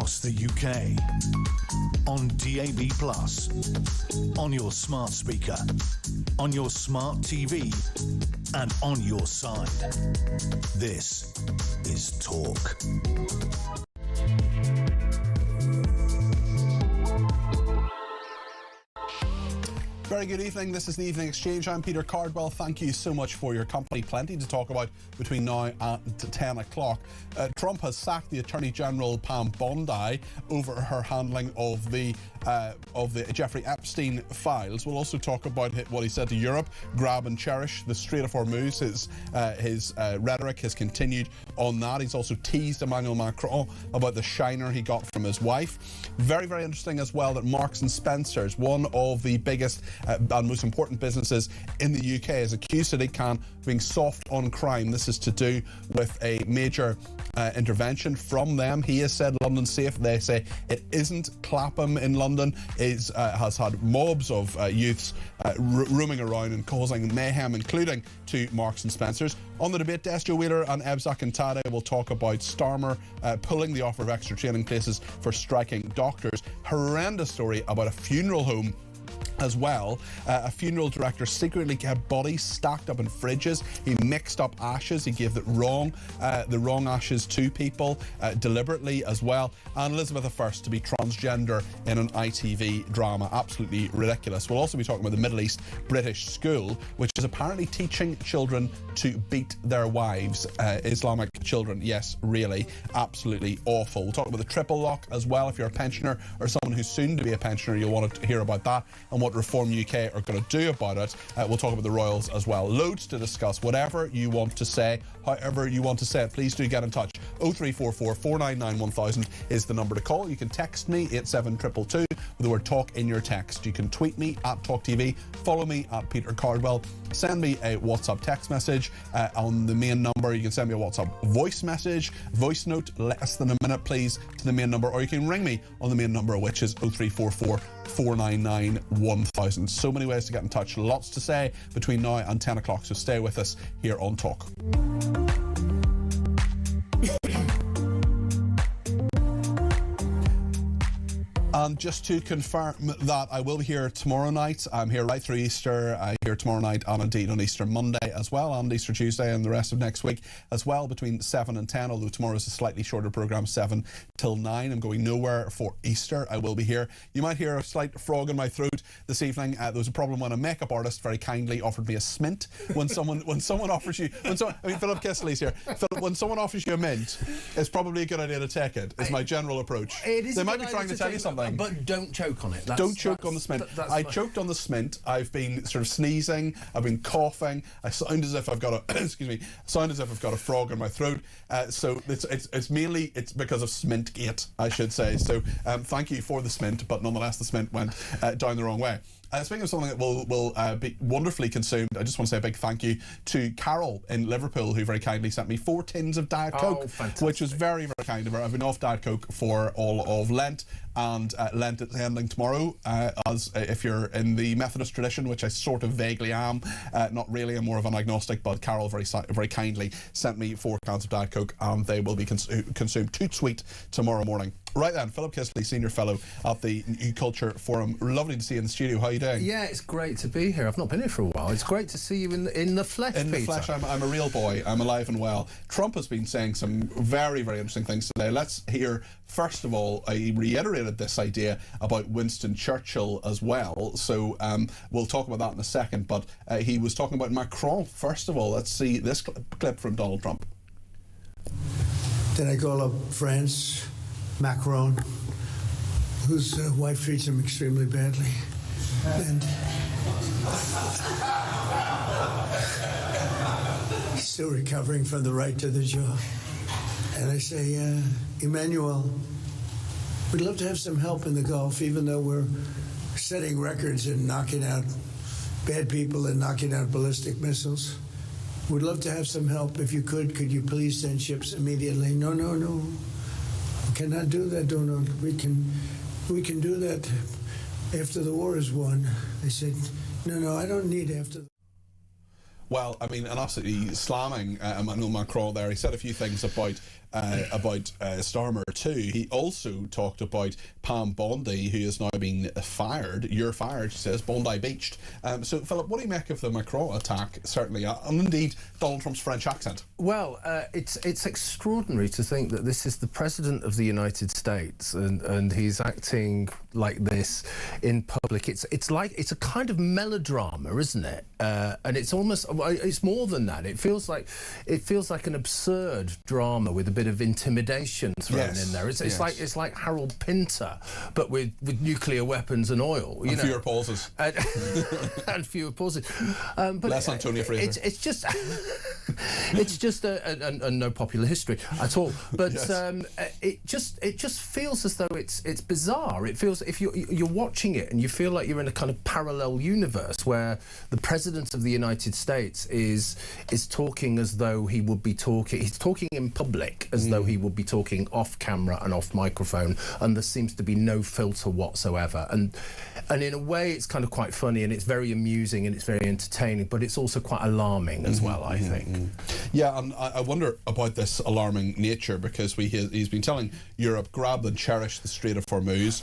across the UK, on DAB+, on your smart speaker, on your smart TV, and on your side. This is Talk. Very good evening. This is the Evening Exchange. I'm Peter Cardwell. Thank you so much for your company. Plenty to talk about between now and 10 o'clock. Trump has sacked the Attorney General Pam Bondi over her handling of the Jeffrey Epstein files. We'll also talk about what he said to Europe, grab and cherish the Strait of Hormuz. His rhetoric has continued on that. He's also teased Emmanuel Macron about the shiner he got from his wife. Very, very interesting as well that Marks and Spencer's, one of the biggest and most important businesses in the UK, is accused today of being soft on crime. This is to do with a major intervention from them. He has said London's safe. They say it isn't. Clapham in London has had mobs of youths roaming around and causing mayhem, including to Marks and Spencer's. On the debate desk, Joe Wheeler and Ebzak and Tade will talk about Starmer pulling the offer of extra training places for striking doctors. Horrendous story about a funeral home as well. A funeral director secretly kept bodies stacked up in fridges. He mixed up ashes. He gave the wrong ashes to people deliberately as well. And Elizabeth I to be transgender in an ITV drama. Absolutely ridiculous. We'll also be talking about the Middle East British school, which is apparently teaching children to beat their wives. Islamic children, yes, really, absolutely awful. We'll talk about the triple lock as well. If you're a pensioner or someone who's soon to be a pensioner, you'll want to hear about that and what Reform UK are going to do about it. We'll talk about the Royals as well. Loads to discuss. Whatever you want to say, however you want to say it, please do get in touch. 0344 499 1000 is the number to call. You can text me 87222 with the word talk in your text. You can tweet me at talkTV, follow me at Peter Cardwell, send me a WhatsApp text message on the main number. You can send me a WhatsApp voice message, voice note, less than a minute please, to the main number, or you can ring me on the main number, which is 0344 499 1000. So many ways to get in touch, lots to say between now and 10 o'clock, so stay with us here on Talk. And just to confirm that I will be here tomorrow night. I'm here right through Easter. I'm here tomorrow night and indeed on Easter Monday as well, and Easter Tuesday and the rest of next week as well, between 7 and 10, although tomorrow is a slightly shorter programme, 7 till 9. I'm going nowhere for Easter. I will be here. You might hear a slight frog in my throat this evening. There was a problem when a makeup artist very kindly offered me a smint. When someone offers you, Philip Kistley's here. Philip, when someone offers you a mint, it's probably a good idea to take it. It's my general approach. They might be trying to tell you something. But don't choke on it. Don't choke on the smint. I choked on the smint. I've been sort of sneezing. I've been coughing. I sound as if I've got a frog in my throat. So it's mainly because of Smint Gate, I should say. So thank you for the smint, but nonetheless the smint went down the wrong way. Speaking of something that will be wonderfully consumed, I just want to say a big thank you to Carol in Liverpool, who very kindly sent me 4 tins of Diet Coke, which was very, very kind of her. I've been off Diet Coke for all of Lent, and Lent is ending tomorrow, as if you're in the Methodist tradition, which I sort of vaguely am, not really, I'm more of an agnostic, but Carol very kindly sent me 4 cans of Diet Coke, and they will be consumed tout sweet tomorrow morning. Right then, Philip Kistley, Senior Fellow at the New Culture Forum. Lovely to see you in the studio. How are you doing? Yeah, it's great to be here. I've not been here for a while. It's great to see you in the flesh, In Peter. the flesh, I'm a real boy. I'm alive and well. Trump has been saying some very, very interesting things today. Let's hear, first of all, he reiterated this idea about Winston Churchill as well. So we'll talk about that in a second. But he was talking about Macron. First of all, let's see this clip from Donald Trump. Then I call up France, Macron, whose wife treats him extremely badly. And he's still recovering from the right to the jaw. And I say, Emmanuel, we'd love to have some help in the Gulf, even though we're setting records and knocking out bad people and knocking out ballistic missiles. We'd love to have some help. If you could you please send ships immediately? No. We cannot do that, Donald. We can do that after the war is won. I said, no, I don't need after. Well, I mean, and absolutely slamming Emmanuel Macron there. He said a few things about about Starmer too. He also talked about Pam Bondi, who is now being fired. You're fired, she says. Bondi beached. So, Philip, what do you make of the Macron attack, certainly, and indeed Donald Trump's French accent? Well, it's extraordinary to think that this is the President of the United States and he's acting like this in public. It's a kind of melodrama, isn't it? And it's more than that. It feels like an absurd drama with a bit of intimidation thrown in there. It's like Harold Pinter, but with nuclear weapons and oil. You know? Fewer pauses. And fewer pauses. But less Antonia Fraser. It's just a no popular history at all. But it just feels as though it's bizarre. It feels, if you're watching it and you feel like you're in a kind of parallel universe where the President of the United States is talking as though he would be talking. He's talking in public as though he would be talking off camera and off microphone, and there seems to be no filter whatsoever. And in a way, it's kind of quite funny and it's very amusing and it's very entertaining, but it's also quite alarming as well, I think. Yeah, and I wonder about this alarming nature, because he's been telling Europe, grab and cherish the Strait of Hormuz.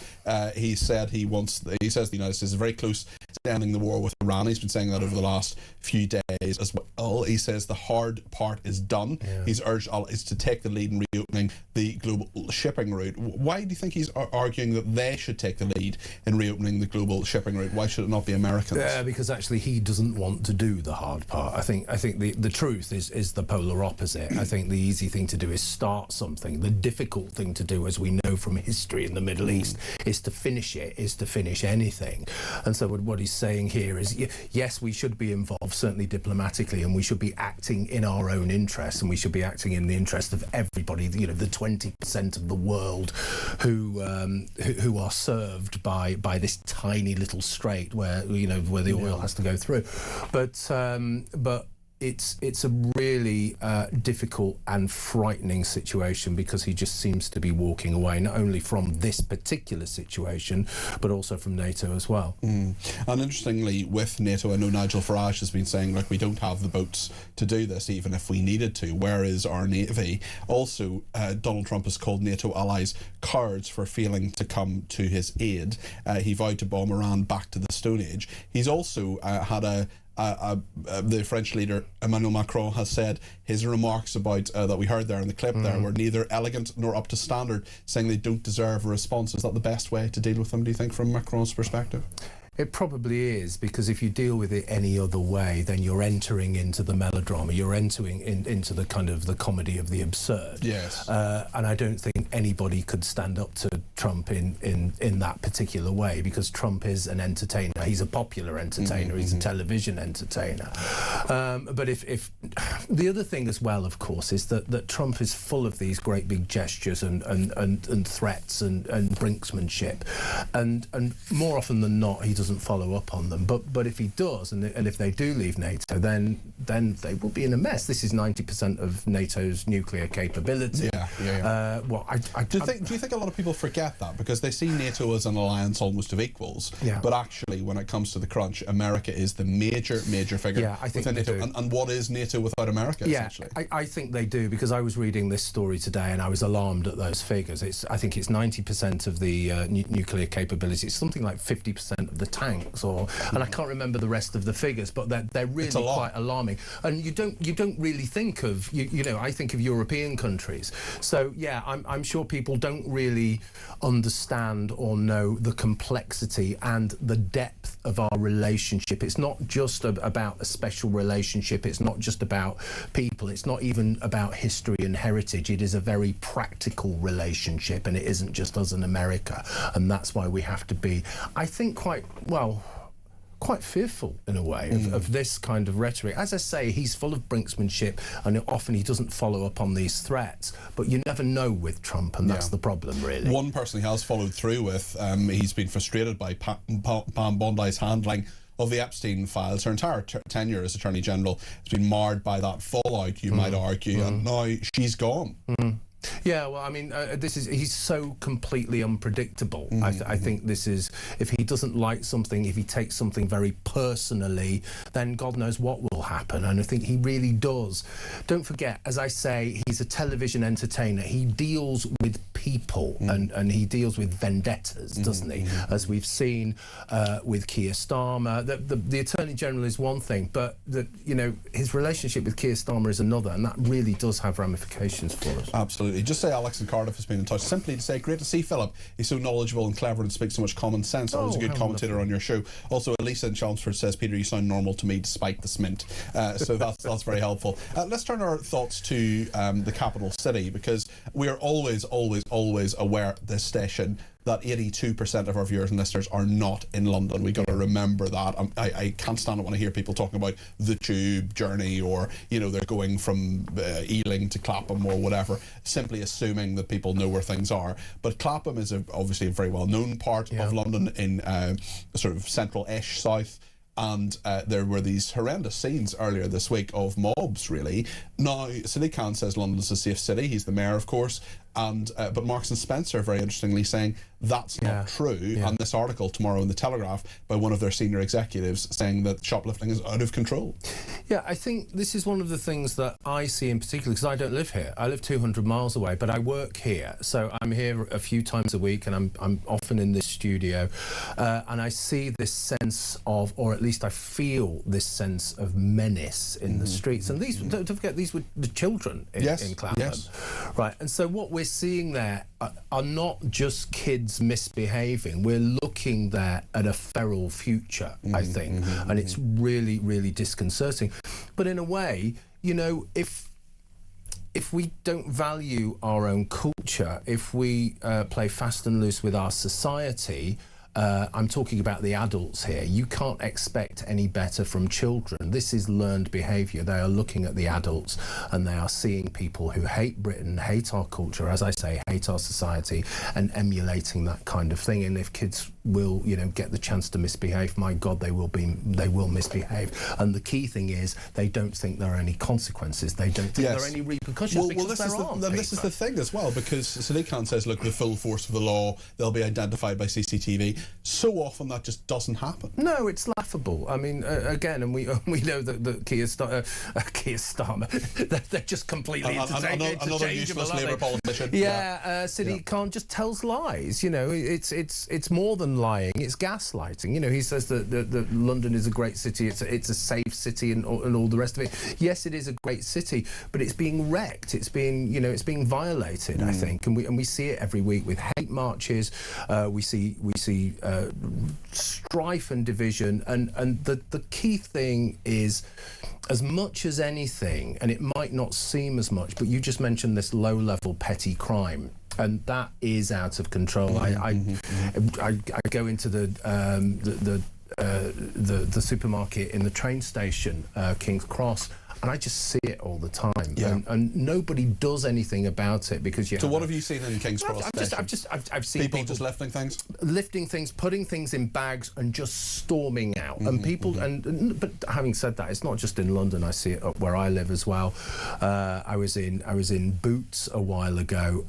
He says the United States is very close to ending the war with Iran. He's been saying that over the last few days as well. He says the hard part is done. Yeah. He's urged allies to take the lead in reopening the global shipping route. Why do you think he's arguing that they should take the lead in reopening the global shipping route? Why should it not be Americans? Because actually he doesn't want to do the hard part. I think the truth is the polar opposite. I think the easy thing to do is start something. The difficult thing to do, as we know from history in the Middle East, is to finish it, is to finish anything. And so what he's saying here is, yes, we should be involved, certainly diplomatically, and we should be acting in our own interests, and we should be acting in the interest of everybody, you know, the 20% of the world who are served by this tiny little strait where the oil has to go through. But it's a really difficult and frightening situation, because he just seems to be walking away, not only from this particular situation, but also from NATO as well. And interestingly, with NATO, I know Nigel Farage has been saying, look, we don't have the boats to do this, even if we needed to. Where is our Navy? Also, Donald Trump has called NATO allies cowards for failing to come to his aid. He vowed to bomb Iran back to the Stone Age. He's also had the French leader Emmanuel Macron has said his remarks about that we heard there in the clip there were neither elegant nor up to standard, saying they don't deserve a response. Is that the best way to deal with them, do you think, from Macron's perspective? It probably is, because if you deal with it any other way, then you're entering into the melodrama. You're entering into the kind of the comedy of the absurd. Yes. And I don't think anybody could stand up to Trump in that particular way, because Trump is an entertainer. He's a popular entertainer. He's a television entertainer. But if the other thing as well, of course, is that Trump is full of these great big gestures and threats and brinksmanship, and more often than not, he doesn't follow up on them. But if he does, and if they do leave NATO, then they will be in a mess. This is 90% of NATO's nuclear capability. Yeah. Do you think a lot of people forget that, because they see NATO as an alliance almost of equals? Yeah. But actually, when it comes to the crunch, America is the major figure. Yeah, I think within they NATO. do. And what is NATO without America? Yeah, essentially? I think they do, because I was reading this story today and I was alarmed at those figures. I think it's 90% of the nuclear capability. It's something like 50% of the tanks, and I can't remember the rest of the figures, but they're really quite alarming. And you don't really think of I think of European countries. So yeah, I'm sure people don't really understand or know the complexity and the depth of our relationship. It's not just about a special relationship. It's not just about people. It's not even about history and heritage. It is a very practical relationship, and it isn't just us in America. And that's why we have to be, I think, quite fearful in a way of this kind of rhetoric. As I say, he's full of brinksmanship, and often he doesn't follow up on these threats, but you never know with Trump, and that's the problem, really. One person he has followed through with, he's been frustrated by Pam Bondi's handling of the Epstein files. Her entire tenure as Attorney General has been marred by that fallout, you might argue, and now she's gone. Yeah, well, I mean, he's so completely unpredictable. I think this is, if he doesn't like something, if he takes something very personally, then God knows what will happen. And I think he really does. Don't forget, as I say, he's a television entertainer. He deals with people and he deals with vendettas, doesn't he? As we've seen with Keir Starmer. The Attorney General is one thing, but his relationship with Keir Starmer is another, and that really does have ramifications for us. Absolutely. Just say Alex in Cardiff has been in touch, simply to say, great to see Philip. He's so knowledgeable and clever and speaks so much common sense. Always a good commentator on your show. Also, Elisa in Chelmsford says, Peter, you sound normal to me despite the smint. So that's very helpful. Let's turn our thoughts to the capital city, because we are always aware at this station that 82% of our viewers and listeners are not in London. We've got to remember that. I can't stand it when I hear people talking about the tube journey, or, they're going from Ealing to Clapham or whatever, simply assuming that people know where things are. But Clapham is obviously a very well-known part of London in sort of central-ish south. And there were these horrendous scenes earlier this week of mobs, really. Now, City Khan says London's a safe city. He's the mayor, of course. And but Marks and Spencer, very interestingly, saying that's not true. And this article tomorrow in the Telegraph by one of their senior executives saying that shoplifting is out of control. Yeah, I think this is one of the things that I see in particular, because I don't live here. I live 200 miles away, but I work here. So I'm here a few times a week, and I'm often in this studio. And I see this sense of, or at least I feel this sense of menace in the streets. And these, don't forget, these were the children in Clapham. Right, and so what we're seeing there are not just kids misbehaving. We're looking there at a feral future, I think, and it's really, really disconcerting. But in a way, if we don't value our own culture, if we play fast and loose with our society, I'm talking about the adults here. You can't expect any better from children. This is learned behaviour. They are looking at the adults and they are seeing people who hate Britain, hate our culture, as I say, hate our society, and emulating that kind of thing. And if kids will, get the chance to misbehave, my God, they will misbehave. And the key thing is they don't think there are any consequences. They don't think there are any repercussions. This is the thing as well, because Sadiq Khan says, look, the full force of the law, they'll be identified by CCTV. So often that just doesn't happen. No, it's laughable. I mean, again, and we know that Keir Starmer, they're just completely interchangeable. Another useless Labour politician. Sadiq Khan just tells lies. It's more than lying. It's gaslighting. He says that London is a great city. It's a safe city, and all the rest of it. Yes, it is a great city, but it's being wrecked. It's being violated. I think, and we see it every week with hate marches. We see strife and division, and the key thing is, as much as anything, and it might not seem as much, but you just mentioned this low-level petty crime, and that is out of control. I go into the supermarket in the train station, King's Cross, and I just see it all the time, and nobody does anything about it, because So what have you seen in King's Cross? I've seen people just lifting things, putting things in bags, and just storming out. And people, but having said that, it's not just in London. I see it up where I live as well. I was in Boots a while ago,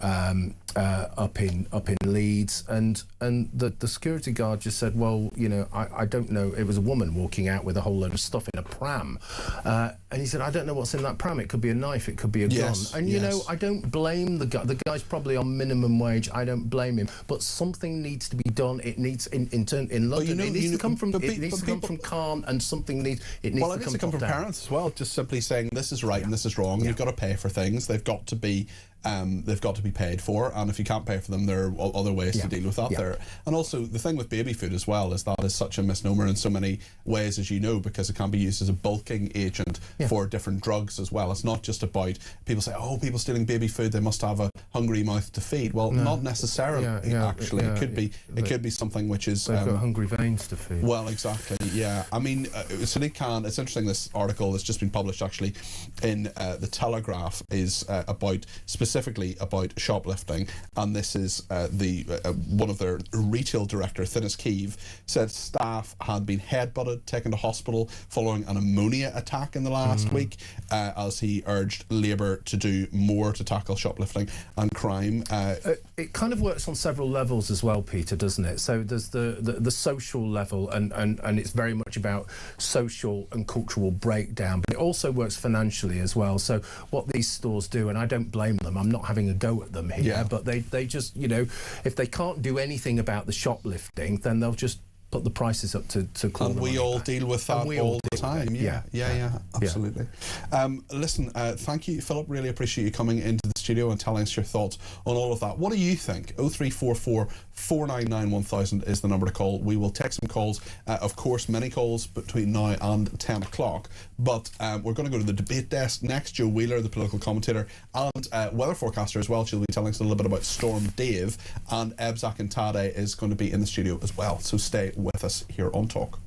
up in Leeds, and the security guard just said, well, I don't know. It was a woman walking out with a whole load of stuff in a pram, and he said, I don't know what's in that pram. It could be a knife, it could be a gun. And I don't blame the guy. The guy's probably on minimum wage. I don't blame him. But something needs to be done. It needs in London. It needs to come from Khan, and something needs to come from parents as well. Just simply saying this is right and this is wrong. You've got to pay for things. They've got to be paid for, and if you can't pay for them, there are other ways to deal with that. There, and also the thing with baby food as well is that is such a misnomer in so many ways, as you know, because it can be used as a bulking agent for different drugs as well. It's not just about people say, oh, people stealing baby food, they must have a hungry mouth to feed. Well, not necessarily. Actually, it could be something which is they've got hungry veins to feed. Well, exactly. Yeah, I mean, Sadiq Khan. It's interesting. This article that's just been published actually in the Telegraph is about specific specifically about shoplifting, and this is one of their retail director, Thinis Keeve, said staff had been headbutted, taken to hospital following an ammonia attack in the last week, as he urged Labour to do more to tackle shoplifting and crime. It kind of works on several levels as well, Peter, doesn't it? So there's the social level, and it's very much about social and cultural breakdown, but it also works financially as well. So what these stores do, and I don't blame them, I'm not having a go at them here, but they just, you know, if they can't do anything about the shoplifting, then they'll just put the prices up to claw and we all deal with that all the time. Yeah, absolutely. Listen, thank you, Philip. Really appreciate you coming into the studio and telling us your thoughts on all of that. What do you think? 0344 499 1000 is the number to call. We will take some calls, of course, many calls between now and 10 o'clock. But we're going to go to the debate desk next. Jo Wheeler, the political commentator and weather forecaster as well. She'll be telling us a little bit about Storm Dave, and Ebzak and Tade is going to be in the studio as well. So stay with us here on Talk.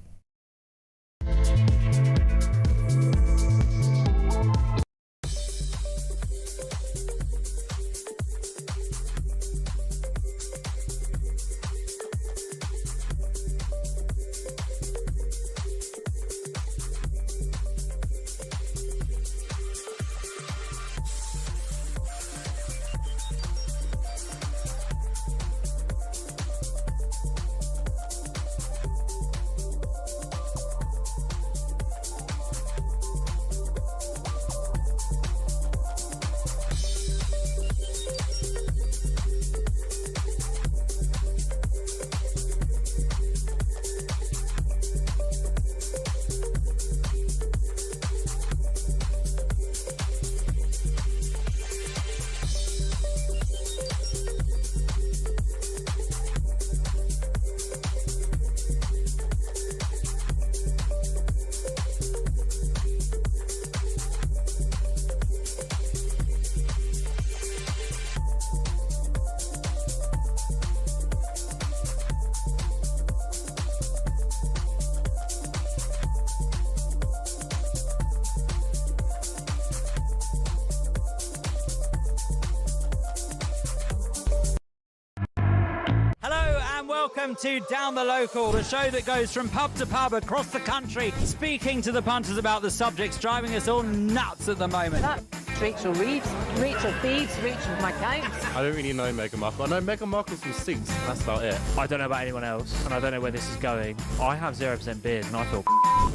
Welcome to Down the Local, the show that goes from pub to pub across the country, speaking to the punters about the subjects driving us all nuts at the moment. That's Rachel Reeves, Rachel Thieves, Rachel McCown. I don't really know Meghan Markle. I know Meghan Markle's from Suits, that's about it. I don't know about anyone else, and I don't know where this is going. I have 0% beard, and I feel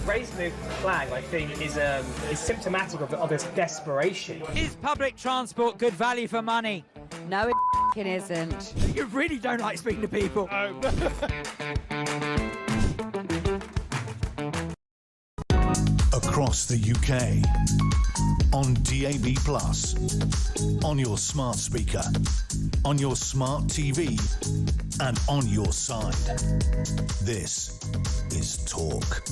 raising the flag, I think, is symptomatic of this desperation. Is public transport good value for money? No, it isn't. You really don't like speaking to people. Across the UK, on DAB+, on your smart speaker, on your smart TV, and on your side. This is Talk.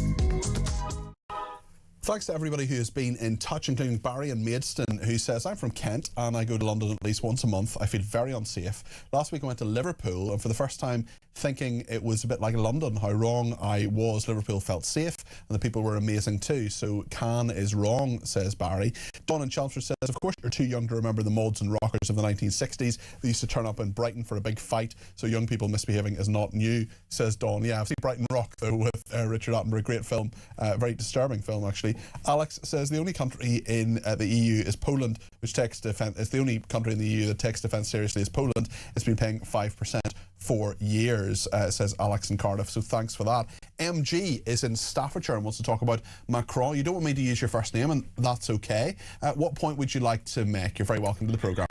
Thanks to everybody who has been in touch, including Barry in Maidstone, who says, I'm from Kent and I go to London at least once a month. I feel very unsafe. Last week I went to Liverpool, and for the first time thinking it was a bit like London, how wrong I was. Liverpool felt safe and the people were amazing too. So Cannes is wrong, says Barry. Don in Chelmsford says, of course you're too young to remember the mods and rockers of the 1960s. They used to turn up in Brighton for a big fight, so young people misbehaving is not new, says Don. Yeah, I've seen Brighton Rock though with Richard Attenborough. Great film, very disturbing film actually. Alex says the only country in the EU is Poland, which takes defence. It's the only country in the EU that takes defence seriously is Poland. It's been paying 5% for years, says Alex in Cardiff. So thanks for that. MG is in Staffordshire and wants to talk about Macron. You don't want me to use your first name, and that's okay. What point would you like to make? You're very welcome to the programme.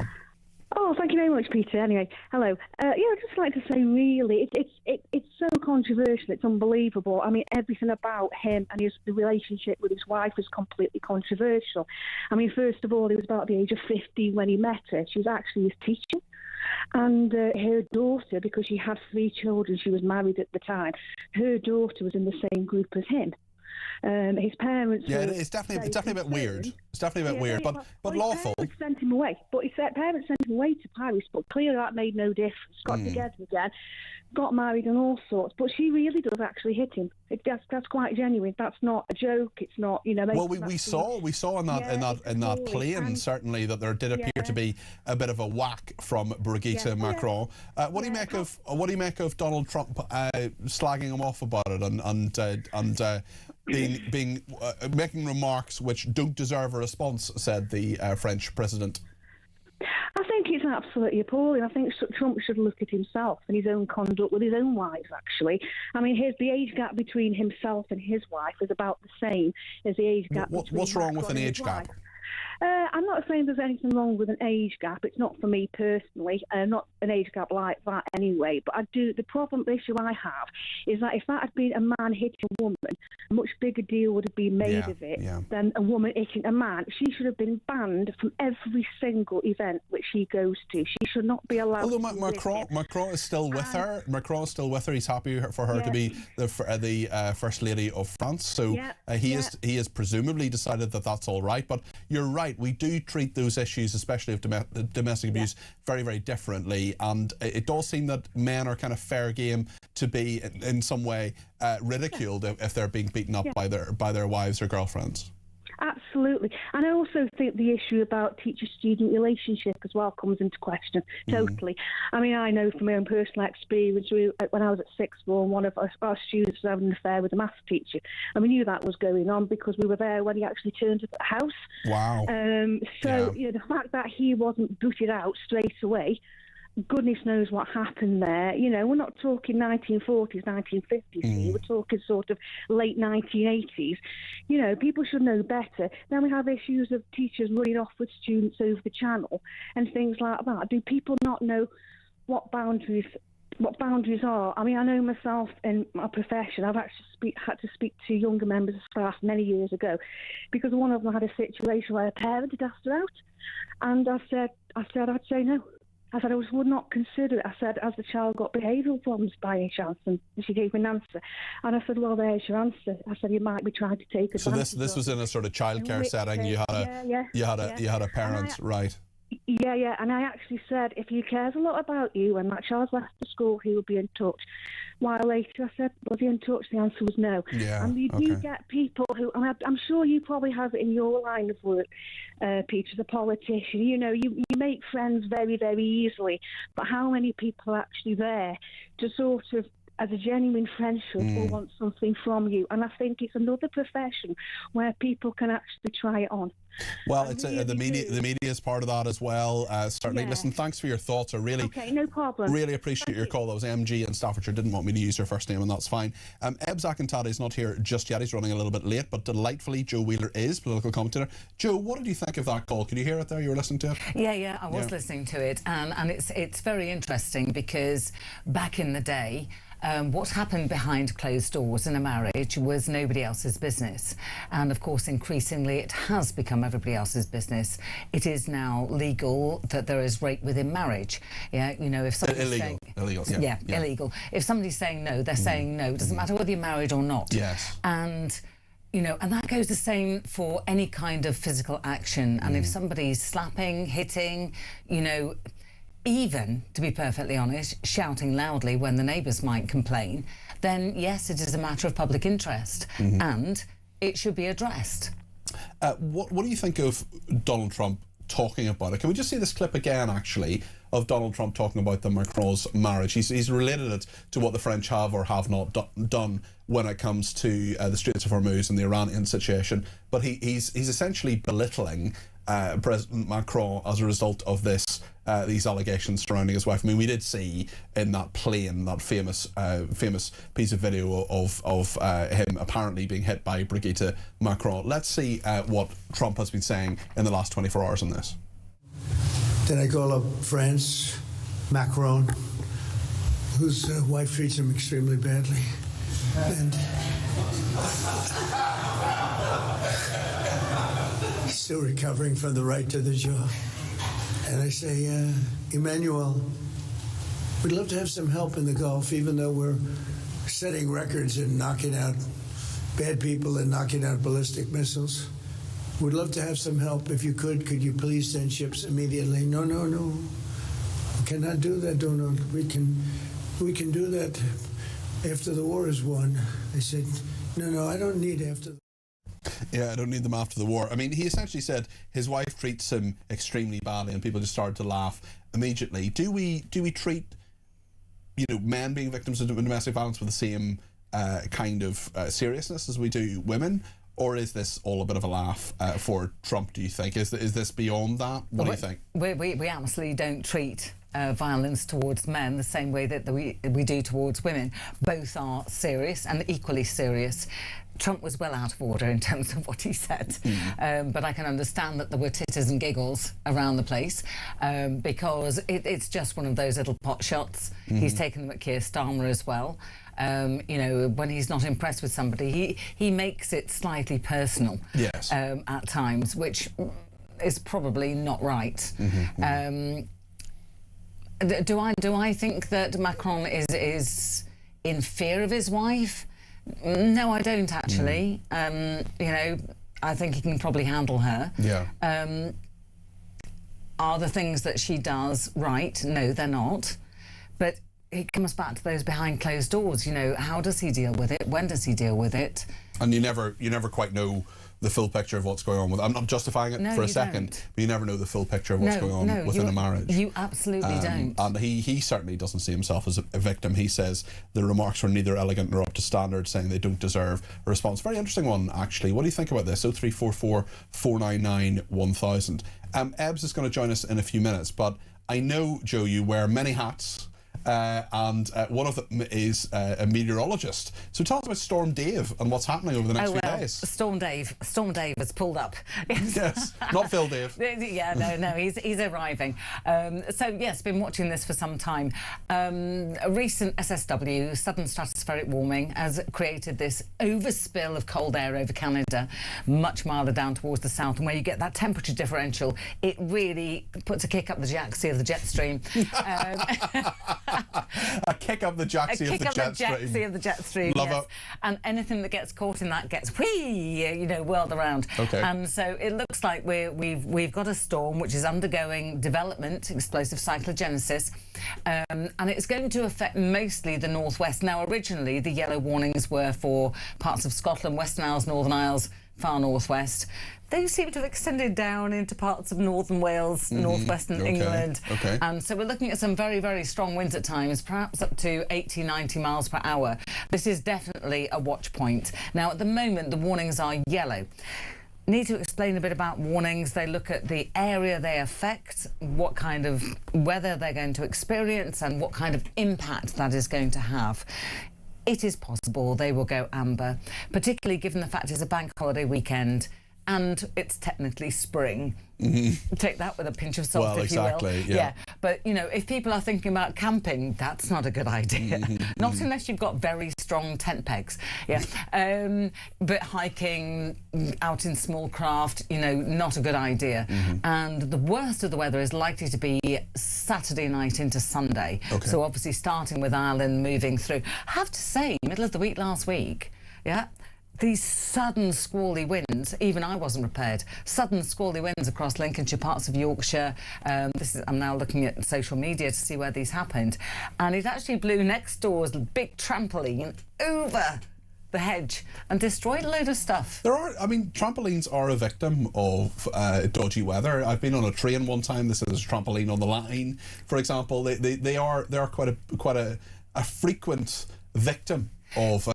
Oh, thank you very much, Peter. Anyway, hello. I'd just like to say, really, it's so controversial. It's unbelievable. I mean, everything about him and the relationship with his wife was completely controversial. I mean, first of all, he was about the age of 50 when he met her. She was actually his teacher. And her daughter, because she had 3 children, she was married at the time, her daughter was in the same group as him. His parents. Yeah, it's definitely a bit weird. It's definitely a bit weird, but lawful. His parents sent him away, but his parents sent him away to Paris. But clearly that made no difference. Got together again. got married and all sorts, but she really does actually hit him. That's quite genuine. That's not a joke. It's not, you know. Well, we saw in that plane certainly that there did appear to be a bit of a whack from Brigitte Macron. What do you make of Donald Trump slagging him off about it and making remarks which don't deserve a response? Said the French president. I think it's absolutely appalling. I think Trump should look at himself and his own conduct with his own wives, actually. I mean, the age gap between himself and his wife is about the same as the age gap between What's wrong with an age gap? I'm not saying there's anything wrong with an age gap. It's not for me personally. Not an age gap like that anyway. But the issue I have is that if that had been a man hitting a woman, a much bigger deal would have been made of it than a woman hitting a man. She should have been banned from every single event which she goes to. She should not be allowed. Although Macron is still with her. Macron is still with her. He's happy for her to be the First Lady of France. So he has presumably decided that that's all right. But you're right. We do treat those issues, especially of domestic abuse, very, very differently. And it does seem that men are kind of fair game to be, in some way, ridiculed if they're being beaten up by their wives or girlfriends. Absolutely. And I also think the issue about teacher-student relationship as well comes into question, totally. I mean, I know from my own personal experience, when I was at sixth form, one of our students was having an affair with a maths teacher. And we knew that was going on because we were there when he actually turned up at the house. Wow. You know, the fact that he wasn't booted out straight away, goodness knows what happened there. You know, we're not talking 1940s, 1950s here. We're talking sort of late 1980s. You know, people should know better. Then we have issues of teachers running off with students over the channel and things like that. Do people not know what boundaries are? I mean, I know myself in my profession, I've actually had to speak to younger members of staff many years ago because one of them had a situation where a parent had asked her out, and I said I'd say no. I said I would not consider it. I said, has the child got behavioural problems by any chance? And she gave me an answer. And I said, well, there's your answer. I said, you might be trying to take advantage. So this was in a sort of childcare setting. You had a parent, right? Yeah. And I actually said, if he cares a lot about you and that child's left the school, he will be in touch. A while later, I said, was he in touch? The answer was no. Yeah, and you do get people who, and I'm sure you probably have it in your line of work, Peter, as a politician. You know, you make friends very, very easily, but how many people are actually there to sort of, as a genuine friendship, or want something from you? And I think it's another profession where people can actually try it on. Well, it's the media is part of that as well. Certainly. Yeah. Listen, thanks for your thoughts. I really, no problem. Really appreciate your call. That was MG in Staffordshire. Didn't want me to use her first name, and that's fine. Eb Zakantadi is not here just yet. He's running a little bit late, but delightfully, Joe Wheeler is political commentator. Joe, what did you think of that call? Could you hear it there? You were listening to it? Yeah, I was listening to it, and it's very interesting because back in the day, what happened behind closed doors in a marriage was nobody else's business. And of course, increasingly, it has become everybody else's business. It is now legal that there is rape within marriage. Yeah, you know, if somebody's illegal. Illegal. If somebody's saying no, they're saying no. It doesn't matter whether you're married or not. Yes. And you know, and that goes the same for any kind of physical action. And if somebody's slapping, hitting, you know, even, to be perfectly honest, shouting loudly when the neighbours might complain, then yes, it is a matter of public interest and it should be addressed. What do you think of Donald Trump talking about it? Can we just see this clip again, actually, of Donald Trump talking about the Macron's marriage? He's related it to what the French have or have not done when it comes to the Straits of Hormuz and the Iranian situation, but he's essentially belittling President Macron as a result of these allegations surrounding his wife. I mean, we did see in that plane that famous piece of video of him apparently being hit by Brigitte Macron. Let's see what Trump has been saying in the last 24 hours on this. Then I call up France, Macron, whose wife treats him extremely badly, and he's still recovering from the right to the job. And I say, Emmanuel, we'd love to have some help in the Gulf, even though we're setting records in knocking out bad people and knocking out ballistic missiles. We'd love to have some help. If you could you please send ships immediately? No. We cannot do that, Donald. We can we can do that after the war is won. I said, no, I don't need after the Yeah, I don't need them after the war. I mean, he essentially said his wife treats him extremely badly, and people just started to laugh immediately. Do we treat, men being victims of domestic violence with the same kind of seriousness as we do women? Or is this all a bit of a laugh for Trump, do you think? Is this beyond that? What do you think? We absolutely don't treat violence towards men the same way that we do towards women. Both are serious and equally serious. Trump was well out of order in terms of what he said, but I can understand that there were titters and giggles around the place because it's just one of those little pot shots. He's taken them at Keir Starmer as well. When he's not impressed with somebody, he makes it slightly personal. Yes. At times, which is probably not right. Do I think that Macron is in fear of his wife? No, I don't actually. I think he can probably handle her. Yeah. Are the things that she does right? No, they're not. But it comes back to those behind closed doors. How does he deal with it? When does he deal with it? And you never quite know the full picture of what's going on with. I'm not justifying it for a second, but you never know the full picture of what's going on within a marriage. You absolutely don't. And he certainly doesn't see himself as a victim. He says the remarks were neither elegant nor up to standard, saying they don't deserve a response. Very interesting one, actually. What do you think about this? 0344 499 1000. Ebbs is going to join us in a few minutes, but I know, Joe, you wear many hats. And one of them is a meteorologist. So tell us about Storm Dave and what's happening over the next few days. Storm Dave has pulled up. Yes, not Phil Dave. Yeah, no, he's arriving. So yes, been watching this for some time. A recent SSW, sudden stratospheric warming, has created this overspill of cold air over Canada, much milder down towards the south, and where you get that temperature differential, it really puts a kick up the jacksie of the jet stream. A kick up the jacksie of the jet stream. Love it. And anything that gets caught in that gets whirled around. Okay. And so it looks like we've got a storm which is undergoing development, explosive cyclogenesis, and it's going to affect mostly the northwest. Now, originally the yellow warnings were for parts of Scotland, Western Isles, Northern Isles, far northwest. Those seem to have extended down into parts of northern Wales, northwestern England. Okay. And so we're looking at some very, very strong winds at times, perhaps up to 80, 90 miles per hour. This is definitely a watch point. Now, at the moment, the warnings are yellow. Need to explain a bit about warnings. They look at the area they affect, what kind of weather they're going to experience, and what kind of impact that is going to have. It is possible they will go amber, particularly given the fact it's a bank holiday weekend and it's technically spring. Take that with a pinch of salt, if you will. Yeah. But, if people are thinking about camping, that's not a good idea. Not unless you've got very strong tent pegs. Yeah. But hiking, out in small craft, not a good idea. And the worst of the weather is likely to be Saturday night into Sunday. Okay. So obviously starting with Ireland, moving through. I have to say, middle of the week last week, these sudden squally winds, even I wasn't prepared. Sudden squally winds across Lincolnshire, parts of Yorkshire. I'm now looking at social media to see where these happened. And it actually blew next door's big trampoline over the hedge and destroyed a load of stuff. Trampolines are a victim of dodgy weather. I've been on a train one time. This is a trampoline on the line, for example. They are quite a frequent victim of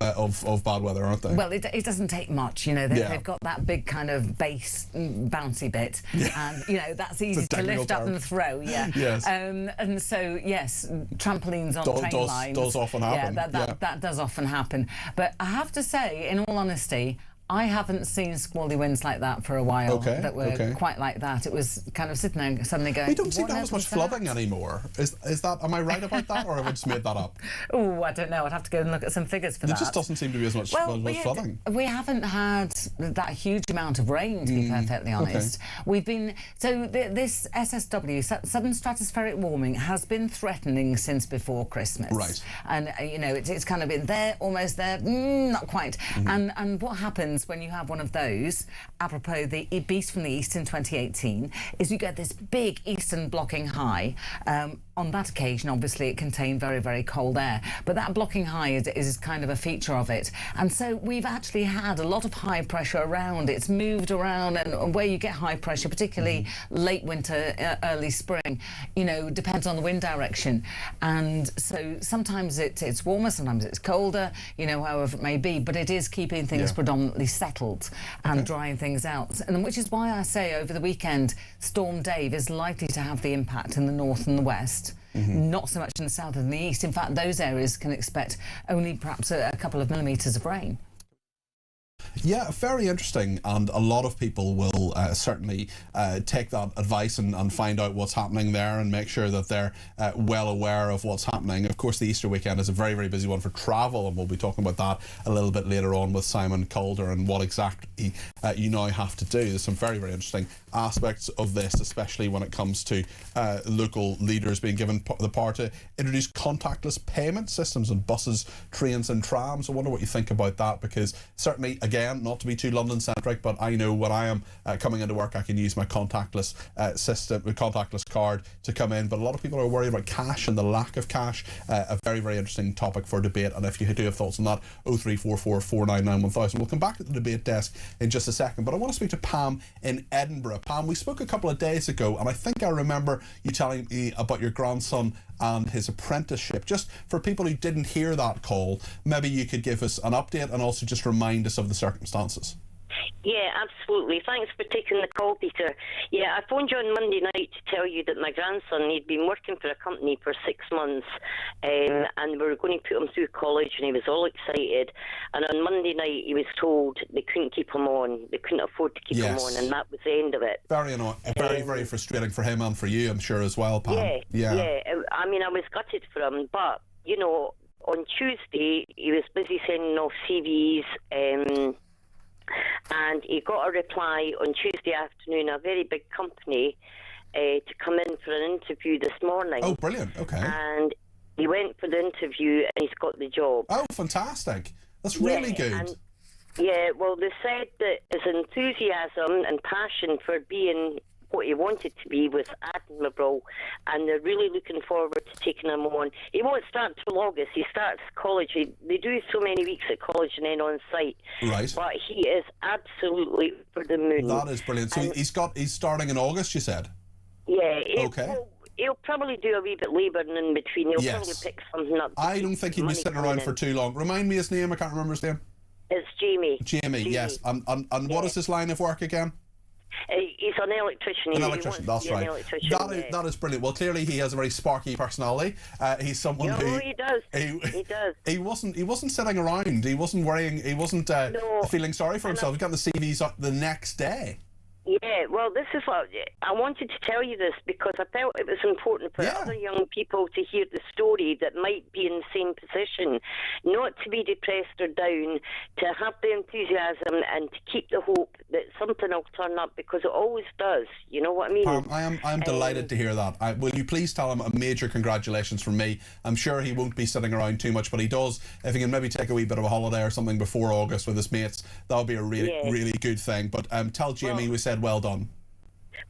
bad weather, aren't they? Well, it doesn't take much, they've got that big kind of base bouncy bit, and that's easy to lift up and throw. Yes. And so yes, trampolines on train lines does often happen. That does often happen. But I have to say, in all honesty, I haven't seen squally winds like that for a while that were quite like that. It was kind of sitting there suddenly going, we don't see that as much flooding anymore. Is that, am I right about that, or have I just made that up? Oh, I don't know. I'd have to go and look at some figures for that. It just doesn't seem to be as much flooding. We haven't had that huge amount of rain, to be perfectly honest. We've been... So this SSW, sudden stratospheric warming, has been threatening since before Christmas. Right. And, it's kind of been there, almost there, not quite. And what happens when you have one of those, apropos the beast from the east in 2018, is you get this big eastern blocking high, on that occasion, obviously, it contained very, very cold air. But that blocking high is kind of a feature of it. And so we've actually had a lot of high pressure around. It's moved around, and where you get high pressure, particularly late winter, early spring, you know, depends on the wind direction. And so sometimes it's warmer, sometimes it's colder, you know, however it may be. But it is keeping things predominantly settled and drying things out. And which is why I say over the weekend, Storm Dave is likely to have the impact in the north and the west. Not so much in the south and the east. In fact, those areas can expect only perhaps a couple of millimetres of rain. Yeah, very interesting, and a lot of people will certainly take that advice and find out what's happening there and make sure that they're well aware of what's happening. Of course, the Easter weekend is a very, very busy one for travel, and we'll be talking about that a little bit later on with Simon Calder and what exactly you now have to do. There's some very, very interesting aspects of this, especially when it comes to local leaders being given the power to introduce contactless payment systems on buses, trains and trams. I wonder what you think about that, because certainly, again, not to be too London-centric, but I know when I am coming into work, I can use my contactless system, contactless card to come in. But a lot of people are worried about cash and the lack of cash. A very, very interesting topic for debate. And if you do have thoughts on that, 0344 499 1000. We'll come back to the debate desk in just a second. But I want to speak to Pam in Edinburgh. Pam, we spoke a couple of days ago, and I think I remember you telling me about your grandson and his apprenticeship. Just for people who didn't hear that call, maybe you could give us an update and also just remind us of the circumstances. Yeah, absolutely. Thanks for taking the call, Peter. Yeah, I phoned you on Monday night to tell you that my grandson, he'd been working for a company for 6 months, and we were going to put him through college, and he was all excited. And on Monday night, he was told they couldn't keep him on. They couldn't afford to keep him on, and that was the end of it. Very annoying. Very, very frustrating for him and for you, I'm sure, as well, Pam. Yeah. I mean, I was gutted for him, but, you know, on Tuesday, he was busy sending off CVs, and he got a reply on Tuesday afternoon, a very big company, to come in for an interview this morning. Oh, brilliant. Okay. And he went for the interview and he's got the job. Oh, fantastic. That's really good. Well, they said that his enthusiasm and passion for being what he wanted to be was admirable, and they're really looking forward to taking him on. He won't start till August. He starts college. They do so many weeks at college and then on site. Right. But he is absolutely for the moon. That is brilliant. So he's starting in August, you said? Yeah. Okay. He'll probably do a wee bit labouring in between. He'll probably pick something up. I don't think he'd be sitting around for too long. Remind me his name. I can't remember his name. It's Jamie. Jamie, yes. And what is his line of work again? He's an electrician. An electrician, that's right. That is brilliant. Well, clearly he has a very sparky personality. He's someone who... he does. He does. He wasn't sitting around. He wasn't worrying. He wasn't feeling sorry for himself. He got the CVs up the next day. Yeah, well, this is what I wanted to tell you this because I felt it was important for other young people to hear the story that might be in the same position, not to be depressed or down, to have the enthusiasm and to keep the hope that something will turn up, because it always does. You know what I mean? Pam, I'm delighted to hear that. Will you please tell him a major congratulations from me? I'm sure he won't be sitting around too much, but he does. If he can maybe take a wee bit of a holiday or something before August with his mates, that would be a really good thing. But tell Jamie we said well done.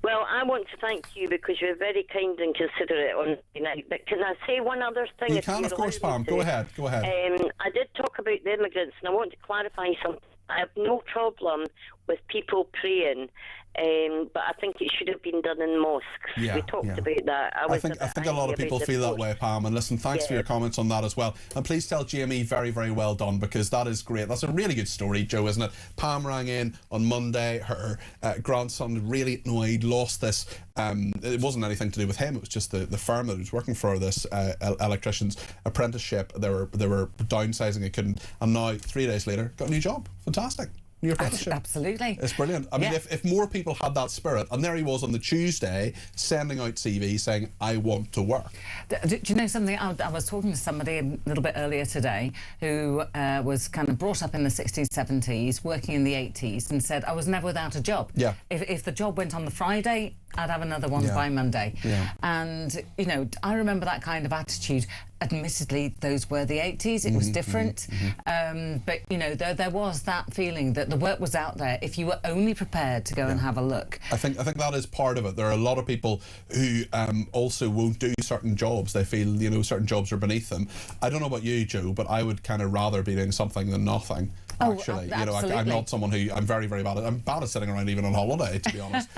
Well, I want to thank you because you're very kind and considerate on tonight. But can I say one other thing? You can, of course, Pam. Go ahead. I did talk about the immigrants, and I want to clarify something. I have no problem with people praying, but I think it should have been done in mosques. We talked about that. I think a lot of people feel that way, Pam. And listen, thanks for your comments on that as well. And please tell Jamie very, very well done, because that is great. That's a really good story, Joe, isn't it? Pam rang in on Monday. Her grandson really annoyed, lost this. It wasn't anything to do with him. It was just the firm that he was working for, this electrician's apprenticeship. They were downsizing. It couldn't. And now, 3 days later, got a new job. Fantastic. New apprenticeship. Absolutely. It's brilliant. I mean, if more people had that spirit, and there he was on the Tuesday sending out CVs saying, I want to work. Do you know something? I was talking to somebody a little bit earlier today who was kind of brought up in the 60s, 70s, working in the 80s, and said, I was never without a job. Yeah. If the job went on the Friday, I'd have another one by Monday. Yeah. And, you know, I remember that kind of attitude. Admittedly, those were the 80s. It was different. But, you know, there was that feeling that the work was out there if you were only prepared to go and have a look. I think that is part of it. There are a lot of people who also won't do certain jobs. They feel, you know, certain jobs are beneath them. I don't know about you, Joe, but I would kind of rather be doing something than nothing. Actually, you know, I'm not someone who I'm very bad at. I'm bad at sitting around even on holiday, to be honest.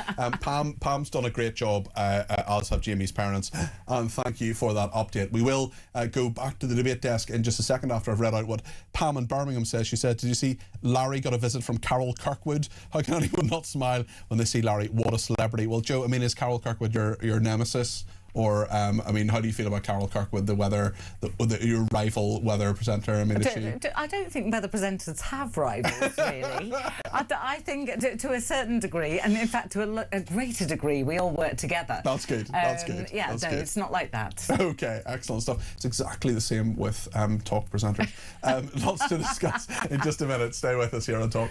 Pam's done a great job, as have Jamie's parents, and thank you for that update. We will go back to the debate desk in just a second after I've read out what Pam in Birmingham says. She said, "Did you see Larry got a visit from Carol Kirkwood? How can anyone not smile when they see Larry? What a celebrity!" Well, Joe, I mean, is Carol Kirkwood your nemesis? Or, I mean, how do you feel about Carol Kirkwood, your rival weather presenter? I mean, I don't think weather presenters have rivals, really. I think to a certain degree, and in fact to a greater degree, we all work together. That's good. That's good. Yeah, That's no, good. it's not like that. Okay, excellent stuff. It's exactly the same with talk presenters. Lots to discuss in just a minute. Stay with us here on Talk.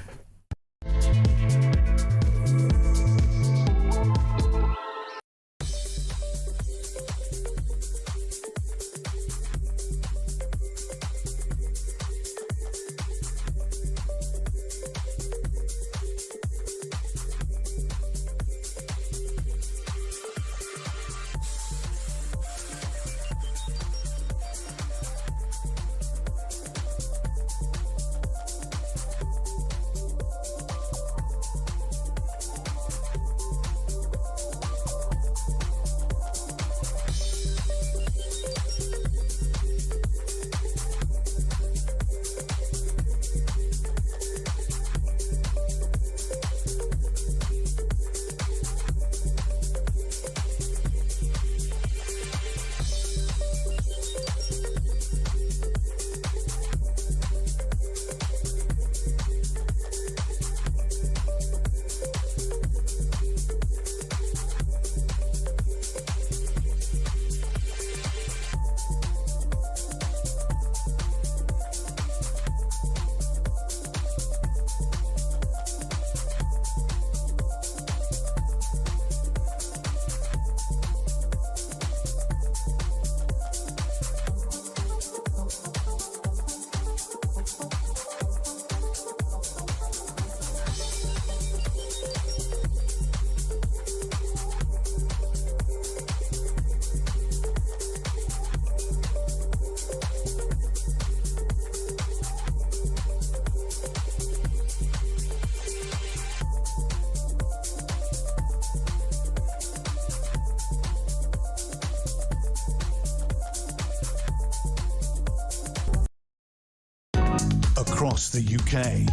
Across the UK,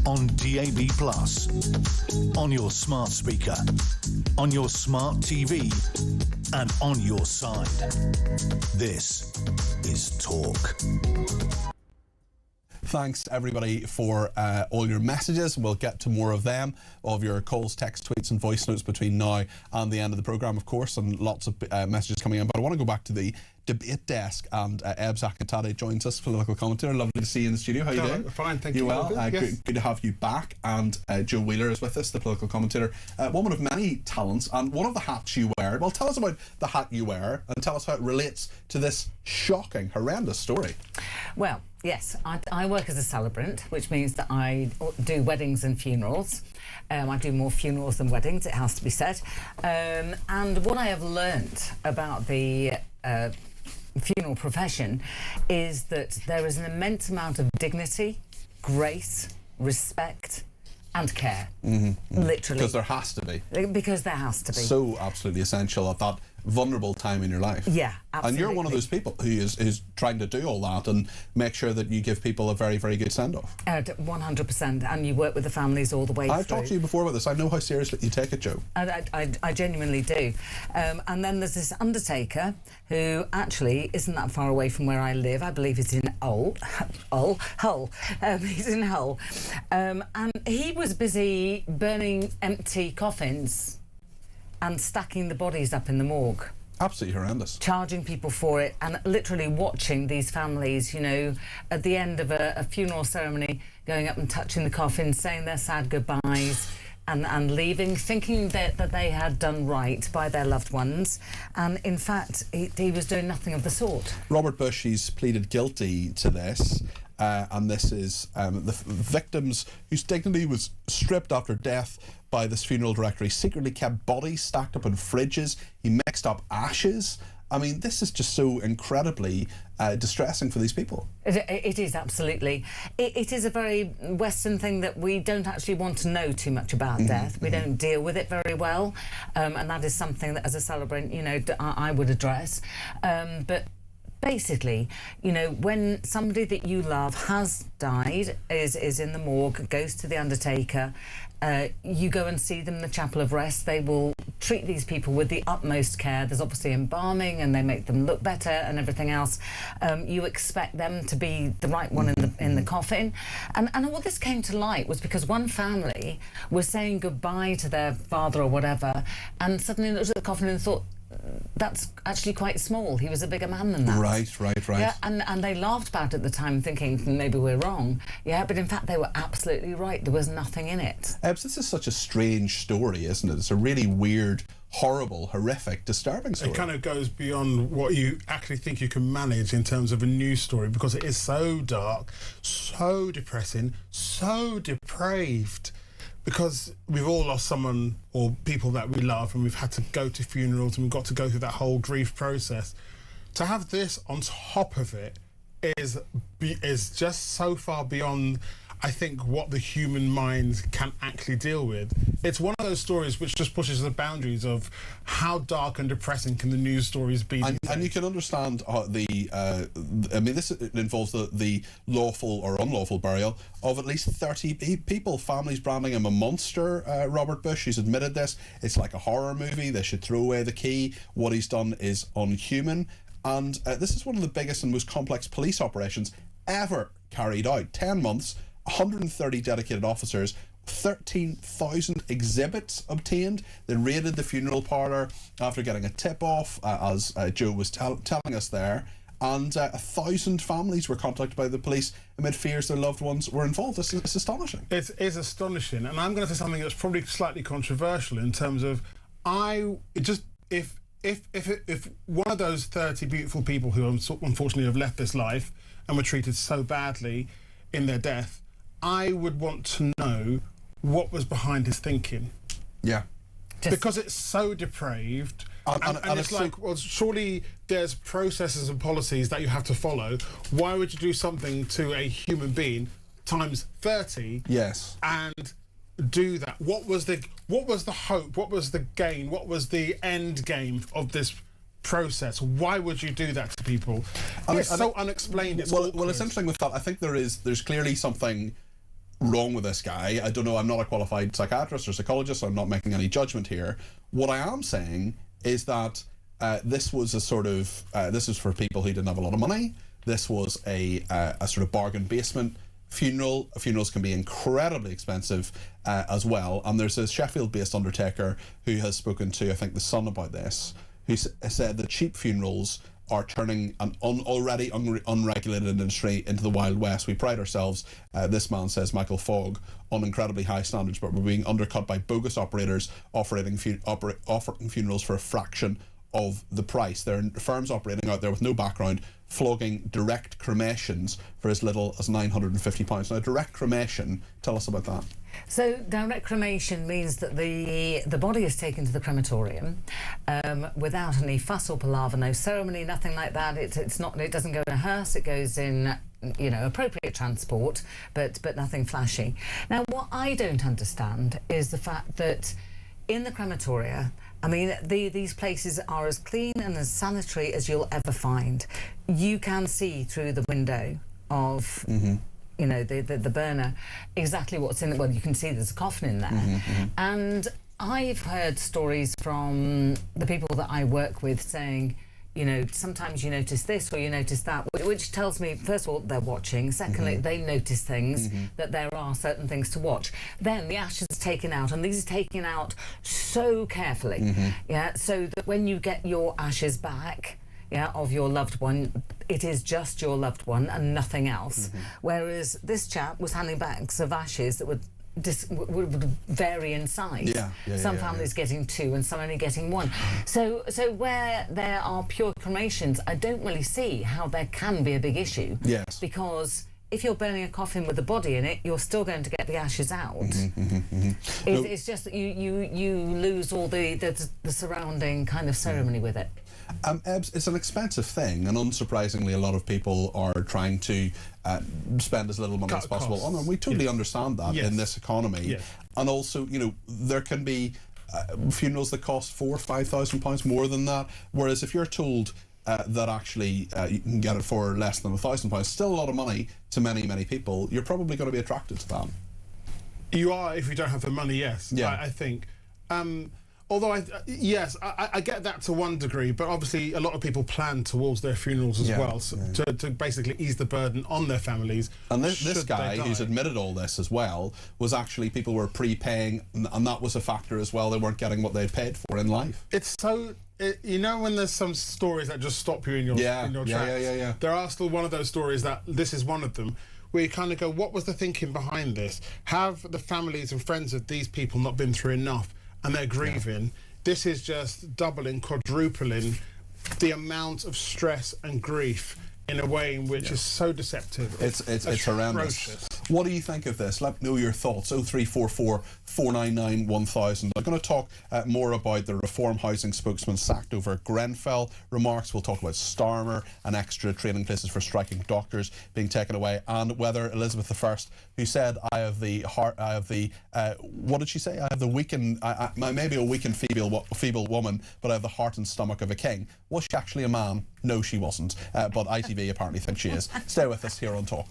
on DAB+, on your smart speaker, on your smart TV, and on your side. This is Talk. Thanks everybody for all your messages. We'll get to more of them, of your calls, text, tweets and voice notes between now and the end of the programme, of course, and lots of messages coming in. But I want to go back to the debate desk, and Eb Zakantade joins us, political commentator. Lovely to see you in the studio. How are you doing? Fine, thank you. You well? Yes. Good to have you back. And Joe Wheeler is with us, the political commentator. Woman of many talents, and one of the hats you wear. Well, tell us about the hat you wear, and tell us how it relates to this shocking, horrendous story. Well, yes, I work as a celebrant, which means that I do weddings and funerals. I do more funerals than weddings, it has to be said. And what I have learnt about the funeral profession is that there is an immense amount of dignity, grace, respect and care. Literally. Because there has to be. Because there has to be. So absolutely essential at that vulnerable time in your life. Yeah, absolutely. And you're one of those people who is trying to do all that and make sure that you give people a very, very good send-off. 100%, and you work with the families all the way through. I've talked to you before about this. I know how seriously you take it, Joe. I genuinely do. And then there's this undertaker who actually isn't that far away from where I live. I believe he's in Hull. He's in Hull. And he was busy burning empty coffins and stacking the bodies up in the morgue. Absolutely horrendous. Charging people for it, and literally watching these families, you know, at the end of a funeral ceremony, going up and touching the coffins, saying their sad goodbyes, and leaving, thinking that they had done right by their loved ones, and in fact he was doing nothing of the sort. Robert Bush, he's pleaded guilty to this. And this is the victims whose dignity was stripped after death by this funeral director. He secretly kept bodies stacked up in fridges. He mixed up ashes. I mean, this is just so incredibly distressing for these people. It is, absolutely. It is a very Western thing that we don't actually want to know too much about death. We don't deal with it very well. And that is something that, as a celebrant, you know, I would address. But basically, you know, when somebody that you love has died, is in the morgue, goes to the undertaker, you go and see them in the chapel of rest. They will treat these people with the utmost care. There's obviously embalming, and they make them look better and everything else. You expect them to be the right one in the coffin. And all this came to light was because one family was saying goodbye to their father or whatever, and suddenly looked at the coffin and thought, that's actually quite small. He was a bigger man than that. Right. Yeah, and they laughed about it at the time, thinking maybe we're wrong. Yeah, but in fact they were absolutely right. There was nothing in it. This is such a strange story, isn't it? It's a really weird, horrible, horrific, disturbing story. It kind of goes beyond what you actually think you can manage in terms of a news story, because it is so dark, so depressing, so depraved. Because we've all lost someone or people that we love, and we've had to go to funerals, and we've got to go through that whole grief process. To have this on top of it is just so far beyond, I think, what the human mind can actually deal with. It's one of those stories which just pushes the boundaries of how dark and depressing can the news stories be. And you can understand I mean, this involves the lawful or unlawful burial of at least 30 people. Families branding him a monster. Robert Bush, he's admitted this. It's like a horror movie. They should throw away the key. What he's done is unhuman. And this is one of the biggest and most complex police operations ever carried out. 10 months, 130 dedicated officers, 13,000 exhibits obtained. They raided the funeral parlour after getting a tip-off, as Joe was telling us there, and 1,000 families were contacted by the police amid fears their loved ones were involved. It's astonishing. It is astonishing, and I'm going to say something that's probably slightly controversial in terms of, if one of those 30 beautiful people who unfortunately have left this life and were treated so badly in their death, I would want to know what was behind his thinking. Yeah. Because it's so depraved, and it's like, well, surely there's processes and policies that you have to follow. Why would you do something to a human being times 30? Yes. And do that? What was the hope? What was the gain? What was the end game of this process? Why would you do that to people? It's so unexplained. Well, it's interesting with that. I think there's clearly something wrong with this guy. I don't know, I'm not a qualified psychiatrist or psychologist, so I'm not making any judgment here. What I am saying is that this was a sort of this was for people who didn't have a lot of money. This was a sort of bargain basement funeral. Funerals can be incredibly expensive as well, and there's a Sheffield-based undertaker who has spoken to, I think, The Sun about this, who said that cheap funerals are turning an already unregulated industry into the Wild West. We pride ourselves, this man says, Michael Fogg, on incredibly high standards, but we're being undercut by bogus operators offering funerals for a fraction of the price. There are firms operating out there with no background, flogging direct cremations for as little as £950. Now, direct cremation, tell us about that. So direct cremation means that the body is taken to the crematorium without any fuss or palaver, no ceremony, nothing like that. It doesn't go in a hearse. It goes in, you know, appropriate transport, but nothing flashy. Now, what I don't understand is the fact that in the crematoria, I mean, these places are as clean and as sanitary as you'll ever find. You can see through the window of you know, the burner, exactly what's in it. Well, you can see there's a coffin in there. And I've heard stories from the people that I work with saying, you know, sometimes you notice this or you notice that, which tells me, first of all, they're watching. Secondly, they notice things, that there are certain things to watch. Then the ashes are taken out, and these are taken out so carefully, yeah, so that when you get your ashes back, yeah, of your loved one, it is just your loved one and nothing else. Whereas this chap was handing bags of ashes that were would vary in size. Some families getting 2 and some only getting 1. So where there are pure cremations, I don't really see how there can be a big issue. Yes. Because if you're burning a coffin with a body in it, you're still going to get the ashes out. It's just that you lose all the surrounding kind of ceremony with it. Ebbs, it's an expensive thing, and unsurprisingly, a lot of people are trying to spend as little money as possible on them. We totally understand that in this economy. And also, you know, there can be funerals that cost £4,000 or £5,000 more than that. Whereas if you're told that actually you can get it for less than £1,000, still a lot of money to many people, you're probably going to be attracted to that. You are, if you don't have the money, yes. I think. Although, I get that to one degree, but obviously a lot of people plan towards their funerals as well, so to basically ease the burden on their families. And this guy, who's admitted all this as well, was actually, people were prepaying, and that was a factor as well. They weren't getting what they'd paid for in life. It's so... you know when there's some stories that just stop you in your tracks? There are still one of those stories that, this is one of them, where you kind of go, what was the thinking behind this? Have the families and friends of these people not been through enough? And they're grieving. This is just doubling, quadrupling the amount of stress and grief in a way in which is so deceptive. It's horrendous. What do you think of this? Let me know your thoughts. 0344 499 1000. I'm going to talk more about the Reform Housing spokesman sacked over Grenfell remarks. We'll talk about Starmer and extra training places for striking doctors being taken away, and whether Elizabeth I, who said, I have the heart, I have the what did she say? I have the weak and I may be a weak and feeble woman, but I have the heart and stomach of a king. Was she actually a man? No, she wasn't. But ITV apparently thinks she is. Stay with us here on Talk.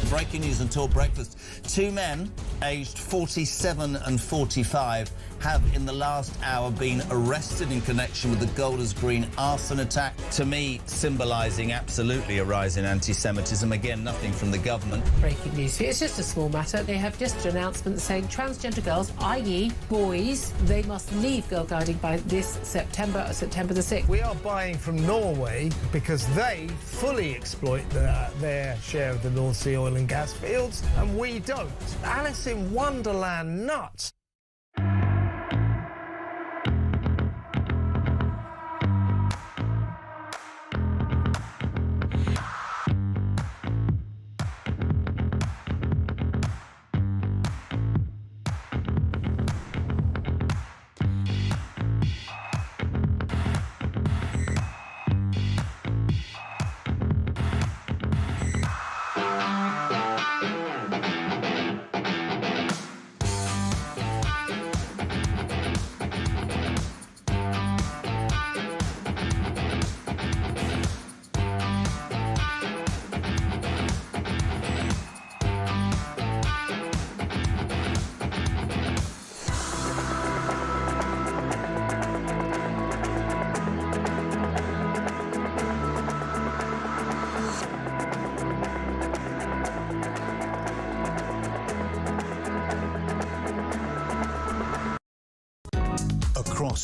Breaking news until breakfast. 2 men, aged 47 and 45, have in the last hour been arrested in connection with the Golders Green arson attack. To me, symbolising absolutely a rise in anti-Semitism. Again, nothing from the government. Breaking news. It's just a small matter. They have just an announcement saying transgender girls, i.e. boys, they must leave girl guiding by this September the 6th. We are buying from Norway because they fully exploit their share of the North Sea oil and gas fields, and we don't. Alice in Wonderland nuts.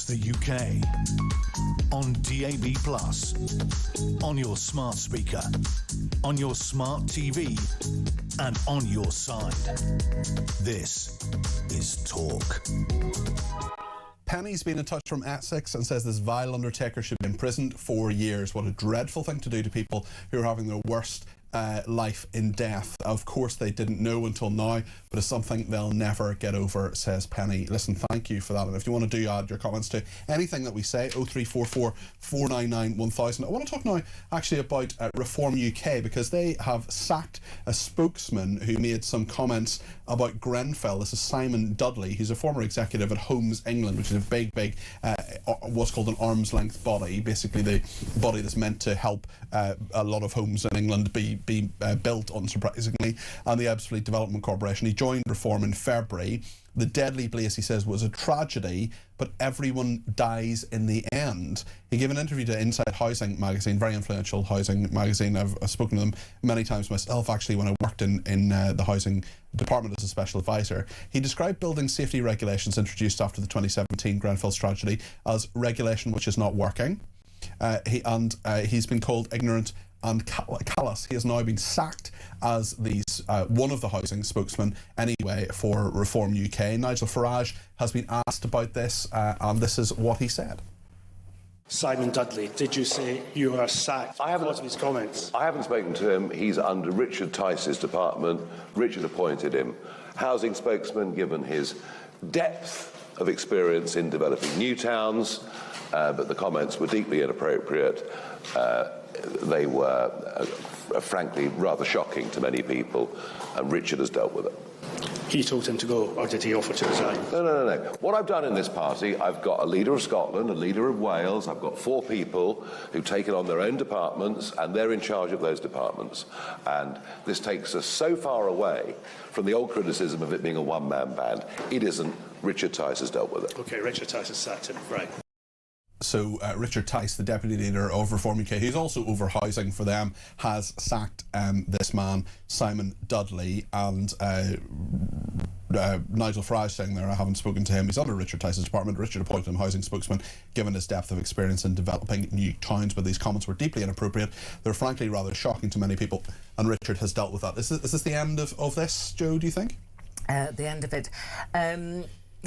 the UK. On DAB+, on your smart speaker, on your smart TV, and on your side. This is Talk. Penny's been in touch from Essex and says this vile undertaker should be imprisoned 4 years. What a dreadful thing to do to people who are having their worst life in death. Of course they didn't know until now, but it's something they'll never get over, says Penny. Listen, thank you for that, and if you want to do add your comments to anything that we say, 0344 499 1000. I want to talk now actually about Reform UK, because they have sacked a spokesman who made some comments about Grenfell. This is Simon Dudley. He's a former executive at Homes England, which is a big what's called an arm's length body, basically the body that's meant to help a lot of homes in England be built, unsurprisingly, and the Ebbsfleet Development Corporation. He joined Reform in February. The deadly blaze, he says, was a tragedy, but everyone dies in the end. He gave an interview to Inside Housing magazine, very influential housing magazine. I've spoken to them many times myself, actually, when I worked in the housing department as a special advisor. He described building safety regulations introduced after the 2017 Grenfell tragedy as regulation which is not working. He's been called ignorant and callous. He has now been sacked as one of the housing spokesmen anyway for Reform UK. Nigel Farage has been asked about this, and this is what he said. Simon Dudley, did you say you are sacked because of his comments? I haven't spoken to him. He's under Richard Tice's department. Richard appointed him housing spokesman, given his depth of experience in developing new towns, but the comments were deeply inappropriate. They were, frankly, rather shocking to many people, and Richard has dealt with it. He told him to go, or did he offer to resign? No. What I've done in this party, I've got a leader of Scotland, a leader of Wales, I've got 4 people who've taken on their own departments, and they're in charge of those departments. And this takes us so far away from the old criticism of it being a one-man band. It isn't. Richard Tice has dealt with it. OK, Richard Tice has sacked him, right. So Richard Tice, the deputy leader of Reform UK, who's also over housing for them, has sacked this man, Simon Dudley, and Nigel Farage saying there, I haven't spoken to him. He's under Richard Tice's department. Richard appointed him housing spokesman, given his depth of experience in developing new towns, but these comments were deeply inappropriate. They're frankly rather shocking to many people, and Richard has dealt with that. Is this the end of this, Joe, do you think? The end of it.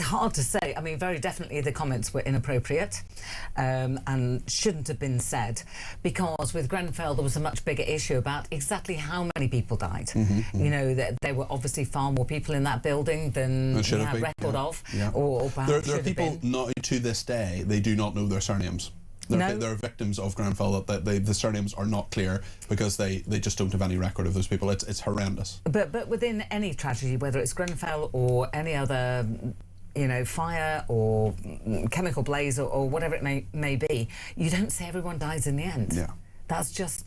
Hard to say. I mean, very definitely the comments were inappropriate and shouldn't have been said, because with Grenfell there was a much bigger issue about exactly how many people died. You know, that there were obviously far more people in that building than we have record of, or perhaps there are people now to this day, they do not know their surnames. There are victims of Grenfell that the surnames are not clear because they just don't have any record of those people. It's horrendous. But within any tragedy, whether it's Grenfell or any other, you know, fire or chemical blaze or whatever it may be, you don't say everyone dies in the end. Yeah. That's just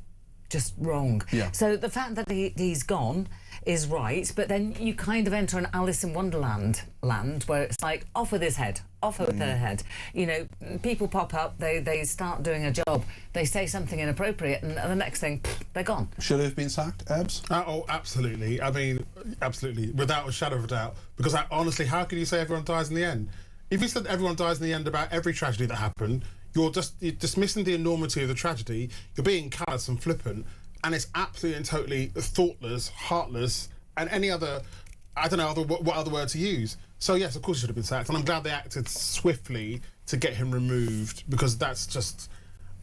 wrong. Yeah. So the fact that he's gone is right, but then you kind of enter an Alice in Wonderland land where it's like, off with his head, off with their head. You know, people pop up, they start doing a job, they say something inappropriate, and the next thing, they're gone. Should have been sacked, Ebbs? Oh, absolutely. I mean, absolutely, without a shadow of a doubt. Because honestly, how can you say everyone dies in the end? If you said everyone dies in the end about every tragedy that happened, you're dismissing the enormity of the tragedy, you're being callous and flippant, and it's absolutely and totally thoughtless, heartless, and any other, I don't know what other word to use. So yes, of course he should have been sacked, and I'm glad they acted swiftly to get him removed, because that's just,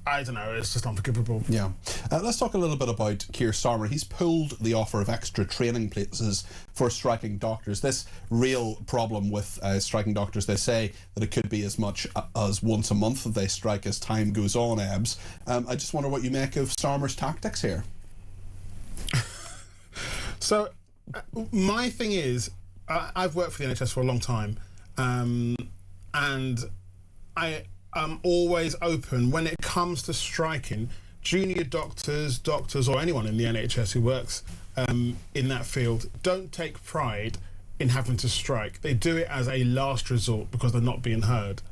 I don't know, it's just unforgivable. Yeah. Let's talk a little bit about Keir Starmer. He's pulled the offer of extra training places for striking doctors. This real problem with striking doctors, they say that it could be as much as once a month that they strike as time goes on, Ebbs. I just wonder what you make of Starmer's tactics here. So, my thing is, I've worked for the NHS for a long time, and I am always open when it comes to striking. Junior doctors, or anyone in the NHS who works in that field, don't take pride in having to strike. They do it as a last resort because they're not being heard.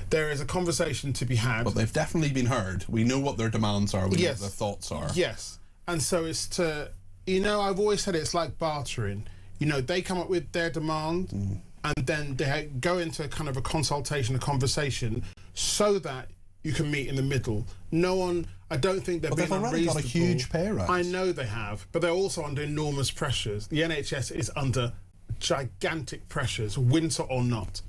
There is a conversation to be had. But they've definitely been heard. We know what their demands are, we know what their thoughts are. Yes, and so it's to, you know, I've always said it's like bartering. You know, they come up with their demand, and then they go into kind of a consultation, a conversation, so that you can meet in the middle. No one, I don't think they're being unreasonable. They've already got a huge pay rise. I know they have, but they're also under enormous pressures. The NHS is under gigantic pressures, winter or not.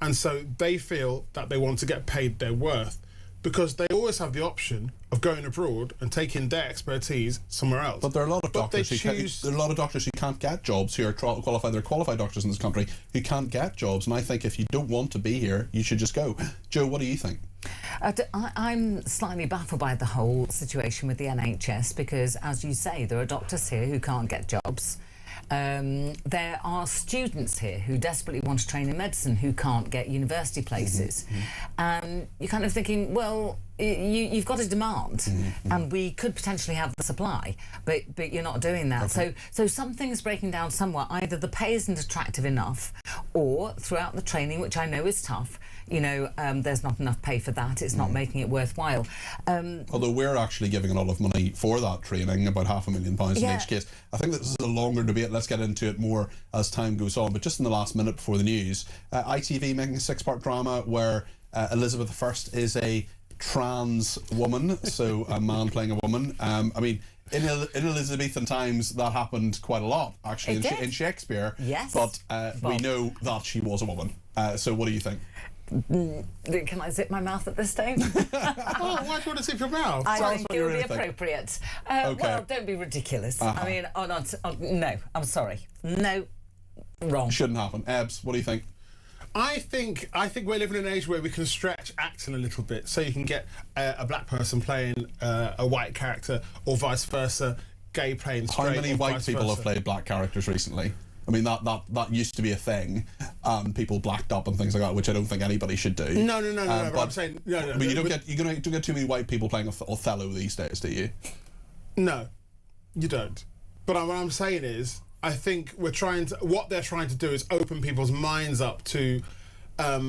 And so they feel that they want to get paid their worth, because they always have the option of going abroad and taking their expertise somewhere else. But there are a lot of doctors who can't get jobs, who are qualified. They're qualified doctors in this country who can't get jobs. And I think if you don't want to be here, you should just go. Joe, what do you think? I'm slightly baffled by the whole situation with the NHS, because, as you say, there are doctors here who can't get jobs. There are students here who desperately want to train in medicine who can't get university places. And you're kind of thinking, well, you've got a demand, and we could potentially have the supply, but you're not doing that. Okay. So something's breaking down somewhere. Either the pay isn't attractive enough, or throughout the training, which I know is tough, you know, there's not enough pay for that. It's not making it worthwhile. Although we're actually giving a lot of money for that training, about £500,000 in each case. I think this is a longer debate. Let's get into it more as time goes on. But just in the last minute before the news, ITV making a 6-part drama where Elizabeth I is a trans woman, so a man playing a woman. I mean, in Elizabethan times, that happened quite a lot, actually, in Shakespeare. Yes. But we know that she was a woman. So what do you think? Can I zip my mouth at this stage? Oh, why do you want to zip your mouth? I think it would be appropriate. Okay. Well, don't be ridiculous. I mean, no, I'm sorry. No, wrong. Shouldn't happen. Ebbs, what do you think? I think we're living in an age where we can stretch acting a little bit, so you can get a black person playing a white character, or vice versa, gay playing straight. How many white people have played black characters recently? I mean, that used to be a thing, and people blacked up and things like that, which I don't think anybody should do. No. But I'm saying no. But you don't get too many white people playing Othello these days, do you? No, you don't. But what I'm saying is, I think what they're trying to do is open people's minds up to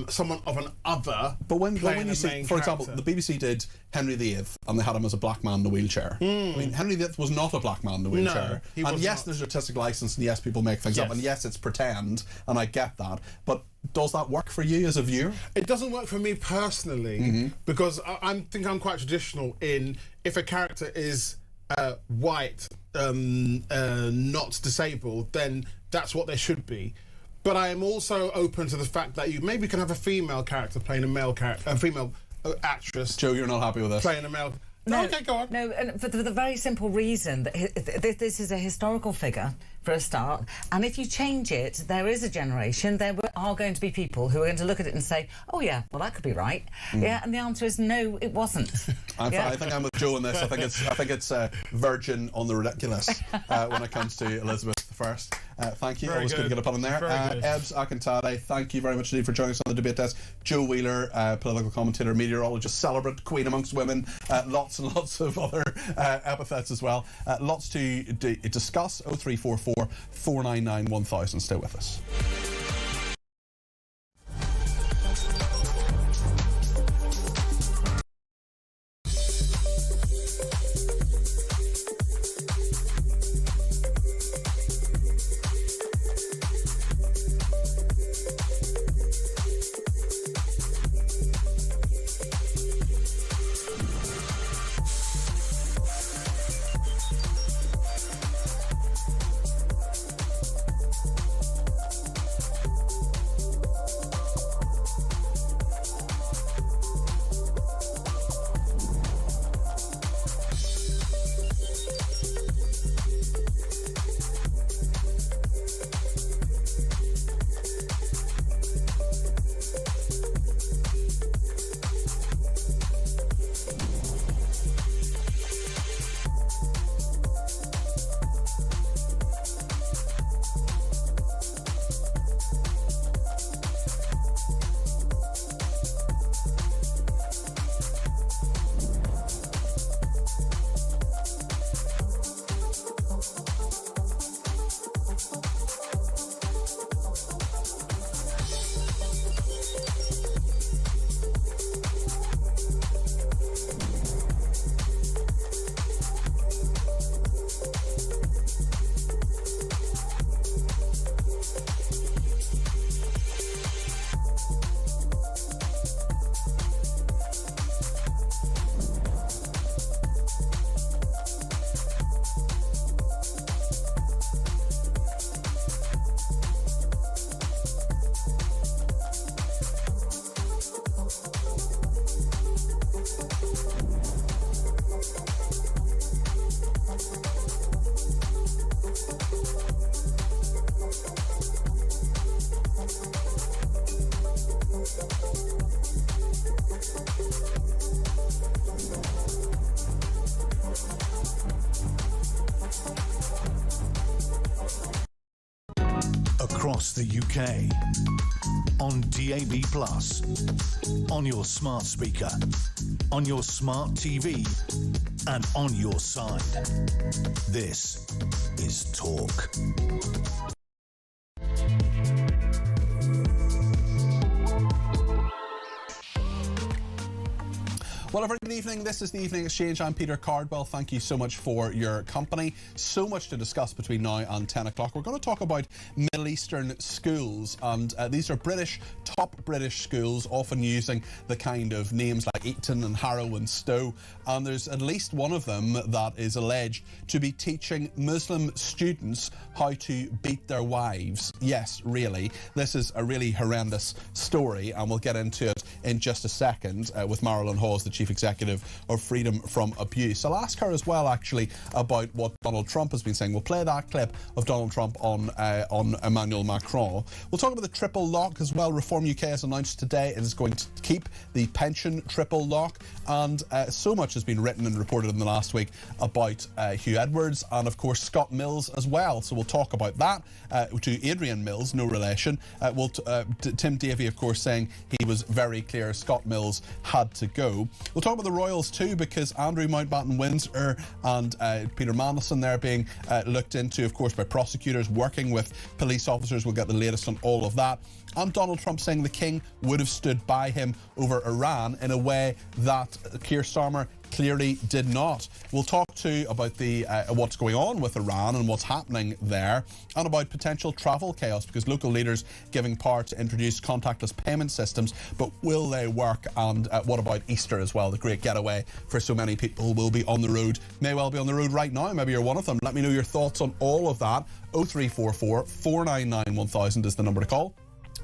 someone of an other. But when you see, for example, the BBC did Henry VIII, and they had him as a black man in a wheelchair. I mean, Henry VIII was not a black man in a wheelchair. No, and yes, there's artistic license, and yes, people make things up, and yes, it's pretend, and I get that. But does that work for you as a viewer? It doesn't work for me personally, because I think I'm quite traditional in, if a character is white, not disabled, then that's what they should be. But I am also open to the fact that you maybe can have a female character playing a male character, a female actress. Joe, you're not happy with this? Playing a male. No, okay, go on. No, and for the very simple reason that this is a historical figure, for a start, and if you change it, there is a generation, there are going to be people who are going to look at it and say, oh yeah, well that could be right. Yeah, and the answer is no, it wasn't. I think I'm with Joe on this. I think it's virgin on the ridiculous when it comes to Elizabeth I. Thank you. Always good to get a put in there. Ebbs Akintade, thank you very much indeed for joining us on the debate desk. Joe Wheeler, political commentator, meteorologist, celebrant, queen amongst women, lots and lots of other epithets as well. Lots to discuss. 0344 499 1000. Stay with us. across the UK. On DAB+, on your smart speaker, on your smart TV, and on your side. This is Talk. Well, a very good evening. This is the Evening Exchange. I'm Peter Cardwell. Thank you so much for your company. So much to discuss between now and 10 o'clock. We're going to talk about Middle Eastern schools, and these are top British schools, often using the kind of names like Eton and Harrow and Stowe. And there's at least one of them that is alleged to be teaching Muslim students how to beat their wives. Yes, really. This is a really horrendous story, and we'll get into it in just a second with Marilyn Hawes, the Chief Executive of Freedom from Abuse. I'll ask her as well, actually, about what Donald Trump has been saying. We'll play that clip of Donald Trump on Emmanuel Macron. We'll talk about the triple lock as well. Reform UK has announced today it is going to keep the pension triple lock, and so much has been written and reported in the last week about Hugh Edwards and, of course, Scott Mills as well. So we'll talk about that. To Adrian Mills, no relation. Tim Davie, of course, saying he was very clear Scott Mills had to go. We'll talk about the Royals too, because Andrew Mountbatten-Windsor and Peter Mandelson there being looked into, of course, by prosecutors working with police officers. We'll get the latest on all of that. And Donald Trump saying the King would have stood by him over Iran in a way that Keir Starmer clearly did not. We'll talk too about the what's going on with Iran and what's happening there, and about potential travel chaos, because local leaders giving power to introduce contactless payment systems, but will they work? And what about Easter as well? The great getaway for so many people will be on the road, may well be on the road right now. Maybe you're one of them. Let me know your thoughts on all of that. 0344 499 1000 is the number to call.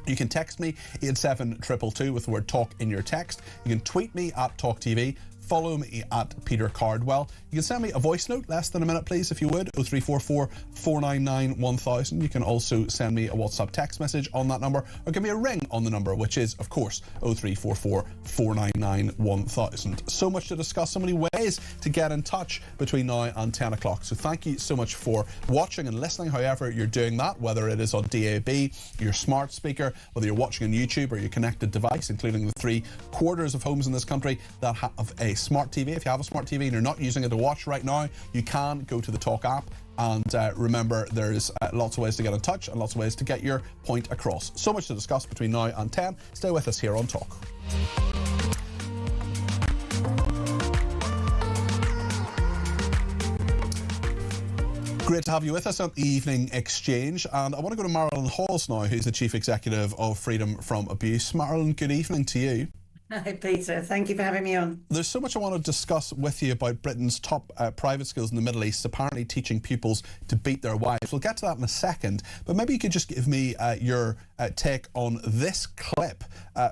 You can text me 87222 with the word talk in your text. You can tweet me at talkTV. Follow me at Peter Cardwell. You can send me a voice note, less than a minute, please, if you would. 0344 499 1000. You can also send me a WhatsApp text message on that number, or give me a ring on the number, which is, of course, 0344 499 1000. So much to discuss, so many ways to get in touch between now and 10 o'clock. So thank you so much for watching and listening, however you're doing that, whether it is on DAB, your smart speaker, whether you're watching on YouTube or your connected device, including the 3/4 of homes in this country that have a smart TV. If you have a smart TV and you're not using it to watch right now, you can go to the Talk app. And remember, there's lots of ways to get in touch and lots of ways to get your point across. So much to discuss between now and 10. Stay with us here on Talk. Great to have you with us on Evening Exchange. And I want to go to Marilyn Hawes now, who's the Chief Executive of Freedom from Abuse. Marilyn, good evening to you. Hi, Peter. Thank you for having me on. There's so much I want to discuss with you about Britain's top private schools in the Middle East apparently teaching pupils to beat their wives. We'll get to that in a second, but maybe you could just give me your take on this clip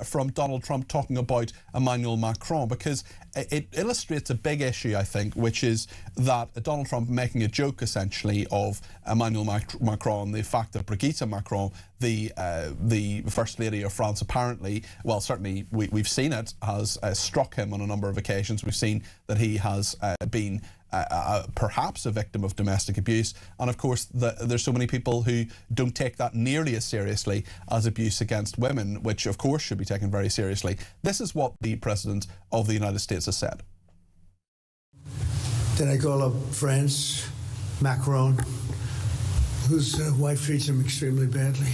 from Donald Trump talking about Emmanuel Macron, because it illustrates a big issue, I think, which is that Donald Trump making a joke, essentially, of Emmanuel Macron, the fact that Brigitte Macron, the First Lady of France, apparently, well, certainly we've seen it, has struck him on a number of occasions. We've seen that he has been perhaps a victim of domestic abuse, and of course there's so many people who don't take that nearly as seriously as abuse against women, which of course should be taken very seriously. This is what the President of the United States has said. Then I call up France, Macron, whose wife treats him extremely badly,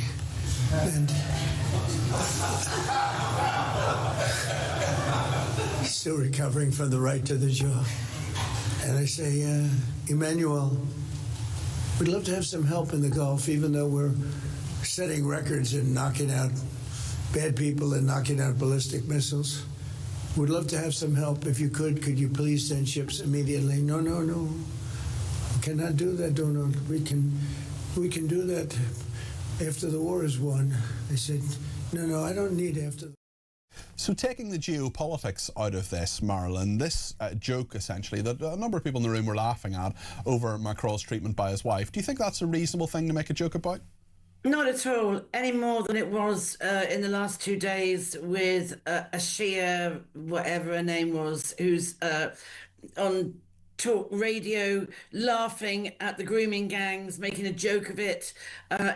and still recovering from the right to the jaw. And I say, Emmanuel, we'd love to have some help in the Gulf, even though we're setting records and knocking out bad people and knocking out ballistic missiles. We'd love to have some help. If you could you please send ships immediately? No. We cannot do that, Donald. We can do that after the war is won. I said, no, I don't need after. So taking the geopolitics out of this, Marilyn, this joke essentially that a number of people in the room were laughing at over Macron's treatment by his wife, do you think that's a reasonable thing to make a joke about? Not at all, any more than it was in the last 2 days with a Shia, whatever her name was, who's on talk radio, laughing at the grooming gangs, making a joke of it.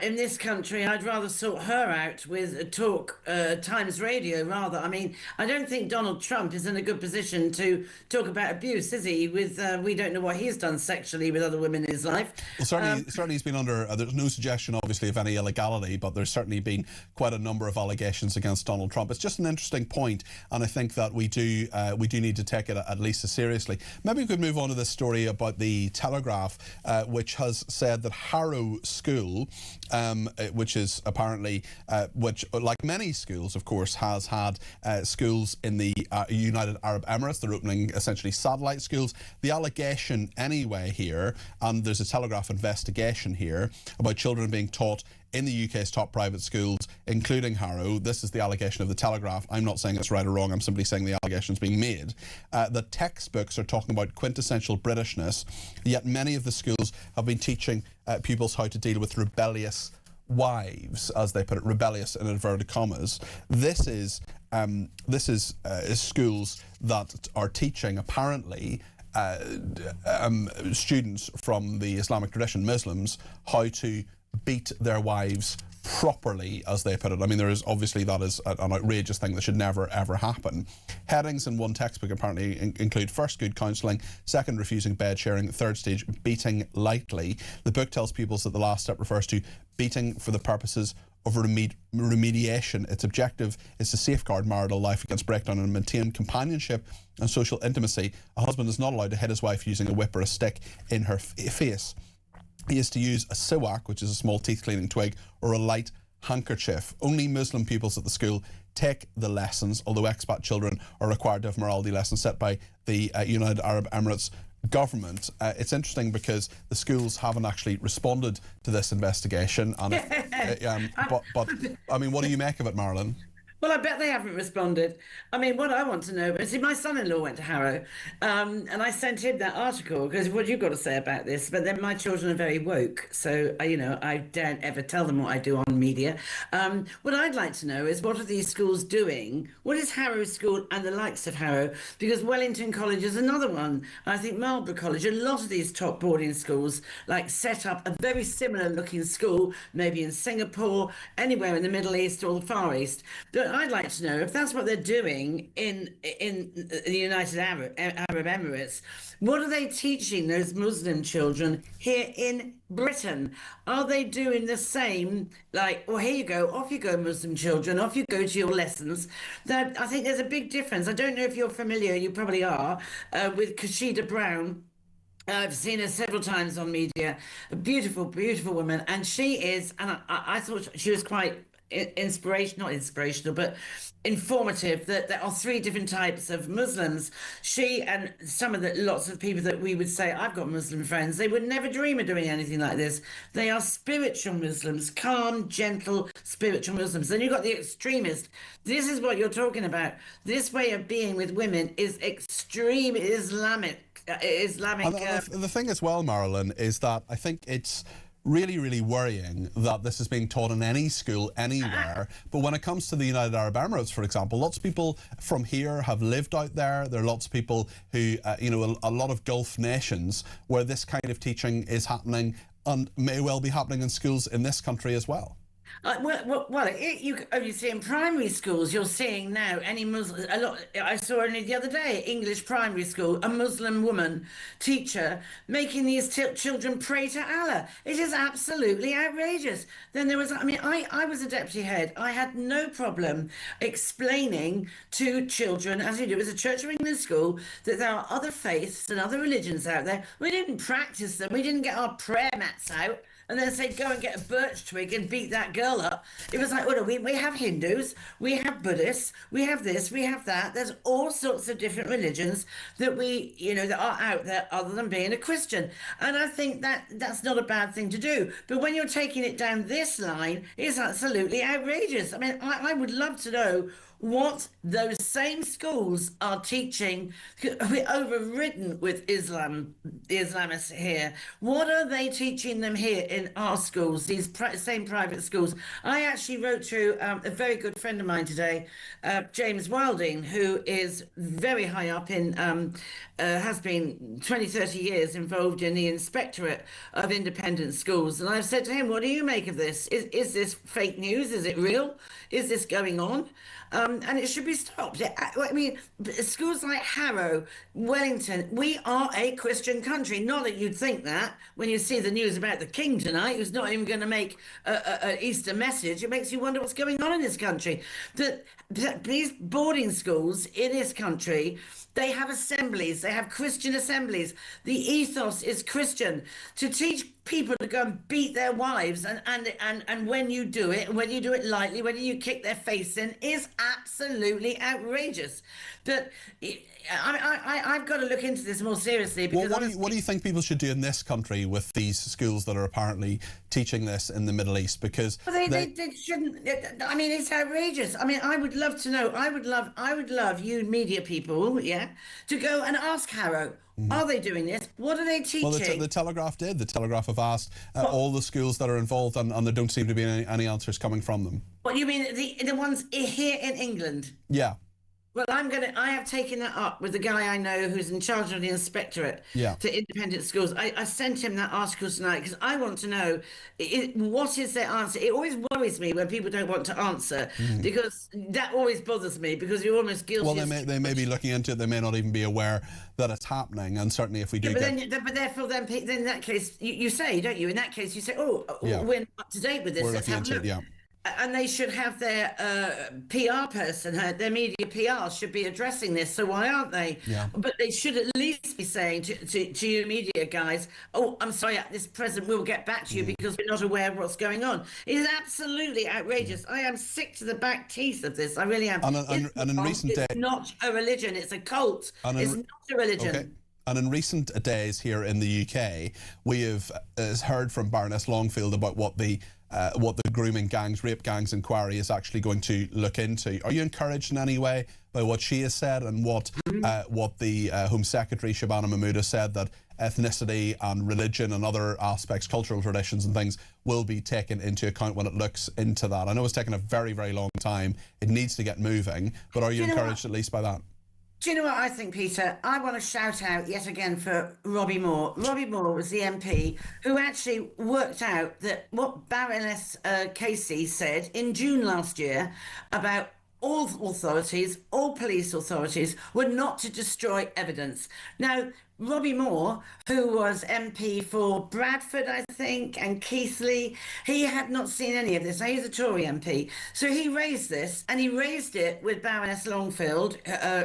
In this country, I'd rather sort her out with a talk Times Radio rather. I mean, I don't think Donald Trump is in a good position to talk about abuse, is he? With we don't know what he's done sexually with other women in his life. Well, certainly he's been under, there's no suggestion obviously of any illegality, but there's certainly been quite a number of allegations against Donald Trump. It's just an interesting point, and I think that we do need to take it at least as seriously. Maybe we could move on to this story about the Telegraph, which has said that Harrow School, which is apparently, which like many schools of course has had schools in the United Arab Emirates. They're opening essentially satellite schools. The allegation anyway here, and there's a Telegraph investigation here about children being taught in the UK's top private schools, including Harrow. This is the allegation of the Telegraph. I'm not saying it's right or wrong. I'm simply saying the allegation's being made. The textbooks are talking about quintessential Britishness, yet many of the schools have been teaching pupils how to deal with rebellious wives, as they put it, rebellious in inverted commas. This is schools that are teaching, apparently, students from the Islamic tradition, Muslims, how to beat their wives properly, as they put it. I mean, there is obviously, that is an outrageous thing that should never ever happen. Headings in one textbook apparently include first, good counselling; second, refusing bed sharing; third stage, beating lightly. The book tells pupils that the last step refers to beating for the purposes of remediation. Its objective is to safeguard marital life against breakdown and maintain companionship and social intimacy. A husband is not allowed to hit his wife using a whip or a stick in her face. He is to use a siwak, which is a small teeth cleaning twig, or a light handkerchief. Only Muslim pupils at the school take the lessons, although expat children are required to have morality lessons set by the United Arab Emirates government. It's interesting because the schools haven't actually responded to this investigation, and but I mean, what do you make of it, Marilyn? Well, I bet they haven't responded. I mean, what I want to know, see, my son-in-law went to Harrow, and I sent him that article because what you've got to say about this. But then my children are very woke, so you know, I daren't ever tell them what I do on media. What I'd like to know is, what are these schools doing? What is Harrow School and the likes of Harrow? Because Wellington College is another one. I think Marlborough College, a lot of these top boarding schools, like, set up a very similar-looking school, maybe in Singapore, anywhere in the Middle East or the Far East. I'd like to know if that's what they're doing in the United Arab Emirates. What are they teaching those Muslim children here in Britain? Are they doing the same? Like, well, here you go, off you go, Muslim children, off you go to your lessons. That, I think there's a big difference. I don't know if you're familiar, you probably are, with Kashida Brown. I've seen her several times on media. A beautiful, beautiful woman, and she is. And I thought she was quite not inspirational, but informative, that there are three different types of Muslims. She and lots of people that we would say, I've got Muslim friends, they would never dream of doing anything like this. They are spiritual Muslims, calm, gentle, spiritual Muslims. Then you've got the extremist. This is what you're talking about. This way of being with women is extreme Islamic. The thing as well, Marilyn, is that I think it's really, really worrying that this is being taught in any school anywhere. But when it comes to the United Arab Emirates, for example, lots of people from here have lived out there. There are lots of people who, a lot of Gulf nations where this kind of teaching is happening and may well be happening in schools in this country as well. You see in primary schools, you're seeing now any Muslim, a lot. I saw only the other day, English primary school, a Muslim woman teacher making these children pray to Allah. It is absolutely outrageous. Then there was, I was a deputy head. I had no problem explaining to children, as you do, as a Church of England school, that there are other faiths and other religions out there. We didn't practice them. We didn't get our prayer mats out and then say, go and get a birch twig and beat that girl up. It was like, well, we have Hindus, we have Buddhists, we have this, we have that. There's all sorts of different religions that that are out there other than being a Christian. And I think that's not a bad thing to do. But when you're taking it down this line, it's absolutely outrageous. I mean, I would love to know what those same schools are teaching. We're overridden with Islam, the Islamists here. What are they teaching them here in our schools, these same private schools? I actually wrote to a very good friend of mine today, James Wilding, who is very high up in, has been 20, 30 years involved in the Inspectorate of Independent Schools. And I've said to him, what do you make of this? Is this fake news? Is it real? Is this going on? And it should be stopped. I mean, schools like Harrow, Wellington, we are a Christian country. Not that you'd think that when you see the news about the King tonight, who's not even going to make an Easter message. It makes you wonder what's going on in this country. That these boarding schools in this country, they have assemblies, they have Christian assemblies. The ethos is Christian. To teach people to go and beat their wives and when you do it, when you do it lightly, when you kick their face in, is absolutely outrageous. But I've got to look into this more seriously. Because what do you think people should do in this country with these schools that are apparently teaching this in the Middle East? Because they shouldn't. I mean, it's outrageous. I mean, I would love to know. I would love you media people, to go and ask Harrow. Are they doing this? What are they teaching? Well, the Telegraph did. The Telegraph have asked all the schools that are involved, and there don't seem to be any answers coming from them. What, you mean the ones here in England? Yeah. Well, I have taken that up with the guy I know who's in charge of the Inspectorate for Independent Schools. I sent him that article tonight because I want to know what is their answer. It always worries me when people don't want to answer because that always bothers me because you're almost guilty. Well, they may be looking into it. They may not even be aware that it's happening. And certainly if we do but therefore then in that case, you say, don't you? In that case, you say, we're not up to date with this. Let's have a look. And they should have their PR person, their media PR should be addressing this. So why aren't they? Yeah. But they should at least be saying to you media guys, I'm sorry, at this present we'll get back to you because we're not aware of what's going on. It is absolutely outrageous. I am sick to the back teeth of this. I really am. And in recent days, it's not a religion. It's a cult. It's not a religion. Okay. And in recent days here in the UK, we have heard from Baroness Longfield about what the grooming gangs, rape gangs inquiry is actually going to look into. Are you encouraged in any way by what she has said and what the Home Secretary Shabana Mahmood has said, that ethnicity and religion and other aspects, cultural traditions and things, will be taken into account when it looks into that? I know it's taken a very, very long time. It needs to get moving, but are you encouraged at least by that? Do you know what I think, Peter? I want to shout out yet again for Robbie Moore. Robbie Moore was the MP who actually worked out that what Baroness Casey said in June last year about all authorities, all police authorities, were not to destroy evidence. Now, Robbie Moore, who was MP for Bradford, I think, and Keighley, he had not seen any of this. Now, he's a Tory MP. So he raised this, and he raised it with Baroness Longfield,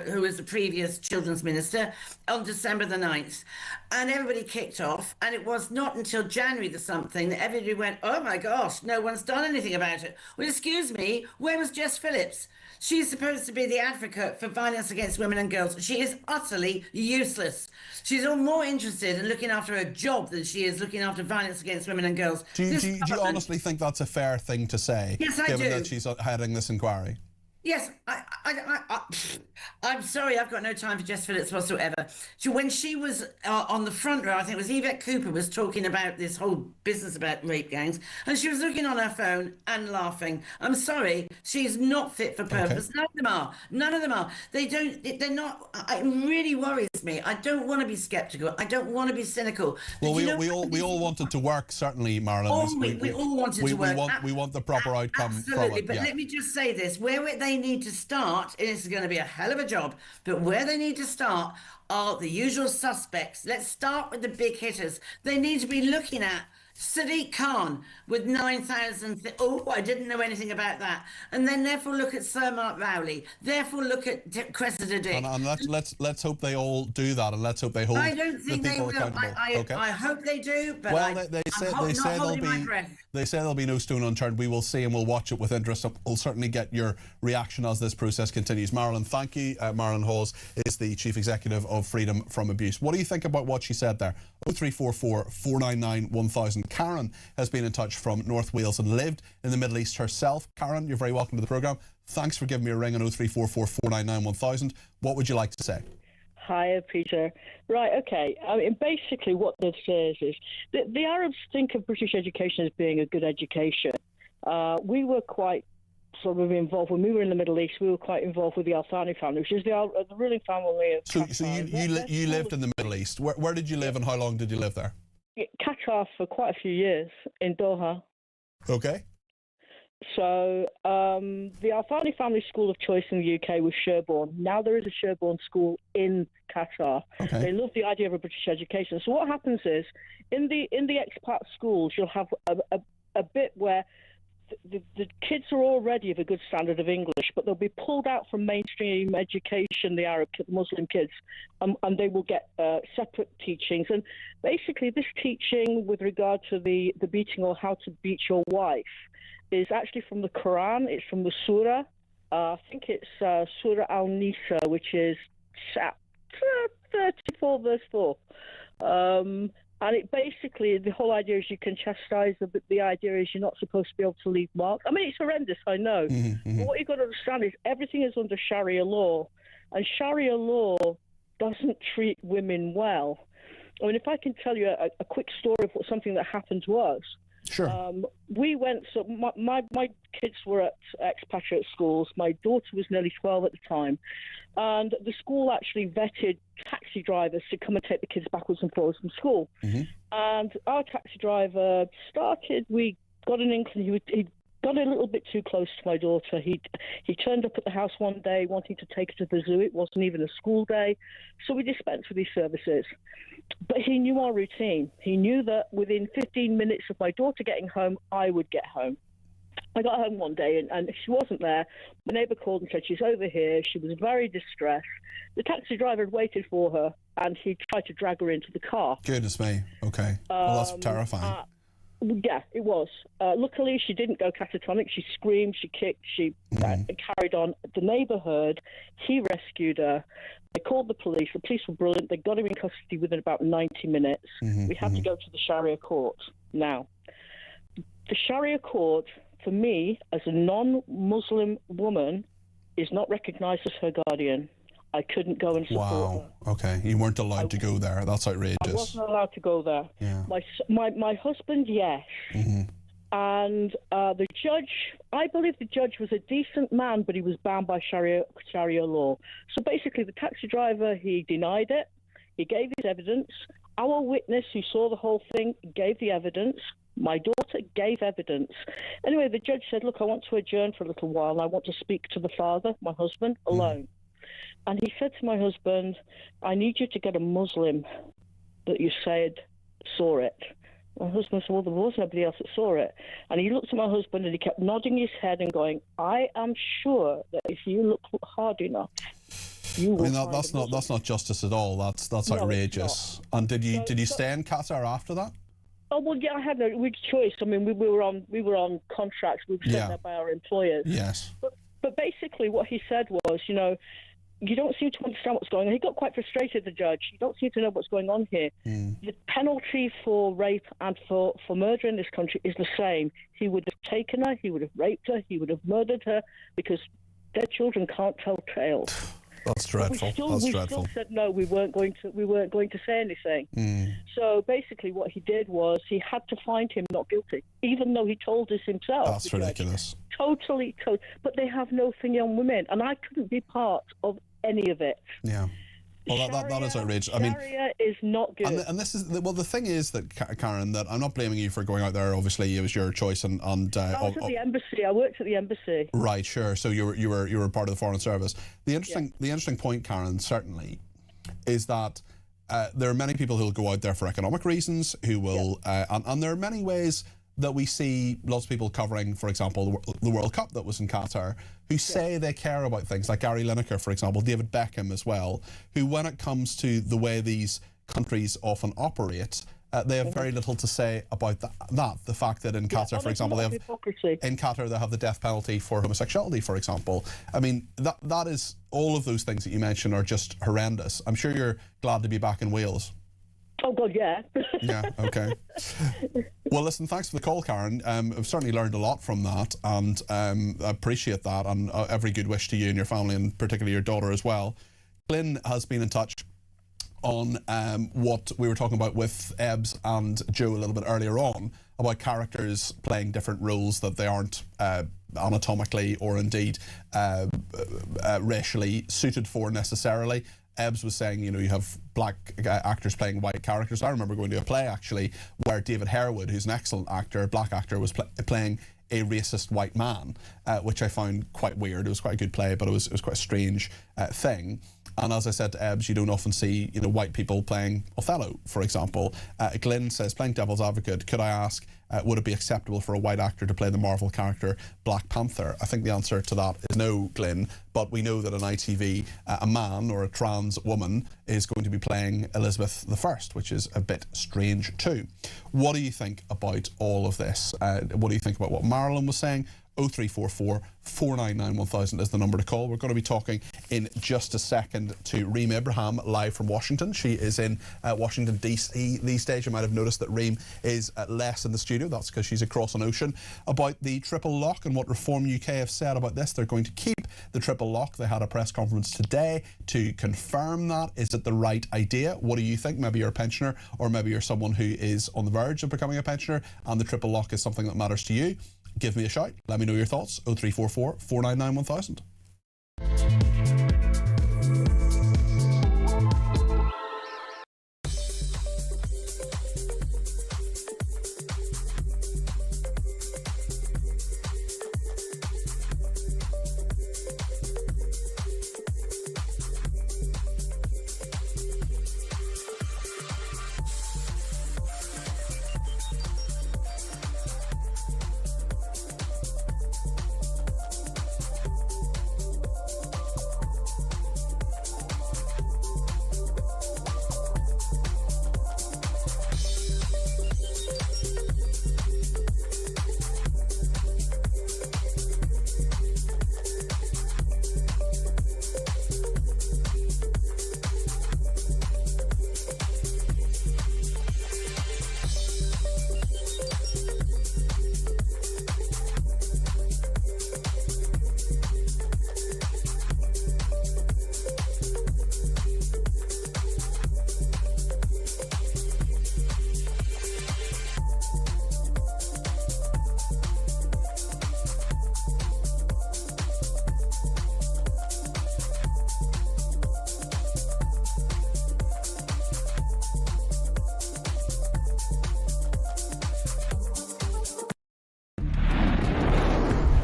who was the previous Children's Minister, on December the 9th. And everybody kicked off, and it was not until January the something that everybody went, oh my gosh, no one's done anything about it. Well, excuse me, where was Jess Phillips? She's supposed to be the advocate for violence against women and girls. She is utterly useless. She's more interested in looking after her job than she is looking after violence against women and girls. Do you honestly think that's a fair thing to say? Yes, I do. Given that she's heading this inquiry? Yes, I'm sorry, I've got no time for Jess Phillips whatsoever. So when she was on the front row, I think it was Yvette Cooper was talking about this whole business about rape gangs, and she was looking on her phone and laughing. I'm sorry, she's not fit for purpose. Okay. None of them are. None of them are. They're not. It really worries me. I don't want to be sceptical. I don't want to be cynical. Well, we all wanted to work, certainly, Marilyn. We all wanted to work. We want the proper outcome from it. Absolutely, but let me just say this. Where they need to start, and this is going to be a hell of a job, but where they need to start are the usual suspects. Let's start with the big hitters. They need to be looking at Sadiq Khan with 9,000. I didn't know anything about that. And then therefore look at Sir Mark Rowley. Therefore look at Cressida Dick. And let's hope they all do that, and let's hope they hold. I don't think they will. I hope they do. But well, they say there'll be no stone unturned. We will see, and we'll watch it with interest. We'll certainly get your reaction as this process continues. Marilyn, thank you. Marilyn Hawes is the Chief Executive of Freedom from Abuse. What do you think about what she said there? 0344 499 1000. Karen has been in touch from North Wales and lived in the Middle East herself. Karen, you're very welcome to the programme. Thanks for giving me a ring on 0344 499 1000. What would you like to say? Hi, Peter. Right, okay. I mean, basically what this is the Arabs think of British education as being a good education. We were quite sort of involved, when we were in the Middle East, we were quite involved with the Al Thani family, which is the ruling family of So you lived in the Middle East. Where did you live and how long did you live there? Qatar for quite a few years, in Doha. Okay. So the Al Thani family school of choice in the UK was Sherborne. Now there is a Sherborne school in Qatar. Okay. They love the idea of a British education. So what happens is, in the expat schools, you'll have a bit where the kids are already of a good standard of English, but they'll be pulled out from mainstream education, the Arab, the Muslim kids, and they will get separate teachings. And basically this teaching with regard to the beating or how to beat your wife is actually from the Quran. It's from the Surah. I think it's Surah Al-Nisa, which is chapter 34, verse 4. And it basically, the whole idea is you can chastise, but the idea is you're not supposed to be able to leave marks. I mean, it's horrendous, I know. But what you've got to understand is everything is under Sharia law, and Sharia law doesn't treat women well. I mean, if I can tell you a quick story of something that happened to us. Sure. We went, so my kids were at expatriate schools. My daughter was nearly 12 at the time. And the school actually vetted taxi drivers to come and take the kids backwards and forwards from school. And our taxi driver we got an inkling, he got a little bit too close to my daughter. He turned up at the house one day wanting to take her to the zoo. It wasn't even a school day. So we dispensed with these services. But he knew our routine. He knew that within 15 minutes of my daughter getting home, I would get home. I got home one day and she wasn't there. My neighbour called and said she's over here. She was very distressed. The taxi driver had waited for her and he tried to drag her into the car. Goodness me. Okay. Well, that's terrifying. Yeah, it was. Luckily, she didn't go catatonic. She screamed, she kicked, she carried on. The neighbour heard. He rescued her. They called the police. The police were brilliant. They got him in custody within about 90 minutes. We had to go to the Sharia court. Now, the Sharia court, for me, as a non-Muslim woman, is not recognised as her guardian. I couldn't go and support her. Wow. Okay. You weren't allowed to go there. That's outrageous. I wasn't allowed to go there. Yeah. My husband, yes. And the judge, I believe the judge was a decent man, but he was bound by Sharia law. So basically, the taxi driver, he denied it. He gave his evidence. Our witness, who saw the whole thing, gave the evidence. My daughter gave evidence. Anyway, the judge said, look, I want to adjourn for a little while, and I want to speak to the father, my husband, alone. And he said to my husband, I need you to get a Muslim that you said saw it. My husband said, well, there was nobody else that saw it. And he looked at my husband and he kept nodding his head and going, I am sure that if you look hard enough, you will find that's not justice at all. That's outrageous. And did you stay in Qatar after that? Oh well, yeah, I had no choice. I mean, we were on contracts. We were sent there by our employers. Yes. But basically, what he said was, you don't seem to understand what's going on. He got quite frustrated, the judge. You don't seem to know what's going on here. The penalty for rape and for murder in this country is the same. He would have taken her, he would have raped her, he would have murdered her, because their children can't tell tales. That's dreadful. We still said no. We weren't going to say anything. So basically, what he did was he had to find him not guilty, even though he told us himself. That's ridiculous. Totally. But they have no thing on women, and I couldn't be part of any of it. Yeah. Well, that is outrageous. I mean, Sharia is not good. And this is the thing is that, Karen, that I'm not blaming you for going out there. Obviously, it was your choice, and I was at the embassy. I worked at the embassy. Right, sure. So you were part of the Foreign Service. The interesting point, Karen, certainly, is that there are many people who will go out there for economic reasons, who will, and there are many ways that we see lots of people covering, for example, the World Cup that was in Qatar, who say they care about things, like Gary Lineker, for example, David Beckham as well, who, when it comes to the way these countries often operate, they have very little to say about that. The fact that in Qatar, for example, they have the death penalty for homosexuality, for example. I mean, that is, all of those things that you mentioned are just horrendous. I'm sure you're glad to be back in Wales. Oh, God, yeah. Yeah, okay. Well, listen, thanks for the call, Karen. I've certainly learned a lot from that, and I appreciate that, and every good wish to you and your family, and particularly your daughter as well. Glyn has been in touch on what we were talking about with Ebbs and Joe a little bit earlier on, about characters playing different roles that they aren't anatomically or indeed racially suited for necessarily. Ebbs was saying, you know, you have black actors playing white characters. I remember going to a play, actually, where David Harewood, who's an excellent actor, a black actor, was playing a racist white man, which I found quite weird. It was quite a good play, but it was quite a strange thing. And as I said to Ebbs, you don't often see, you know, white people playing Othello, for example. Glyn says, playing devil's advocate, could I ask, would it be acceptable for a white actor to play the Marvel character Black Panther? I think the answer to that is no, Glyn, but we know that on ITV, a man or a trans woman is going to be playing Elizabeth I, which is a bit strange too. What do you think about all of this? What do you think about what Marilyn was saying? 0344 499 1000 is the number to call. We're going to be talking in just a second to Reem Ibrahim, live from Washington. She is in Washington, D.C. these days. You might have noticed that Reem is less in the studio. That's because she's across an ocean. About the triple lock and what Reform UK have said about this. They're going to keep the triple lock. They had a press conference today to confirm that. Is it the right idea? What do you think? Maybe you're a pensioner, or maybe you're someone who is on the verge of becoming a pensioner, and the triple lock is something that matters to you. Give me a shout. Let me know your thoughts. 0344 499 1000.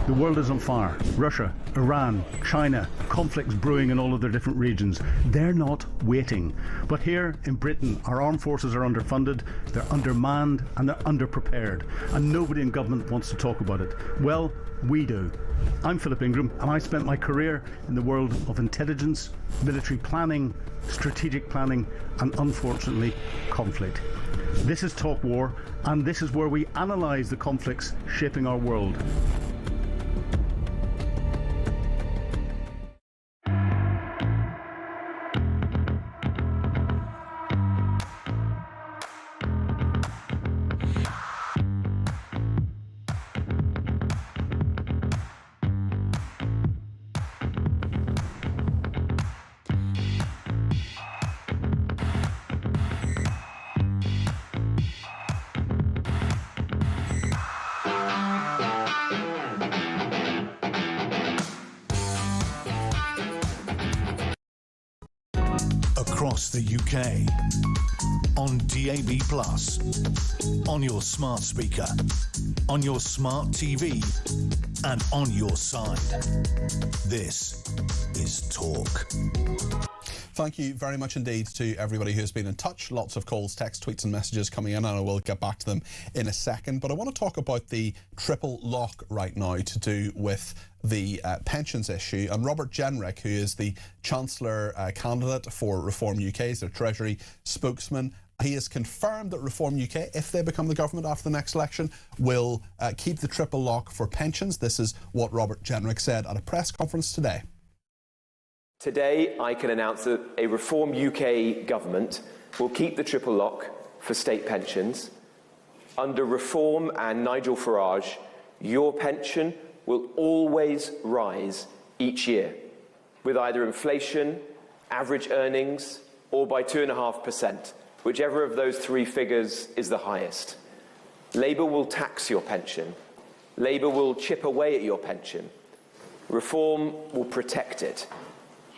The world is on fire. Russia, Iran, China, conflicts brewing in all of their different regions. They're not waiting. But here in Britain, our armed forces are underfunded, they're undermanned, and they're underprepared. And nobody in government wants to talk about it. Well, we do. I'm Philip Ingram, and I spent my career in the world of intelligence, military planning, strategic planning, and unfortunately, conflict. This is Talk War, and this is where we analyse the conflicts shaping our world. Across the UK, on DAB+, on your smart speaker, on your smart TV, and on your side. This is Talk. Thank you very much indeed to everybody who's been in touch. Lots of calls, texts, tweets and messages coming in, and I will get back to them in a second. But I want to talk about the triple lock right now to do with the pensions issue. And Robert Jenrick, who is the Chancellor candidate for Reform UK, is their Treasury spokesman. He has confirmed that Reform UK, if they become the government after the next election, will keep the triple lock for pensions. This is what Robert Jenrick said at a press conference today. Today, I can announce that a Reform UK government will keep the triple lock for state pensions. Under Reform and Nigel Farage, your pension will always rise each year, with either inflation, average earnings, or by 2.5%, whichever of those three figures is the highest. Labour will tax your pension. Labour will chip away at your pension. Reform will protect it.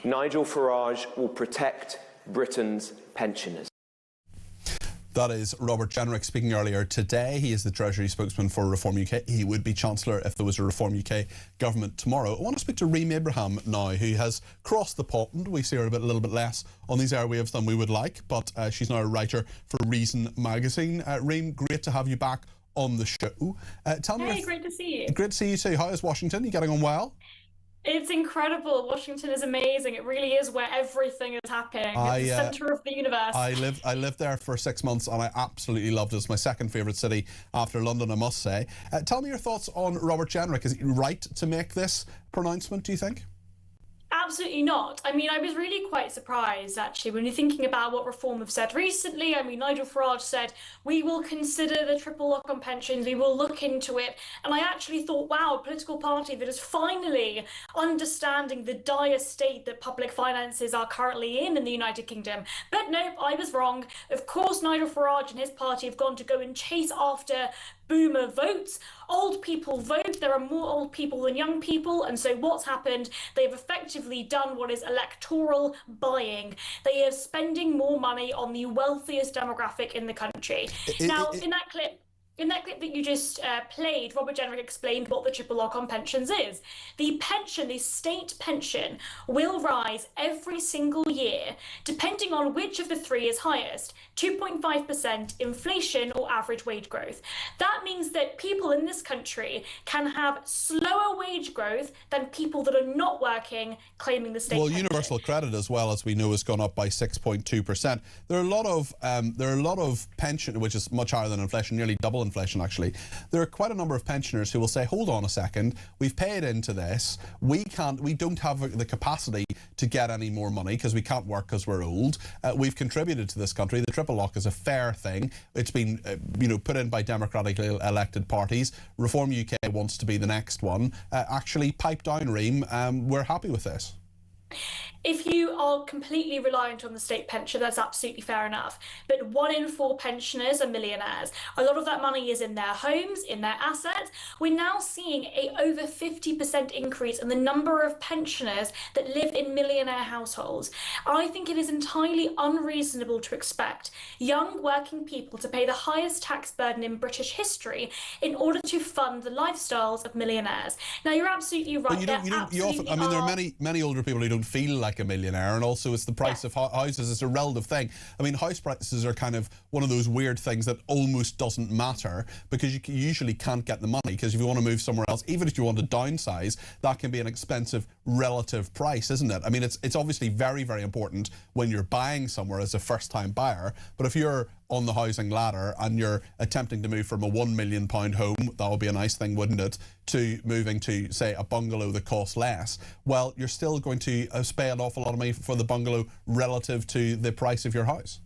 Nigel Farage will protect Britain's pensioners. That is Robert Jenrick speaking earlier today. He is the Treasury spokesman for Reform UK. He would be Chancellor if there was a Reform UK government tomorrow. I want to speak to Reem Abraham now, who has crossed the pond. We see her a little bit less on these airwaves than we would like, but she's now a writer for Reason magazine. Reem, great to have you back on the show. Tell me. Hey, great to see you. Great to see you too. How is Washington? You getting on well? It's incredible. Washington is amazing. It really is where everything is happening. It's the centre of the universe. I lived there for 6 months and I absolutely loved it. It's my second favourite city after London, I must say. Tell me your thoughts on Robert Jenrick. Is he right to make this pronouncement, do you think? Absolutely not. I mean, I was really quite surprised, actually, when you're thinking about what Reform have said recently. I mean, Nigel Farage said, we will consider the triple lock on pensions, we will look into it. And I actually thought, wow, a political party that is finally understanding the dire state that public finances are currently in the United Kingdom. But nope, I was wrong. Of course, Nigel Farage and his party have gone to go and chase after boomer votes. Old people vote. There are more old people than young people, and so what's happened? They've effectively done what is electoral buying. They are spending more money on the wealthiest demographic in the country. Now, in that clip that you just played, Robert Jenrick explained what the triple lock on pensions is. The pension, the state pension, will rise every single year, depending on which of the three is highest, 2.5%, inflation, or average wage growth. That means that people in this country can have slower wage growth than people that are not working, claiming the state pension. Universal credit, as well, as we know, has gone up by 6.2%. There are a lot of pension, which is much higher than inflation, nearly double inflation actually. There are quite a number of pensioners who will say, hold on a second, we've paid into this, we don't have the capacity to get any more money because we can't work because we're old. We've contributed to this country. The triple lock is a fair thing. It's been put in by democratically elected parties. Reform UK wants to be the next one. Actually, pipe down, Reem. We're happy with this. If you are completely reliant on the state pension, that's absolutely fair enough. But 1 in 4 pensioners are millionaires. A lot of that money is in their homes, in their assets. We're now seeing a over 50% increase in the number of pensioners that live in millionaire households. I think it is entirely unreasonable to expect young working people to pay the highest tax burden in British history in order to fund the lifestyles of millionaires. Now, you're absolutely right. But there are many older people who don't feel like a millionaire, and also it's the price of houses. It's a relative thing. I mean, house prices are kind of one of those weird things that almost doesn't matter because you usually can't get the money, because if you want to move somewhere else, even if you want to downsize, that can be an expensive relative price, isn't it? I mean, it's obviously very, very important when you're buying somewhere as a first-time buyer, but if you're on the housing ladder and you're attempting to move from a £1 million home, that would be a nice thing, wouldn't it, to moving to, say, a bungalow that costs less, well, you're still going to pay an awful lot of money for the bungalow relative to the price of your house.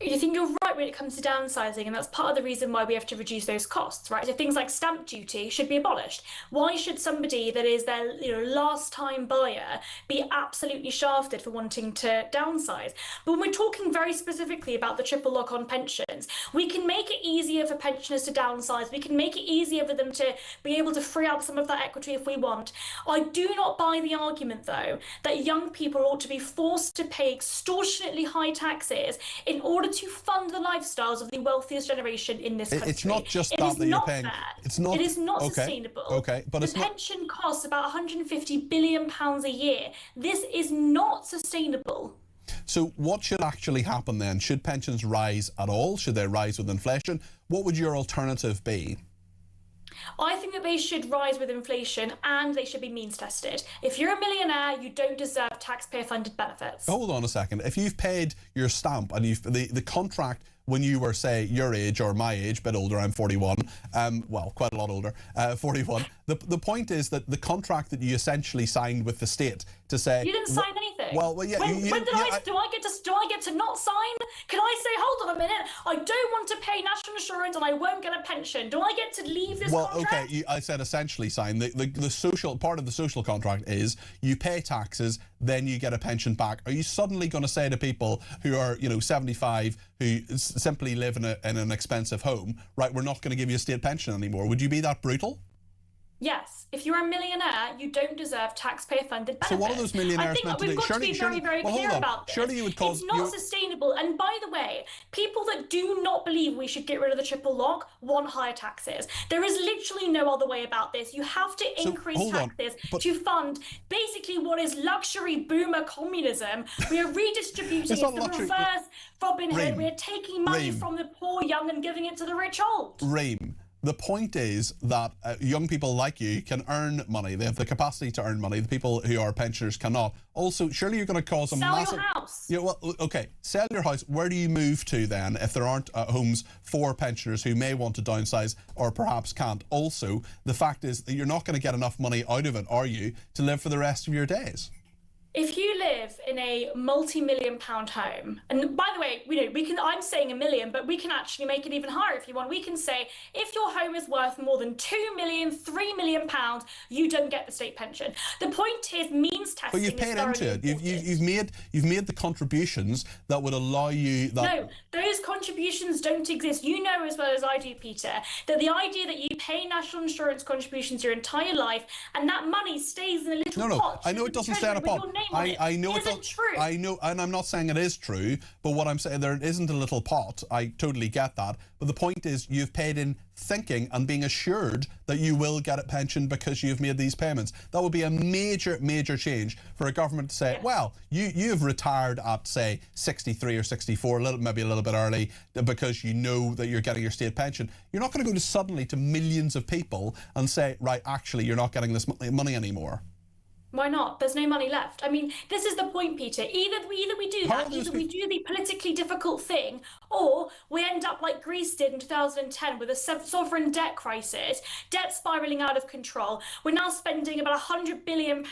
You think you're right when it comes to downsizing, and that's part of the reason why we have to reduce those costs, right? So things like stamp duty should be abolished. Why should somebody that is their last time buyer be absolutely shafted for wanting to downsize? But when we're talking very specifically about the triple lock on pensions, we can make it easier for pensioners to downsize. We can make it easier for them to be able to free up some of that equity if we want. I do not buy the argument, though, that young people ought to be forced to pay extortionately high taxes in order to fund the lifestyles of the wealthiest generation in this country. It's not just that you're paying. It's not. It is not sustainable. Okay, but the pension costs about £150 billion a year. This is not sustainable. So what should actually happen then? Should pensions rise at all? Should they rise with inflation? What would your alternative be? I think that they should rise with inflation and they should be means tested. If you're a millionaire, you don't deserve taxpayer funded benefits. Hold on a second. If you've paid your stamp and the contract when you were, say, your age or my age, a bit older, I'm 41, well, quite a lot older, 41. The point is that the contract that you essentially signed with the state to say... You didn't sign anything. Well, yeah. When do I get to not sign? Can I say, hold on a minute, I don't want to pay national insurance and I won't get a pension? Do I get to leave this contract? Well, okay. I said essentially sign. The social part of the social contract is you pay taxes, then you get a pension back. Are you suddenly going to say to people who are 75 who simply live in an expensive home, right? We're not going to give you a state pension anymore. Would you be that brutal? Yes, if you're a millionaire, you don't deserve taxpayer-funded benefits. So what are those millionaires meant to do? I think we've got to be very, very clear about this. Surely you would cause... It's not sustainable. And by the way, people that do not believe we should get rid of the triple lock want higher taxes. There is literally no other way about this. You have to increase taxes to fund basically what is luxury boomer communism. We are redistributing. It's the reverse Robin Hood. We are taking money from the poor young and giving it to the rich old. Reem. The point is that young people like you can earn money. They have the capacity to earn money. The people who are pensioners cannot. Also, surely you're going to cause a massive... Sell your house. Yeah, well, okay, sell your house. Where do you move to then if there aren't homes for pensioners who may want to downsize or perhaps can't? Also, the fact is that you're not going to get enough money out of it, are you, to live for the rest of your days? If you live in a multi-million-pound home, and by the way, I'm saying $1 million, but we can actually make it even higher if you want. We can say if your home is worth more than £2 million, £3 million, you don't get the state pension. The point is means testing. But you've paid into it. You've made the contributions that would allow you. No, those contributions don't exist. You know as well as I do, Peter, that the idea that you pay national insurance contributions your entire life and that money stays in a little pot. I know it doesn't stay in a pot. I know it's not true. I know, and I'm not saying it is true, but what I'm saying, there isn't a little pot. I totally get that. But the point is, you've paid in thinking and being assured that you will get a pension because you've made these payments. That would be a major, major change for a government to say, well, you've retired at, say, 63 or 64, maybe a little bit early, because you know that you're getting your state pension. You're not going to go suddenly to millions of people and say, right, actually, you're not getting this money anymore. Why not? There's no money left. I mean, this is the point, Peter. Either we do that, either we do the politically difficult thing, or we end up like Greece did in 2010 with a sovereign debt crisis, debt spiralling out of control. We're now spending about £100 billion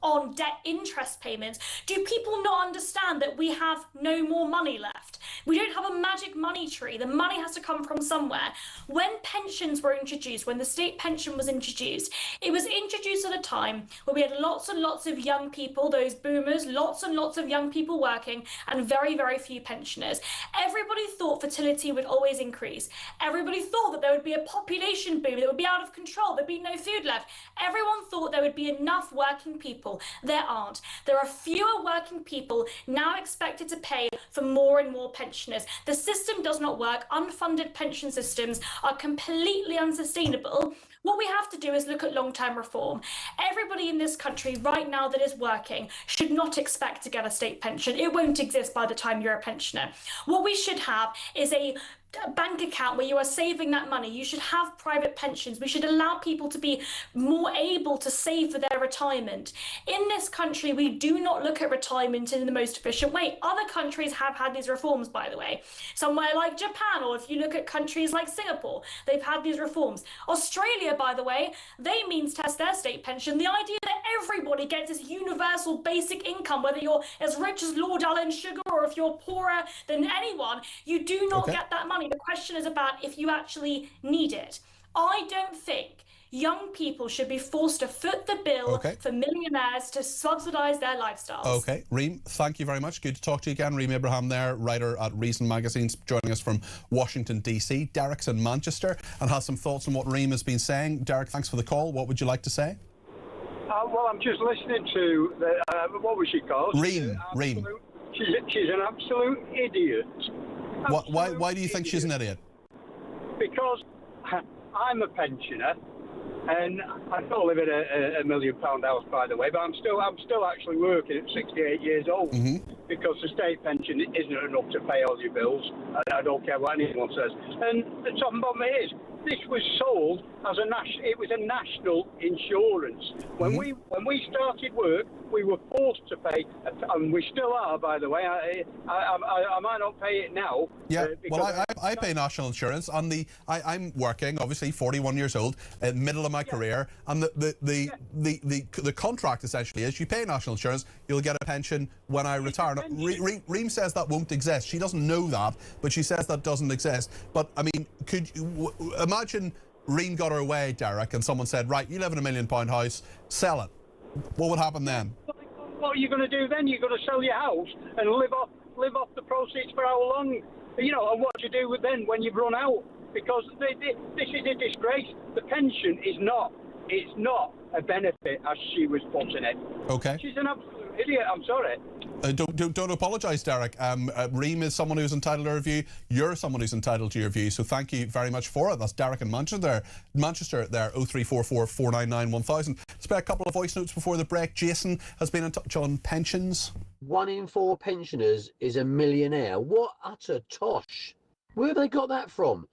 on debt interest payments. Do people not understand that we have no more money left? We don't have a magic money tree. The money has to come from somewhere. When pensions were introduced, when the state pension was introduced, it was introduced at a time where we had lots and lots of young people, those boomers, lots and lots of young people working, and very, very few pensioners. Everybody thought fertility would always increase. Everybody thought that there would be a population boom, that would be out of control, there'd be no food left. Everyone thought there would be enough working people. There aren't. There are fewer working people now expected to pay for more and more pensioners. The system does not work. Unfunded pension systems are completely unsustainable. What we have to do is look at long-term reform. Everybody in this country right now that is working should not expect to get a state pension. It won't exist by the time you're a pensioner. What we should have is a bank account where you are saving that money. You should have private pensions. We should allow people to be more able to save for their retirement. In this country, we do not look at retirement in the most efficient way. Other countries have had these reforms, by the way. Somewhere like Japan, or if you look at countries like Singapore, they've had these reforms. Australia, by the way, they means test their state pension. The idea that everybody gets this universal basic income, whether you're as rich as Lord Alan Sugar or if you're poorer than anyone, you do not get that money. The question is about if you actually need it. I don't think young people should be forced to foot the bill for millionaires to subsidise their lifestyles. Okay, Reem, thank you very much. Good to talk to you again. Reem Abraham there, writer at Reason Magazine, joining us from Washington, D.C. Derek's in Manchester and has some thoughts on what Reem has been saying. Derek, thanks for the call. What would you like to say? Well, I'm just listening to, what was she called? Reem. She's an absolute idiot. Why do you think she's an idiot? Because I'm a pensioner, and I don't live in a £1 million house, by the way, but I'm still actually working at 68 years old because the state pension isn't enough to pay all your bills, and I don't care what anyone says. And the top and bottom is, this was sold as it was a national insurance. When we started work, we were forced to pay, and we still are, by the way. I might not pay it now. Yeah, well, I pay national insurance, and I'm working, obviously 41 years old, in the middle of my career, and the contract essentially is you pay national insurance, you'll get a pension when I retire. Now, Reem says that won't exist. She doesn't know that, but she says that doesn't exist. But I mean, could you imagine Reem got her way, Derek, and someone said, right, you live in £1 million house, sell it. What would happen then? What are you going to do then? You're going to sell your house and live off the proceeds for how long? You know, and what do you do then when you've run out? Because this is a disgrace. The pension is not. It's not a benefit as she was putting it. Okay. She's an absolute idiot. I'm sorry. Don't apologise, Derek. Reem is someone who's entitled to her view. You're someone who's entitled to your view. So thank you very much for it. That's Derek in Manchester there, 0344 499 1000. Let's play a couple of voice notes before the break. Jason has been in touch on pensions. 1 in 4 pensioners is a millionaire. What utter tosh. Where have they got that from?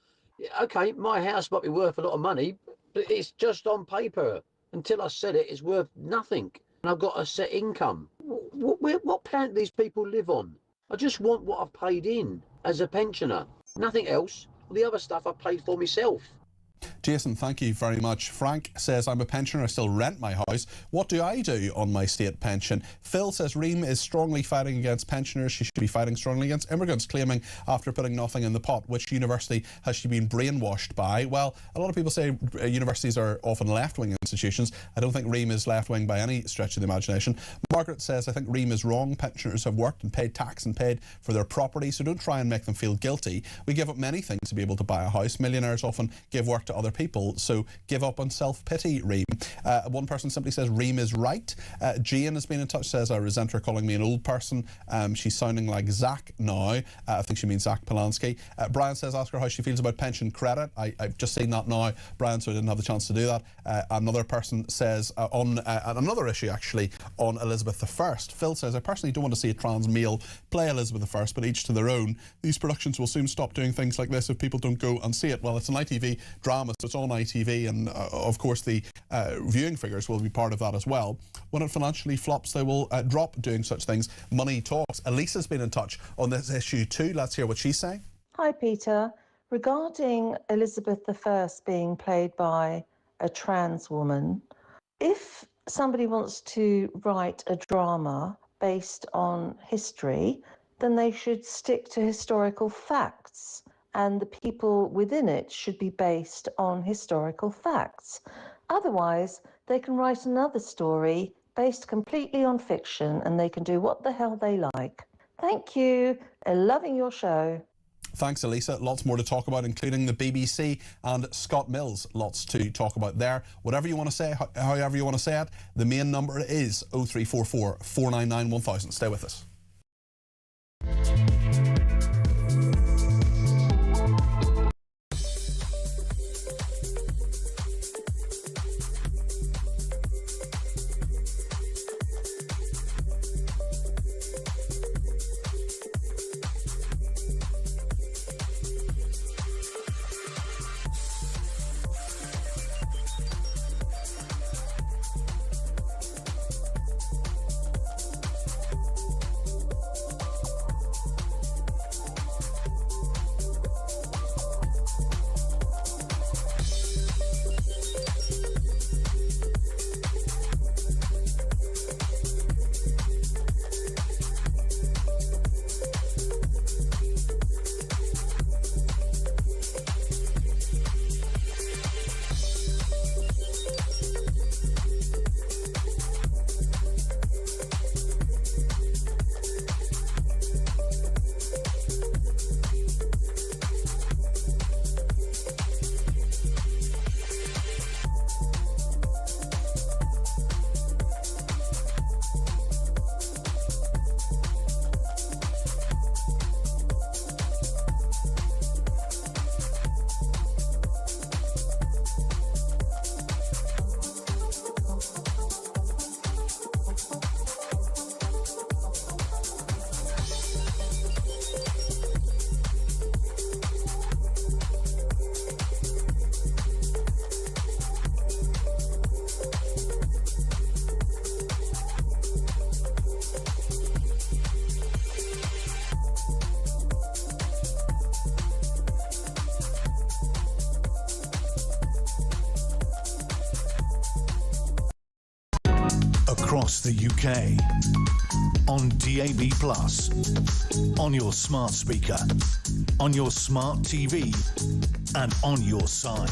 OK, my house might be worth a lot of money, but it's just on paper. Until I sell it, it's worth nothing. And I've got a set income. What planet do these people live on? I just want what I've paid in as a pensioner. Nothing else. The other stuff I paid for myself. Jason, thank you very much. Frank says, I'm a pensioner, I still rent my house. What do I do on my state pension? Phil says, Reem is strongly fighting against pensioners. She should be fighting strongly against immigrants, claiming after putting nothing in the pot. Which university has she been brainwashed by? Well, a lot of people say universities are often left-wing institutions. I don't think Reem is left-wing by any stretch of the imagination. Margaret says, I think Reem is wrong. Pensioners have worked and paid tax and paid for their property, so don't try and make them feel guilty. We give up many things to be able to buy a house. Millionaires often give work to other people, so give up on self-pity, Reem. One person simply says Reem is right. Jane has been in touch, says I resent her calling me an old person. She's sounding like Zach now. I think she means Zach Polanski. Brian says ask her how she feels about pension credit. I've just seen that now, Brian, so I didn't have the chance to do that. Another person says on another issue actually on Elizabeth I. Phil says I personally don't want to see a trans male play Elizabeth I, but each to their own. These productions will soon stop doing things like this if people don't go and see it. Well, it's an ITV drama, so it's on ITV, and of course the viewing figures will be part of that as well. When it financially flops, they will drop doing such things. Money talks. Elisa's been in touch on this issue too. Let's hear what she's saying. Hi, Peter. Regarding Elizabeth I being played by a trans woman, if somebody wants to write a drama based on history, then they should stick to historical facts, and the people within it should be based on historical facts. Otherwise, they can write another story based completely on fiction, and they can do what the hell they like. Thank you. Loving your show. Thanks, Elisa. Lots more to talk about, including the BBC and Scott Mills. Lots to talk about there. Whatever you want to say, however you want to say it, the main number is 0344 499 1000. Stay with us. across the UK. On DAB+, on your smart speaker, on your smart TV, and on your side.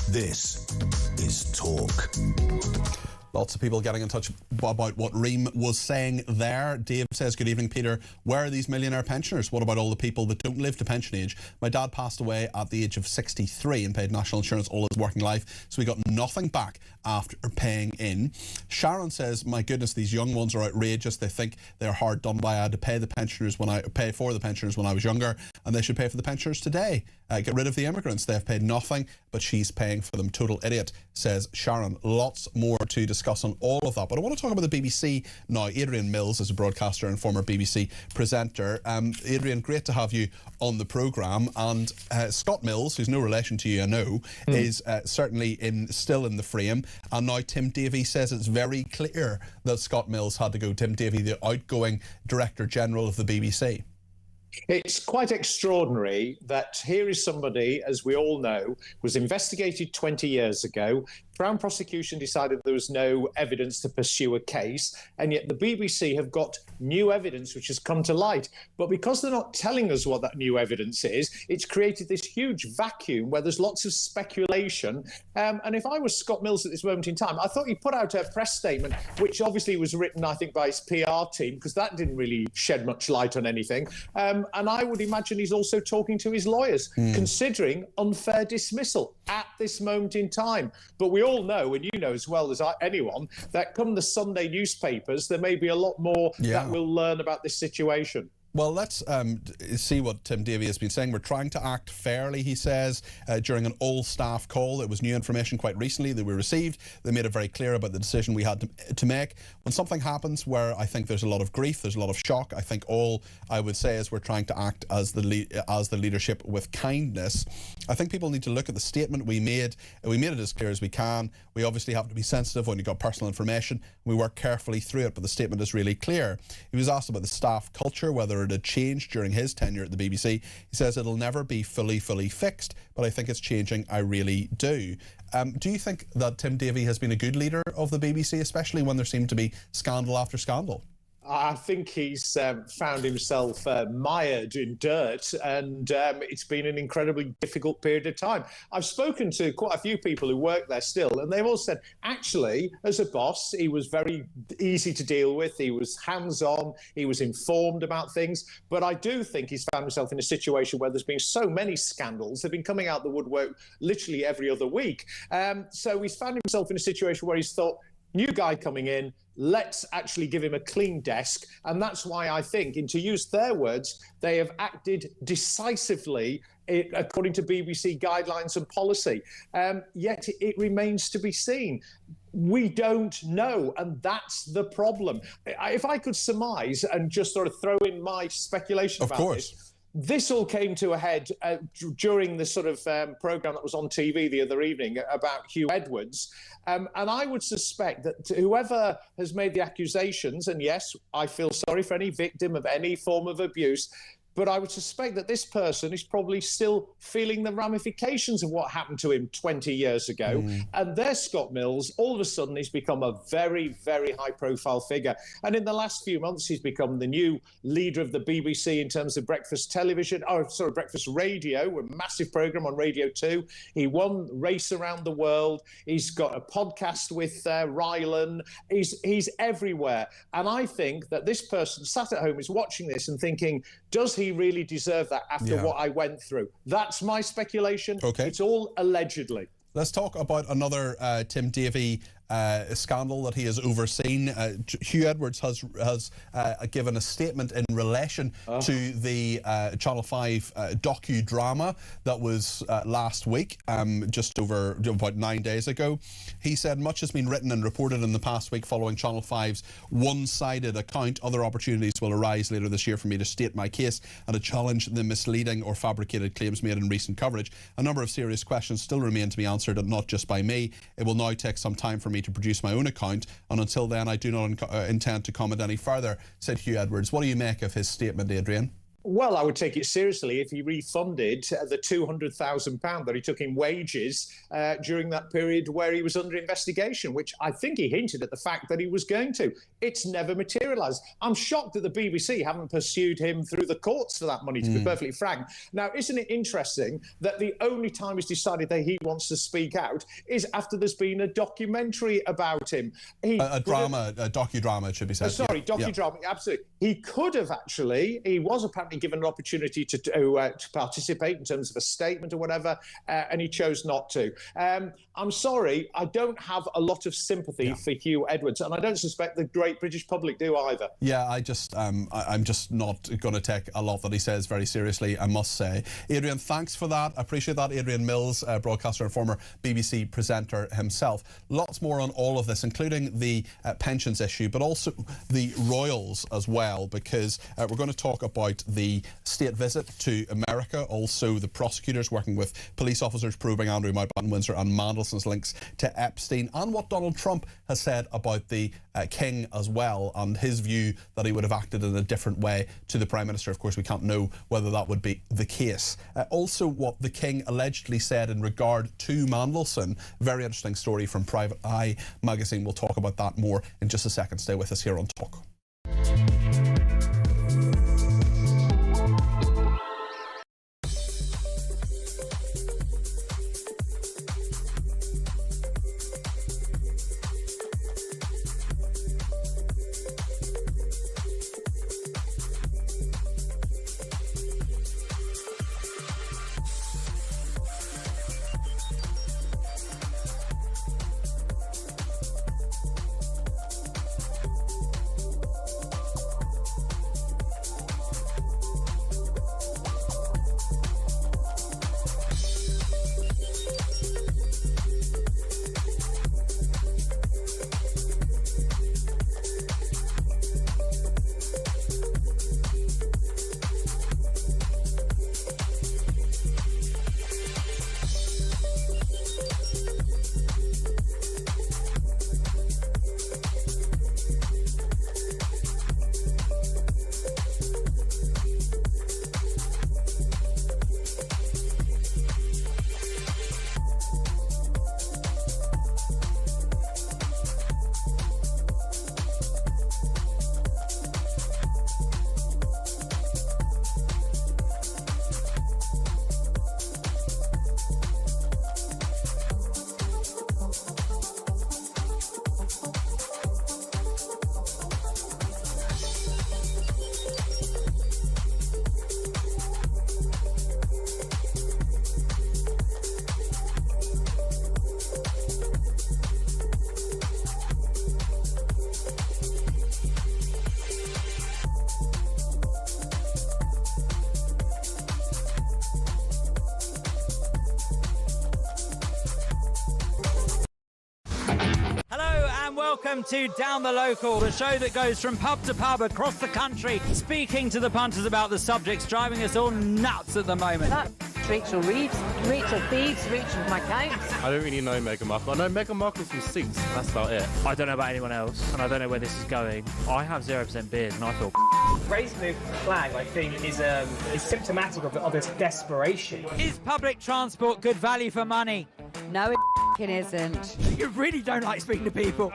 This is Talk. Lots of people getting in touch about what Reem was saying there. Dave says, good evening, Peter. Where are these millionaire pensioners? What about all the people that don't live to pension age? My dad passed away at the age of 63 and paid national insurance all his working life, so he got nothing back after paying in. Sharon says, my goodness, these young ones are outrageous. They think they're hard done by. I had to pay for the pensioners when I was younger, and they should pay for the pensioners today. Get rid of the immigrants. They've paid nothing, but she's paying for them. Total idiot, says Sharon. Lots more to discuss on all of that. But I want to talk about the BBC now. Adrian Mills is a broadcaster and former BBC presenter. Adrian, great to have you on the programme. And Scott Mills, who's no relation to you, I know, is certainly still in the frame. And now Tim Davie says it's very clear that Scott Mills had to go. Tim Davie, the outgoing Director General of the BBC. It's quite extraordinary that here is somebody, as we all know, was investigated 20 years ago. Crown prosecution decided there was no evidence to pursue a case, and yet the BBC have got new evidence which has come to light. But because they're not telling us what that new evidence is, it's created this huge vacuum where there's lots of speculation. And if I was Scott Mills at this moment in time, I thought he put out a press statement, which obviously was written, I think, by his PR team, because that didn't really shed much light on anything. And I would imagine he's also talking to his lawyers, considering unfair dismissal at this moment in time. But we all know, and you know as well as anyone, that come the Sunday newspapers, there may be a lot more that we'll learn about this situation. Well, let's see what Tim Davie has been saying. We're trying to act fairly, he says, during an all-staff call. It was new information quite recently that we received. They made it very clear about the decision we had to make. When something happens where I think there's a lot of grief, there's a lot of shock, I think all I would say is we're trying to act as the leadership with kindness. I think people need to look at the statement we made. We made it as clear as we can. We obviously have to be sensitive when you've got personal information. We work carefully through it, but the statement is really clear. He was asked about the staff culture, whether it had changed during his tenure at the BBC. He says it'll never be fully fixed, but I think it's changing. I really do. Do you think that Tim Davie has been a good leader of the BBC, especially when there seemed to be scandal after scandal? I think he's found himself mired in dirt, and it's been an incredibly difficult period of time. I've spoken to quite a few people who work there still, and they've all said, actually, as a boss, he was very easy to deal with. He was hands-on. He was informed about things. But I do think he's found himself in a situation where there's been so many scandals. They've been coming out the woodwork literally every other week. So he's found himself in a situation where he's thought, new guy coming in, let's actually give him a clean desk. And that's why I think, and to use their words, they have acted decisively according to BBC guidelines and policy. Yet it remains to be seen. We don't know, and that's the problem. If I could surmise and just sort of throw in my speculation about this all came to a head during the sort of programme that was on TV the other evening about Hugh Edwards. And I would suspect that whoever has made the accusations, and yes, I feel sorry for any victim of any form of abuse, but I would suspect that this person is probably still feeling the ramifications of what happened to him 20 years ago. And there's Scott Mills. All of a sudden, he's become a very, very high-profile figure. And in the last few months, he's become the new leader of the BBC in terms of breakfast radio, a massive programme on Radio 2. He won Race Around the World. He's got a podcast with Rylan. He's everywhere. And I think that this person sat at home is watching this and thinking, does he really deserve that after what I went through? That's my speculation. It's all allegedly. Let's talk about another Tim Davie scandal that he has overseen. Hugh Edwards has given a statement in relation to the Channel 5 docudrama that was last week, just over about 9 days ago. He said much has been written and reported in the past week following Channel 5's one-sided account. Other opportunities will arise later this year for me to state my case and to challenge the misleading or fabricated claims made in recent coverage. A number of serious questions still remain to be answered, and not just by me. It will now take some time for me to produce my own account, and until then I do not intend to comment any further, said Hugh Edwards. What do you make of his statement, Adrian? Well, I would take it seriously if he refunded the £200,000 that he took in wages during that period where he was under investigation, which I think he hinted at the fact that he was going to. It's never materialised. I'm shocked that the BBC haven't pursued him through the courts for that money, to be perfectly frank. Now, isn't it interesting that the only time he's decided that he wants to speak out is after there's been a documentary about him? A docudrama, it should be said. Docudrama, absolutely. He could have actually, he was apparently given an opportunity to participate in terms of a statement or whatever, and he chose not to. I'm sorry, I don't have a lot of sympathy for Hugh Edwards, and I don't suspect the great British public do either. Yeah, I'm just not going to take a lot that he says very seriously, I must say. Adrian, thanks for that. I appreciate that. Adrian Mills, broadcaster and former BBC presenter himself. Lots more on all of this, including the pensions issue, but also the royals as well, because we're going to talk about the state visit to America, also the prosecutors working with police officers probing Andrew Mountbatten-Windsor and Mandelson's links to Epstein, and what Donald Trump has said about the King as well, and his view that he would have acted in a different way to the Prime Minister. Of course, we can't know whether that would be the case. Also, what the King allegedly said in regard to Mandelson. Very interesting story from Private Eye magazine. We'll talk about that more in just a second. Stay with us here on Talk. Welcome to Down the Local, the show that goes from pub to pub across the country, speaking to the punters about the subjects driving us all nuts at the moment. Rachel Reeves, Rachel Thieves, Rachel McCown. I don't really know Meghan Markle. I know Meghan Markle's from Suits. That's about it. I don't know about anyone else, and I don't know where this is going. I have 0% beard, and I feel. Raising the flag, I think, is symptomatic of its desperation. Is public transport good value for money? No, it isn't. You really don't like speaking to people.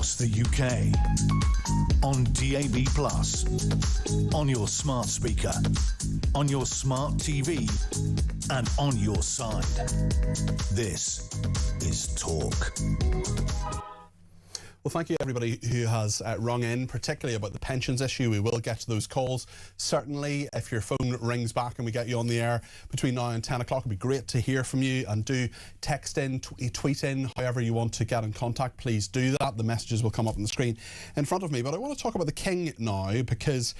across the UK. On DAB+, on your smart speaker, on your smart TV, and on your side. This is Talk. Well, thank you everybody who has rung in, particularly about the pensions issue. We will get to those calls. Certainly, if your phone rings back and we get you on the air between now and 10 o'clock, it'd be great to hear from you. And do text in, tweet in, however you want to get in contact, please do that. The messages will come up on the screen in front of me. But I want to talk about the King now, because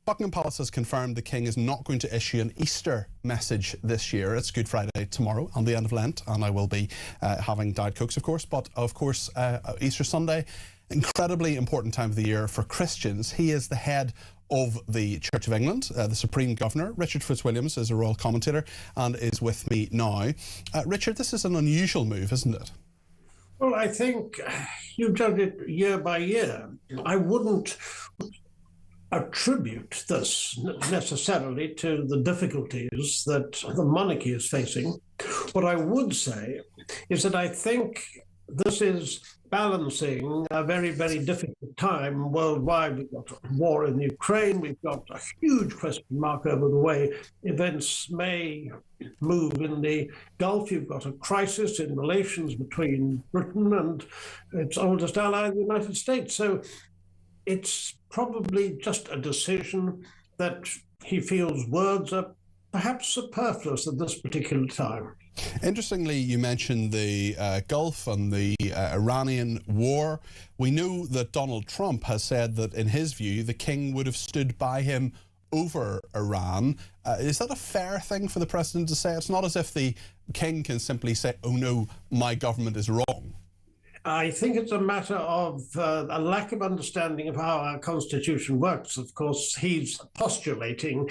Buckingham Palace has confirmed the King is not going to issue an Easter message this year. It's Good Friday tomorrow and the end of Lent, and I will be having Diet Cokes, of course. But, of course, Easter Sunday, incredibly important time of the year for Christians. He is the head of the Church of England, the Supreme Governor. Richard Fitzwilliams is a royal commentator and is with me now. Richard, this is an unusual move, isn't it? Well, I think you judge it year by year. I wouldn't attribute this necessarily to the difficulties that the monarchy is facing. What I would say is that I think this is balancing a very, very difficult time worldwide. We've got a war in Ukraine. We've got a huge question mark over the way events may move in the Gulf. You've got a crisis in relations between Britain and its oldest ally, the United States. So it's probably just a decision that he feels words are perhaps superfluous at this particular time. Interestingly, you mentioned the Gulf and the Iranian war. We know that Donald Trump has said that, in his view, the King would have stood by him over Iran. Is that a fair thing for the president to say? It's not as if the King can simply say, oh no, my government is wrong. I think it's a matter of a lack of understanding of how our Constitution works. Of course, he's postulating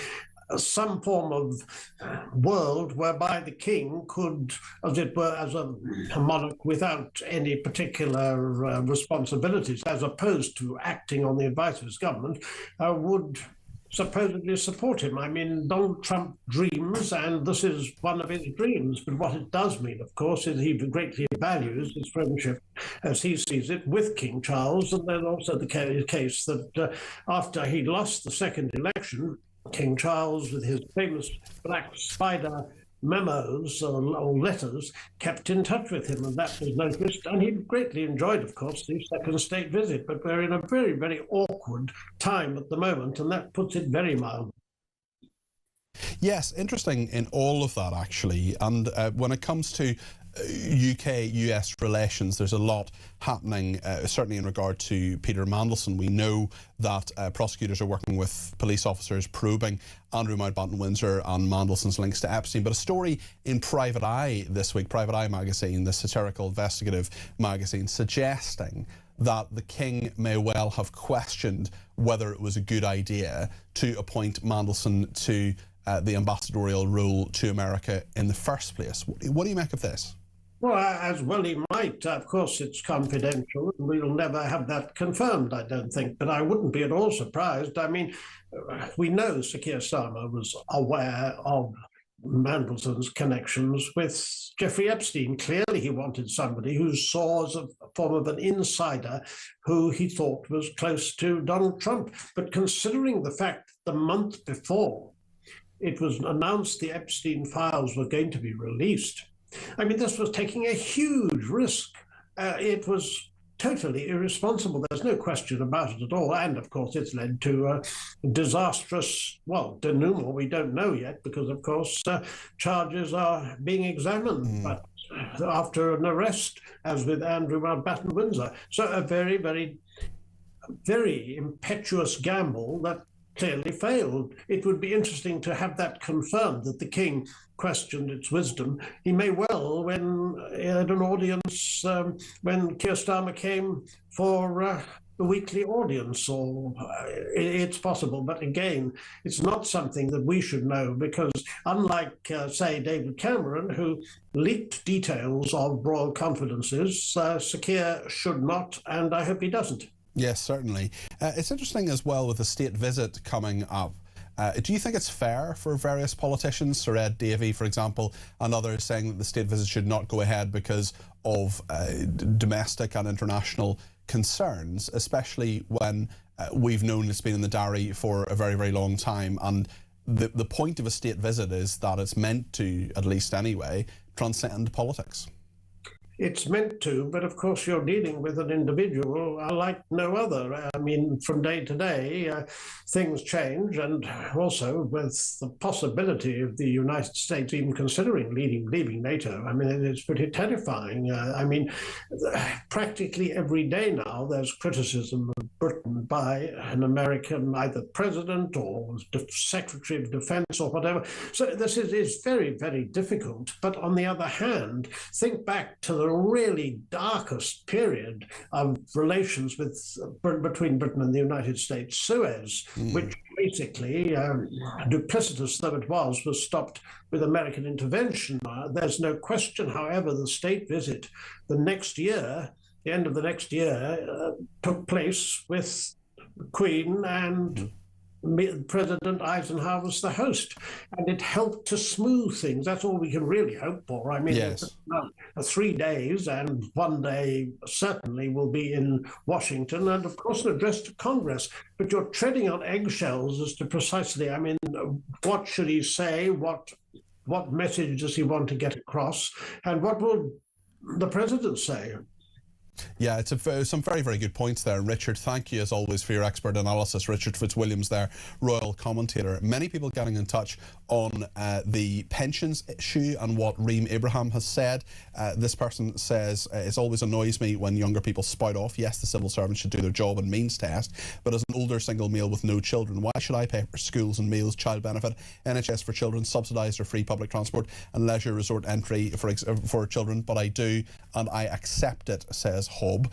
some form of world whereby the king could, as it were, as a monarch without any particular responsibilities, as opposed to acting on the advice of his government, would supposedly support him. I mean, Donald Trump dreams, and this is one of his dreams. But what it does mean, of course, is he greatly values his friendship, as he sees it, with King Charles. And then also the case that after he lost the second election, King Charles, with his famous black spider memos or letters, kept in touch with him, and that was noticed. And he greatly enjoyed, of course, the second state visit. But we're in a very, very awkward time at the moment, and that puts it very mild. Yes, interesting in all of that, actually. And when it comes to UK-US relations, there's a lot happening, certainly in regard to Peter Mandelson. We know that prosecutors are working with police officers probing Andrew Mountbatten-Windsor and Mandelson's links to Epstein. But a story in Private Eye this week, Private Eye magazine, the satirical investigative magazine, suggesting that the King may well have questioned whether it was a good idea to appoint Mandelson to the ambassadorial role to America in the first place. What do you make of this? Well, as well he might. Of course, it's confidential, and we'll never have that confirmed, I don't think. But I wouldn't be at all surprised. I mean, we know Sir Keir Starmer was aware of Mandelson's connections with Jeffrey Epstein. Clearly, he wanted somebody who saw as a form of an insider who he thought was close to Donald Trump. But considering the fact the month before it was announced the Epstein files were going to be released, I mean, this was taking a huge risk. It was totally irresponsible. There's no question about it at all. And, of course, it's led to a disastrous, well, denouement we don't know yet because, of course, charges are being examined. But after an arrest, as with Andrew Mountbatten-Windsor. So a very, very, very impetuous gamble that clearly failed. It would be interesting to have that confirmed, that the King questioned its wisdom. He may well, when at an audience, when Keir Starmer came for the weekly audience, or it's possible. But again, it's not something that we should know, because unlike, say, David Cameron, who leaked details of royal confidences, Sir Keir should not, and I hope he doesn't. Yes, certainly. It's interesting as well with the state visit coming up. Do you think it's fair for various politicians, Sir Ed Davey, for example, and others, saying that the state visit should not go ahead because of domestic and international concerns, especially when we've known it's been in the diary for a very, very long time. And the point of a state visit is that it's meant to, at least anyway, transcend politics. It's meant to, but of course you're dealing with an individual like no other. I mean, from day to day, things change, and also with the possibility of the United States even considering leaving NATO. I mean, it's pretty terrifying. I mean, practically every day now there's criticism of Britain by an American, either president or Secretary of Defense or whatever. So this is very, very difficult. But on the other hand, think back to the really darkest period of relations between Britain and the United States, Suez, which basically, duplicitous though it was stopped with American intervention. There's no question, however, the state visit the next year, the end of the next year, took place with the Queen and President Eisenhower was the host, and it helped to smooth things. That's all we can really hope for. I mean, yes. 3 days, and one day certainly will be in Washington, and of course an address to Congress. But you're treading on eggshells as to precisely, I mean, what should he say? What message does he want to get across? And what will the president say? Yeah, it's some very, very good points there. Richard, thank you as always for your expert analysis. Richard Fitzwilliams there, royal commentator. Many people getting in touch on the pensions issue and what Reem Abraham has said. This person says, it always annoys me when younger people spout off. Yes, the civil servants should do their job and means test, but as an older single male with no children, why should I pay for schools and meals, child benefit, NHS for children, subsidised or free public transport and leisure resort entry for children? But I do, and I accept it, says Hob.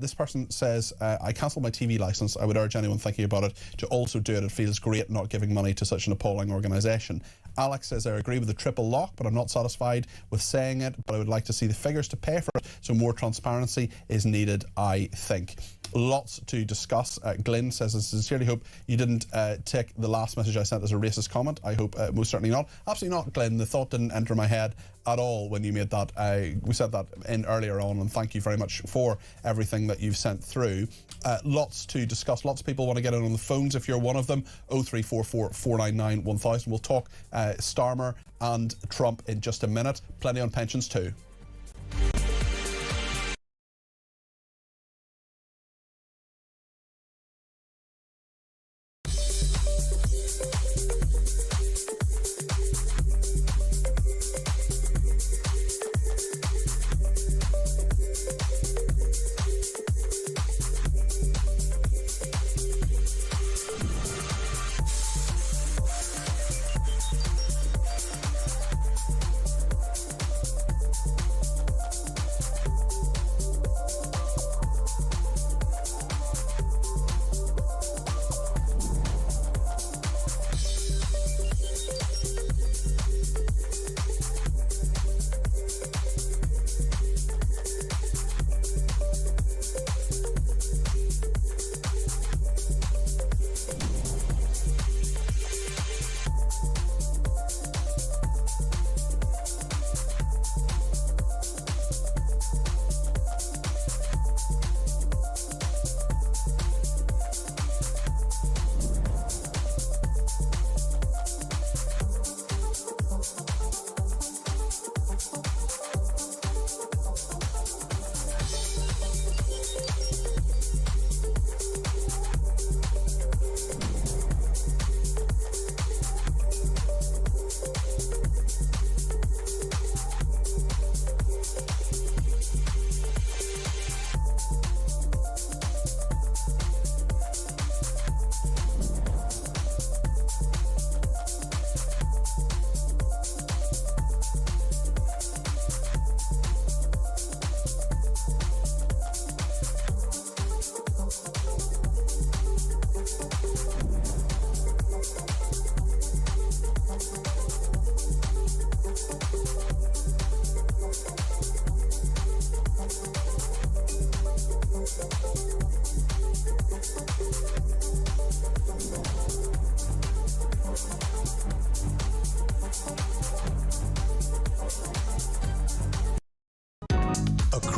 This person says, I cancelled my TV licence. I would urge anyone thinking about it to also do it. It feels great not giving money to such an appalling organisation. Alex says, I agree with the triple lock, but I'm not satisfied with saying it, but I would like to see the figures to pay for it, so more transparency is needed, I think. Lots to discuss. Glyn says, I sincerely hope you didn't take the last message I sent as a racist comment. I hope most certainly not. Absolutely not, Glyn. The thought didn't enter my head at all when you made that. We said that in earlier on, and thank you very much for everything that you've sent through. Lots to discuss. Lots of people want to get in on the phones if you're one of them. 0344 499 1000. We'll talk Starmer and Trump in just a minute. Plenty on pensions too.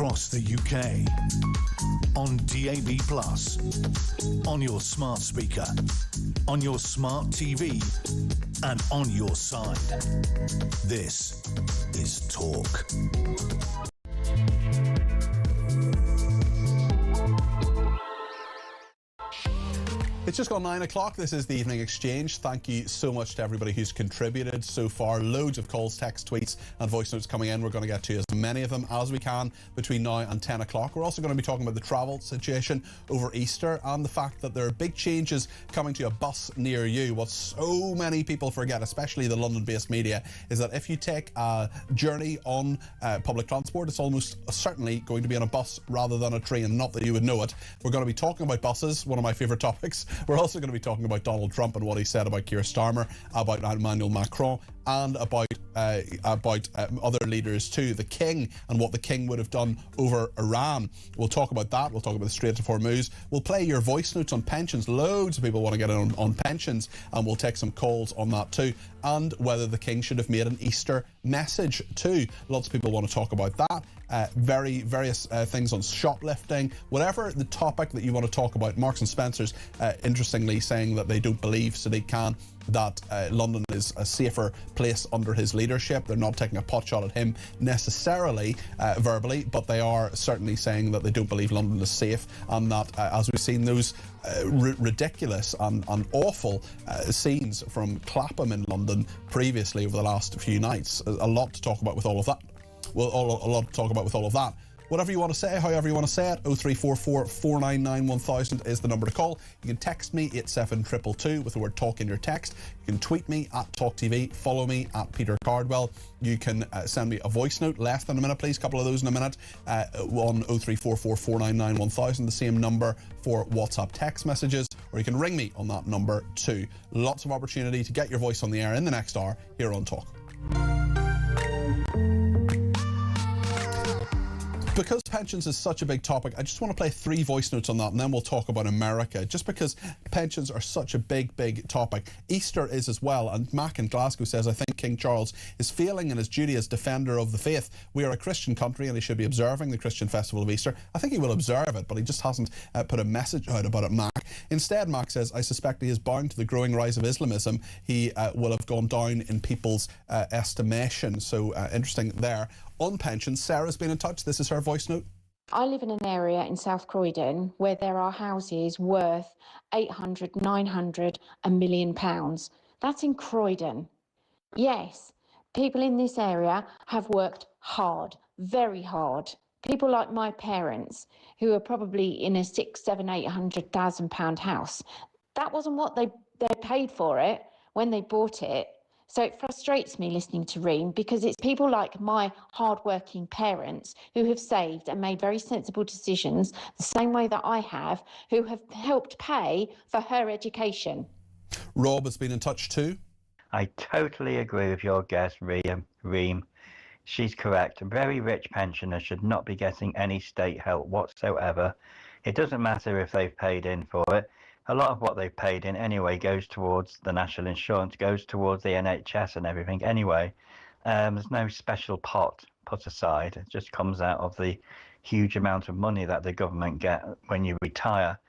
across the UK. On DAB+, on your smart speaker, on your smart TV, and on your side. This is Talk. It's just gone 9 o'clock. This is the Evening Exchange. Thank you so much to everybody who's contributed so far. Loads of calls, texts, tweets and voice notes coming in. We're going to get to as many of them as we can between now and 10 o'clock. We're also going to be talking about the travel situation over Easter and the fact that there are big changes coming to a bus near you. What so many people forget, especially the London-based media, is that if you take a journey on public transport, it's almost certainly going to be on a bus rather than a train. Not that you would know it. We're going to be talking about buses, one of my favourite topics. We're also going to be talking about Donald Trump and what he said about Keir Starmer, about Emmanuel Macron, and about other leaders too. The King and what the King would have done over Iran. We'll talk about that. We'll talk about the Strait of Hormuz. We'll play your voice notes on pensions. Loads of people want to get in on pensions, and we'll take some calls on that too. And whether the King should have made an Easter message too. Lots of people want to talk about that. Various things on shoplifting, whatever the topic that you want to talk about. Marks and Spencer's interestingly saying that they don't believe Sadiq Khan that London is a safer place under his leadership. They're not taking a potshot at him necessarily verbally, but they are certainly saying that they don't believe London is safe, and that as we've seen those ridiculous and awful scenes from Clapham in London previously over the last few nights. A lot to talk about with all of that. Well, a lot to talk about with all of that. Whatever you want to say, however you want to say it, 0344 499 1000 is the number to call. You can text me 87222 with the word talk in your text. You can tweet me at talkTV, follow me at Peter Cardwell. You can send me a voice note, less than a minute please, a couple of those in a minute, on 0344 499 1000, the same number for WhatsApp text messages, or you can ring me on that number too. Lots of opportunity to get your voice on the air in the next hour here on Talk. Because pensions is such a big topic, I just want to play 3 voice notes on that, and then we'll talk about America. Just because pensions are such a big topic. Easter is as well, and Mac in Glasgow says, I think King Charles is failing in his duty as defender of the faith. We are a Christian country and he should be observing the Christian festival of Easter. I think he will observe it, but he just hasn't put a message out about it, Mac. Instead, Mac says, I suspect he is bound to the growing rise of Islamism. He will have gone down in people's estimation. So interesting there. On pensions, Sarah's been in touch. This is her voice note. I live in an area in South Croydon where there are houses worth 800, 900, £1 million. That's in Croydon. Yes, people in this area have worked hard, very hard. People like my parents, who are probably in a £600,000, £800,000 house. That wasn't what they paid for it when they bought it. So it frustrates me listening to Reem, because it's people like my hard-working parents who have saved and made very sensible decisions, the same way that I have, who have helped pay for her education. Rob has been in touch too. I totally agree with your guest, Reem. She's correct. Very rich pensioners should not be getting any state help whatsoever. It doesn't matter if they've paid in for it. A lot of what they've paid in anyway goes towards the national insurance, goes towards the NHS and everything anyway. There's no special pot put aside. It just comes out of the huge amount of money that the government get when you retire.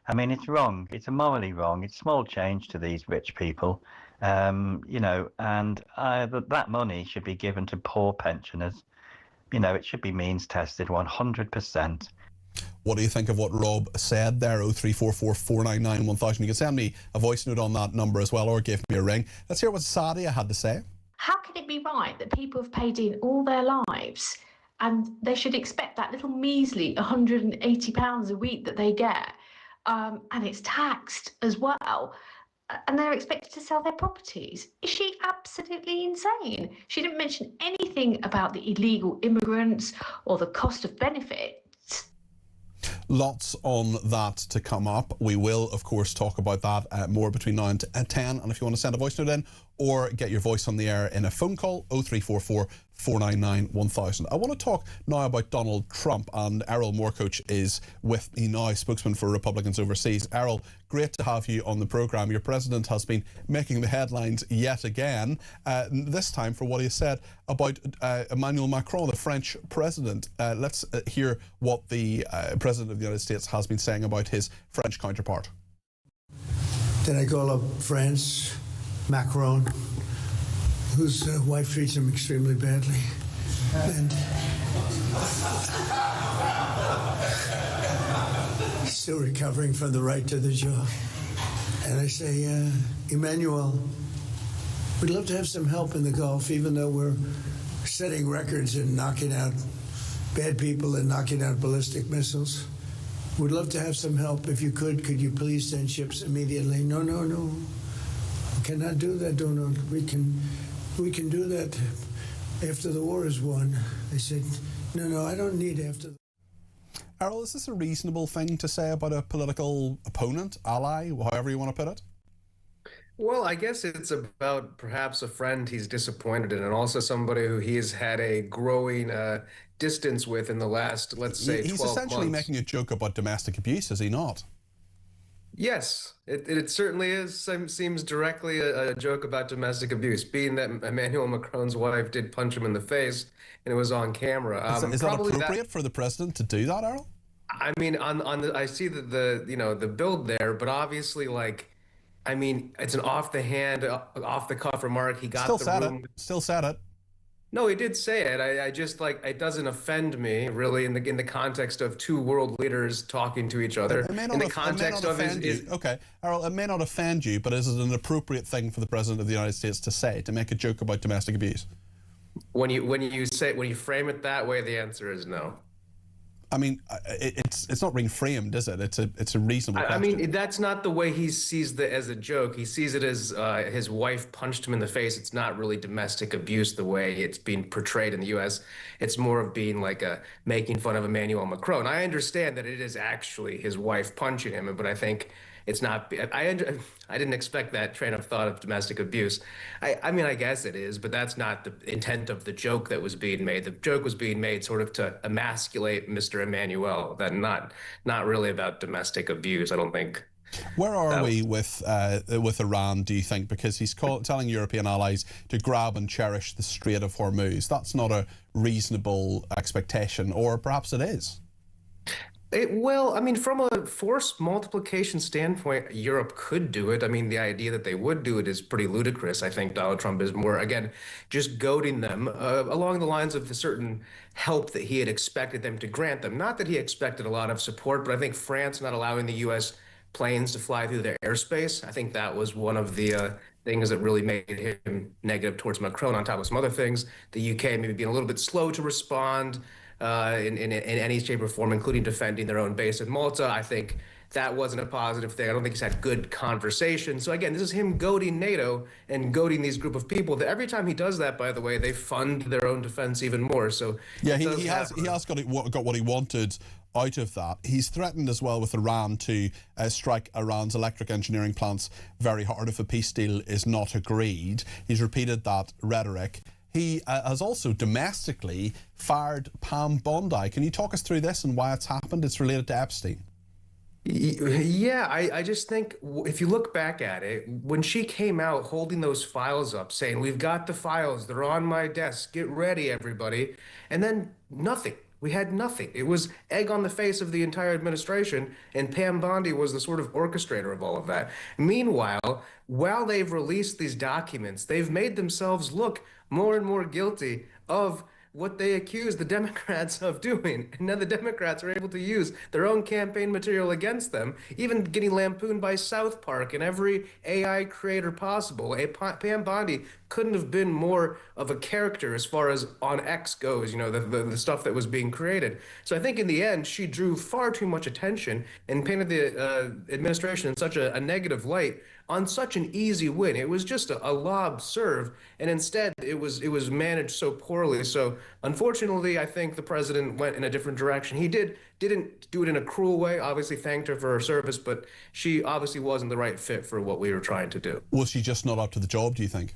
I mean, it's wrong. It's morally wrong. It's small change to these rich people, you know, and that money should be given to poor pensioners. You know, it should be means tested 100%. What do you think of what Rob said there? 0344 499 1000. You can send me a voice note on that number as well, or give me a ring. Let's hear what Sadia had to say. How can it be right that people have paid in all their lives and they should expect that little measly £180 a week that they get, and it's taxed as well, and they're expected to sell their properties? Is she absolutely insane? She didn't mention anything about the illegal immigrants or the cost of benefit. Lots on that to come up. We will, of course, talk about that more between now and 10. And if you want to send a voice note in or get your voice on the air in a phone call, 0344 499 1000. I want to talk now about Donald Trump, and Errol Moorcoach is with me now, spokesman for Republicans overseas. Errol, great to have you on the programme. Your president has been making the headlines yet again, this time for what he said about Emmanuel Macron, the French president. Let's hear what the president of the United States has been saying about his French counterpart. Did I call up France, Macron, whose wife treats him extremely badly, and he's still recovering from the right to the job. And I say, Emmanuel, we'd love to have some help in the Gulf, even though we're setting records and knocking out bad people and knocking out ballistic missiles. We'd love to have some help. If you could you please send ships immediately? No. We cannot do that, Donald. We can do that after the war is won. I said, no, I don't need after. Errol, is this a reasonable thing to say about a political opponent, ally, however you want to put it? Well, I guess it's about perhaps a friend he's disappointed in, and also somebody who he has had a growing distance with in the last, let's say, 12 months. He's essentially making a joke about domestic abuse, is he not? Yes, it certainly is. Seems directly a joke about domestic abuse, being that Emmanuel Macron's wife did punch him in the face, and it was on camera. Is that appropriate for the president to do that, Errol? I mean, I see the build there, but obviously, I mean, it's an off the cuff remark. He got Still said it. No, he did say it. I just it doesn't offend me really in the context of two world leaders talking to each other. In the context of okay, Errol, it may not offend you, but is it an appropriate thing for the president of the United States to say, to make a joke about domestic abuse? When you frame it that way, the answer is no. I mean, it's not reframed, is it? It's a reasonable question. I mean, that's not the way he sees it as a joke. He sees it as his wife punched him in the face. It's not really domestic abuse the way it's being portrayed in the U.S. It's more of being making fun of Emmanuel Macron. I understand that it is actually his wife punching him, but I think it's not. I didn't expect that train of thought of domestic abuse. I mean, I guess it is, but that's not the intent of the joke that was being made. The joke was being made sort of to emasculate Mr. Emmanuel, that not really about domestic abuse, I don't think. Where are we with Iran, do you think? Because he's telling European allies to grab and cherish the Strait of Hormuz. That's not a reasonable expectation, or perhaps it is. Well, I mean, from a force multiplication standpoint, Europe could do it. I mean, the idea that they would do it is pretty ludicrous. I think Donald Trump is more, again, just goading them along the lines of the certain help that he had expected them to grant them. Not that he expected a lot of support, but I think France not allowing the U.S. planes to fly through their airspace, I think that was one of the things that really made him negative towards Macron, on top of some other things. The UK maybe being a little bit slow to respond in any shape or form, including defending their own base in Malta. I think that wasn't a positive thing. I don't think he's had good conversation. So again, this is him goading NATO and goading these group of people. That every time he does that, by the way, they fund their own defense even more. So yeah, he has got what he wanted out of that. He's threatened as well with Iran to strike Iran's electric engineering plants very hard if a peace deal is not agreed. He's repeated that rhetoric. He has also domestically fired Pam Bondi. Can you talk us through this and why it's happened? It's related to Epstein. Yeah, I just think if you look back at it, when she came out holding those files up, saying, we've got the files, they're on my desk, get ready, everybody, and then nothing. We had nothing. It was egg on the face of the entire administration, and Pam Bondi was the sort of orchestrator of all of that. Meanwhile, while they've released these documents, they've made themselves look more and more guilty of what they accuse the Democrats of doing. And now the Democrats are able to use their own campaign material against them, even getting lampooned by South Park and every AI creator possible. Pam Bondi couldn't have been more of a character as far as on X goes, you know, the stuff that was being created. So I think in the end, she drew far too much attention and painted the administration in such a negative light on such an easy win. It was just a lob serve, and instead it was managed so poorly. So unfortunately, I think the president went in a different direction. He didn't do it in a cruel way. Obviously thanked her for her service, but she obviously wasn't the right fit for what we were trying to do. Was she just not up to the job, do you think?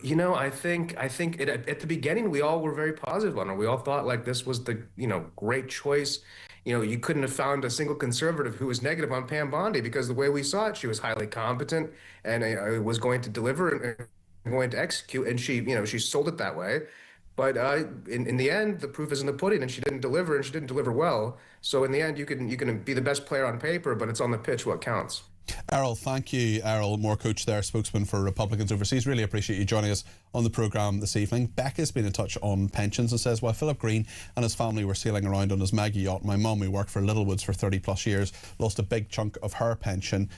You know, I think at the beginning we all were very positive on it. We all thought like this was the, great choice. You couldn't have found a single conservative who was negative on Pam Bondi, because the way we saw it, she was highly competent and was going to deliver and going to execute, and she sold it that way. But in the end, the proof is in the pudding, and she didn't deliver, and she didn't deliver well. So in the end, you can be the best player on paper, but it's on the pitch what counts. Errol, thank you. Errol Moore, coach there, spokesman for Republicans Overseas. Really appreciate you joining us on the programme this evening. Becca's been in touch on pensions and says, while Philip Green and his family were sailing around on his mega yacht, my mum, who worked for Littlewoods for 30 plus years, lost a big chunk of her pension.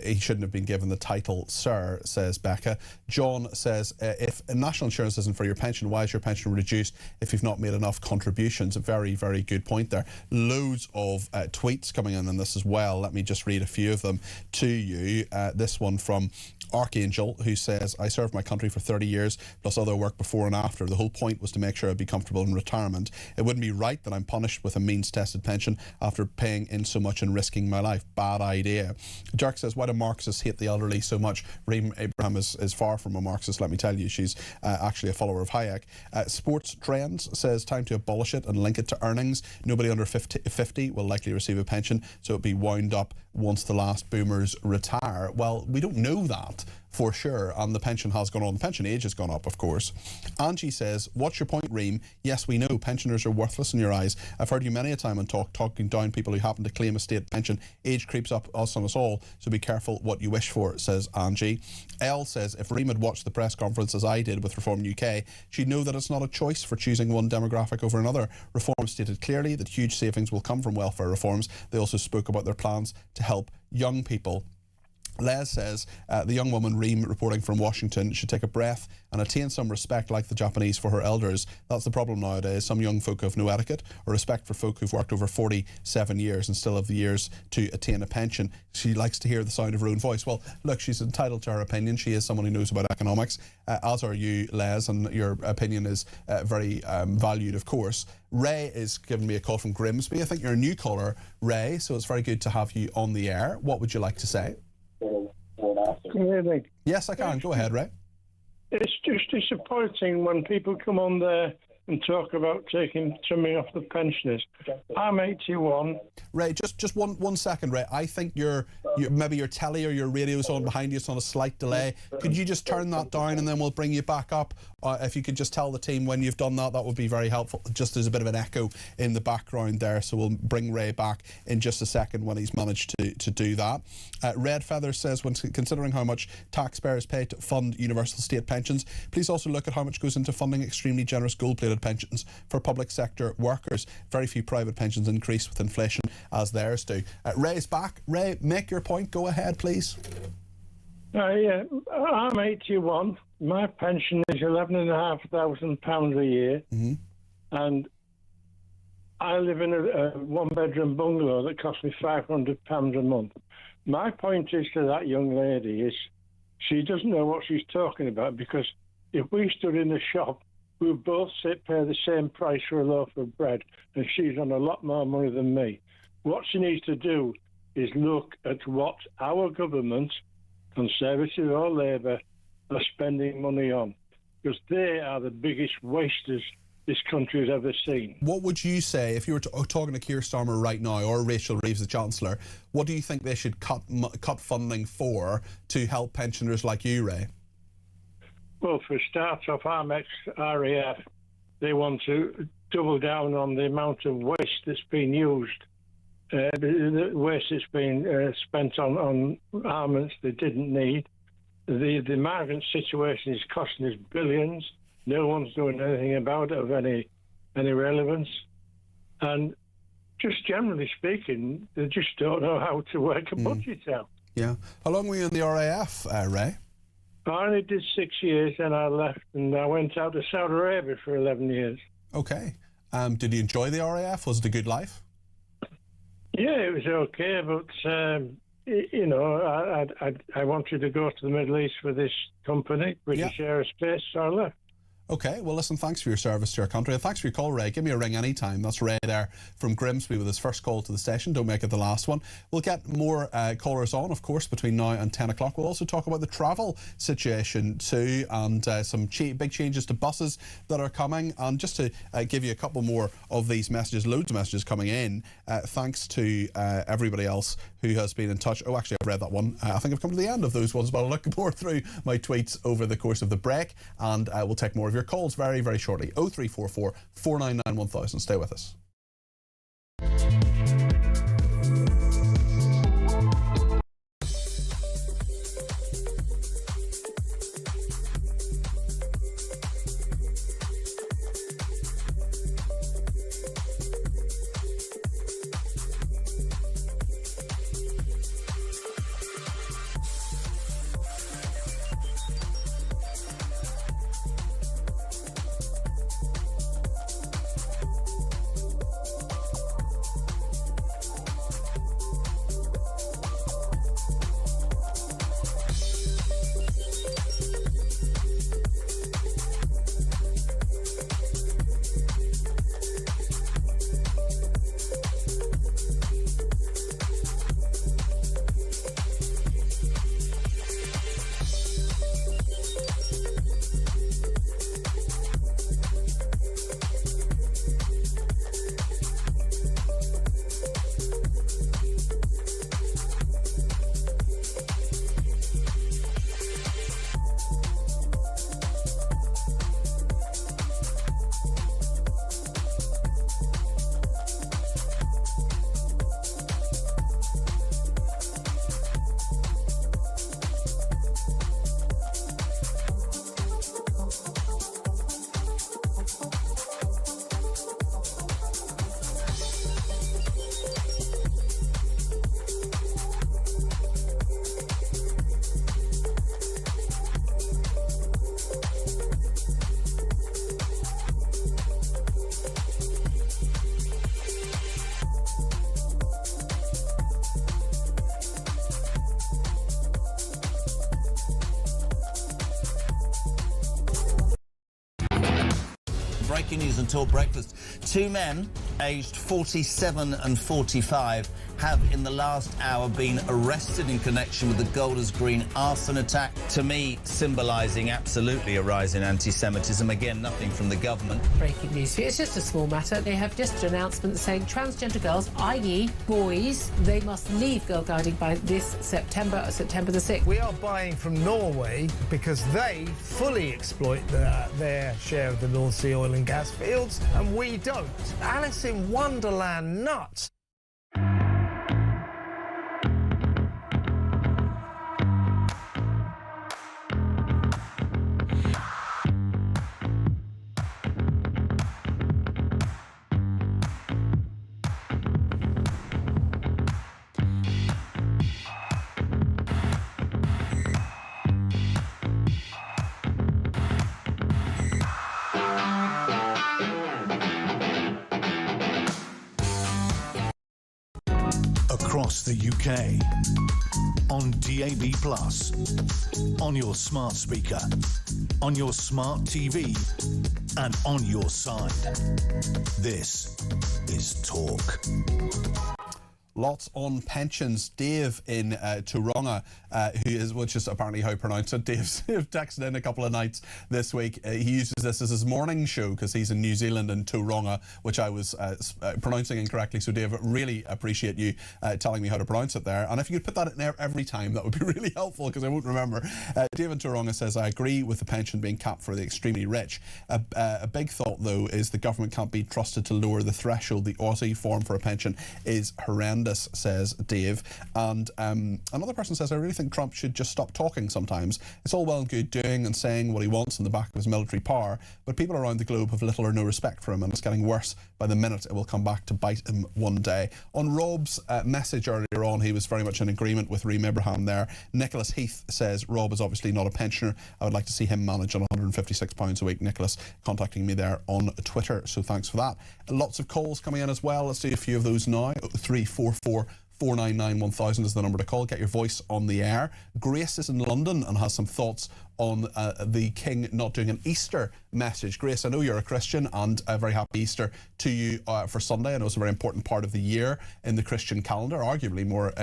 He shouldn't have been given the title Sir, says Becca. John says, if national insurance isn't for your pension, why is your pension reduced if you've not made enough contributions? A very, very good point there. Loads of tweets coming in on this as well. Let me just read a few of them to you. This one from Archangel, who says, I served my country for 30 years plus other work before and after. The whole point was to make sure I'd be comfortable in retirement. It wouldn't be right that I'm punished with a means-tested pension after paying in so much and risking my life. Bad idea. Dirk says, why do Marxists hate the elderly so much? Reem Abraham is far from a Marxist, let me tell you. She's actually a follower of Hayek. Sports Trends says, time to abolish it and link it to earnings. Nobody under 50 will likely receive a pension, so it'll be wound up once the last boomers retire. Well, we don't know that for sure, and the pension has gone on. The pension age has gone up, of course. Angie says, what's your point, Reem? Yes, we know pensioners are worthless in your eyes. I've heard you many a time on talking down people who happen to claim a state pension. Age creeps up us on us all, so be careful what you wish for, says Angie. Elle says, if Reem had watched the press conference as I did with Reform UK, she'd know that it's not a choice for choosing one demographic over another. Reform stated clearly that huge savings will come from welfare reforms. They also spoke about their plans to help young people. Les says, the young woman Reem reporting from Washington should take a breath and attain some respect like the Japanese for her elders. That's the problem nowadays. Some young folk have no etiquette or respect for folk who've worked over 47 years and still have the years to attain a pension. She likes to hear the sound of her own voice. Well, look, she's entitled to her opinion. She is someone who knows about economics, as are you, Les, and your opinion is very valued, of course. Ray is giving me a call from Grimsby. I think you're a new caller, Ray, so it's very good to have you on the air. What would you like to say? Can you hear me? Yes, I can. Go ahead, Ray. It's just disappointing when people come on there and talk about taking something off the pensioners. I'm 81. Ray, just one second, Ray. I think maybe your telly or your radio's on behind you. It's on a slight delay. Could you just turn that down and then we'll bring you back up? If you could just tell the team when you've done that, that would be very helpful. Just there's a bit of an echo in the background there, so we'll bring Ray back in just a second when he's managed to do that. Red Feather says, when considering how much taxpayers pay to fund universal state pensions, please also look at how much goes into funding extremely generous gold-plated pensions for public sector workers. Very few private pensions increase with inflation as theirs do. Ray's back. Ray, make your point. Go ahead, please. Yeah, I'm 81. My pension is £11,500 a year, and I live in a one-bedroom bungalow that costs me £500 a month. My point is to that young lady is she doesn't know what she's talking about, because if we stood in the shop, we would both pay the same price for a loaf of bread, and she's on a lot more money than me. What she needs to do is look at what our government, Conservative or Labour, are spending money on, because they are the biggest wasters this country has ever seen. What would you say, if you were talking to Keir Starmer right now, or Rachel Reeves, the Chancellor, what do you think they should cut funding for to help pensioners like you, Ray? Well, for a start off, Amex, RAF, they want to double down on the amount of waste that's been used. The waste that's been spent on armaments they didn't need. The migrant situation is costing us billions. No one's doing anything about it of any relevance. And just generally speaking, they just don't know how to work a budget out. Yeah. How long were you in the RAF, Ray? I only did 6 years, and I left, and I went out to Saudi Arabia for 11 years. Okay. Did you enjoy the RAF? Was it a good life? Yeah, it was okay, but you know, I wanted to go to the Middle East for this company, British Aerospace, so I left. Okay, well listen, thanks for your service to our country, and thanks for your call, Ray. Give me a ring anytime. That's Ray there from Grimsby with his first call to the station. Don't make it the last one. We'll get more callers on, of course, between now and 10 o'clock. We'll also talk about the travel situation too, and some big changes to buses that are coming. And just to give you a couple more of these messages, loads of messages coming in, thanks to everybody else who has been in touch. Oh, actually, I've read that one. I think I've come to the end of those ones, but I'll look more through my tweets over the course of the break, and we'll take more of your calls very, very shortly. 0344 499 1000. Stay with us. Breaking news until breakfast. Two men, aged 47 and 45, have in the last hour been arrested in connection with the Golders Green arson attack. To me, symbolising absolutely a rise in anti-Semitism. Again, nothing from the government. Breaking news. It's just a small matter. They have just an announcement saying transgender girls, i.e. boys, they must leave girl guiding by this September the 6th. We are buying from Norway because they fully exploit their share of the North Sea oil and gas fields, and we don't. Alice in Wonderland nuts. Across the UK, on DAB+, on your smart speaker, on your smart TV, and on your side. This is Talk. Lots on pensions. Dave in Tauranga, which is apparently how you pronounce it. Dave's texted in a couple of nights this week. He uses this as his morning show because he's in New Zealand in Tauranga, which I was pronouncing incorrectly. So Dave, really appreciate you telling me how to pronounce it there. And if you could put that in there every time, that would be really helpful because I won't remember. Dave in Tauranga says, I agree with the pension being capped for the extremely rich. A big thought, though, is the government can't be trusted to lower the threshold. The Aussie form for a pension is horrendous, says Dave. And another person says, I really think Trump should just stop talking sometimes. It's all well and good doing and saying what he wants in the back of his military power, but people around the globe have little or no respect for him, and it's getting worse by the minute. It will come back to bite him one day. On Rob's message earlier on, he was very much in agreement with Reem Ibrahim there. Nicholas Heath says, Rob is obviously not a pensioner. I would like to see him manage on £156 a week. Nicholas contacting me there on Twitter, so thanks for that. Lots of calls coming in as well. Let's do a few of those now. 344 499 1000 is the number to call. Get your voice on the air. Grace is in London and has some thoughts on the King not doing an Easter message. Grace, I know you're a Christian, and a very happy Easter to you for Sunday. I know it's a very important part of the year in the Christian calendar, arguably more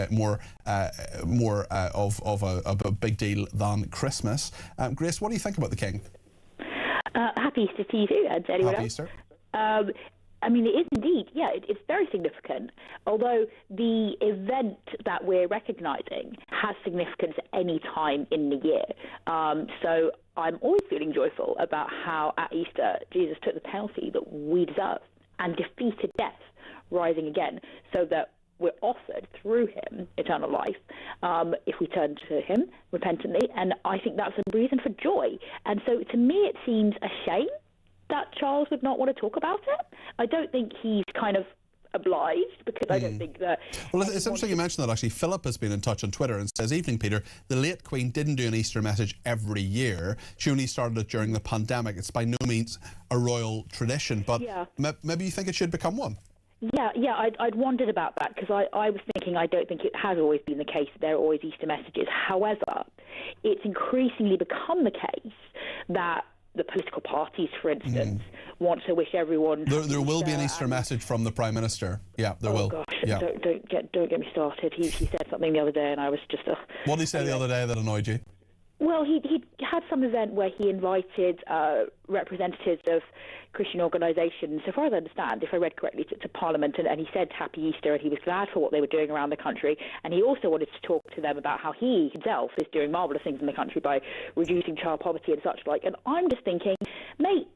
of a big deal than Christmas. Grace, what do you think about the King? Happy Easter to you too, and to anyone Happy else. Easter. I mean, it is indeed, yeah, it's very significant. Although the event that we're recognising has significance at any time in the year. So I'm always feeling joyful about how at Easter Jesus took the penalty that we deserve and defeated death, rising again, so that we're offered through him eternal life if we turn to him repentantly. And I think that's a reason for joy. And so to me, it seems a shame that Charles would not want to talk about it. I don't think he's kind of obliged, because I don't think that... Well, it's interesting you mentioned that, actually. Philip has been in touch on Twitter and says, "Evening, Peter. The late Queen didn't do an Easter message every year. She only started it during the pandemic. It's by no means a royal tradition, but maybe you think it should become one." Yeah, I'd wondered about that, because I was thinking I don't think it has always been the case that there are always Easter messages. However, it's increasingly become the case that the political parties, for instance, want to wish everyone... There will be an Easter message from the Prime Minister. Yeah, there will. Oh, gosh, yeah. don't get me started. He said something the other day and I was just... What did he say the other day that annoyed you? Well, he had some event where he invited representatives of Christian organisations, so far as I understand, if I read correctly, to Parliament, and he said Happy Easter, and he was glad for what they were doing around the country, and he also wanted to talk to them about how he himself is doing marvellous things in the country by reducing child poverty and such like. And I'm just thinking, mate,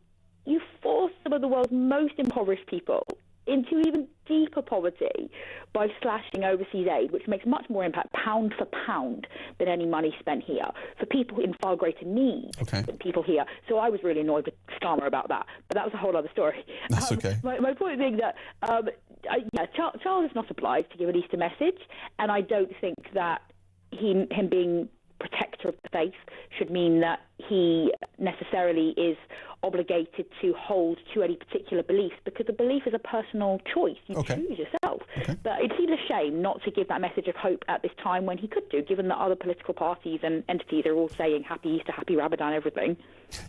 you forced some of the world's most impoverished people into even deeper poverty by slashing overseas aid, which makes much more impact pound for pound than any money spent here for people in far greater need than people here. So I was really annoyed with Starmer about that, but that was a whole other story. That's okay. My point being that Charles is not obliged to give an Easter message, and I don't think that him being protector of the faith should mean that he necessarily is obligated to hold to any particular beliefs, because the belief is a personal choice. You choose yourself. But it seems a shame not to give that message of hope at this time when he could do, given that other political parties and entities are all saying Happy Easter, Happy Ramadan, everything.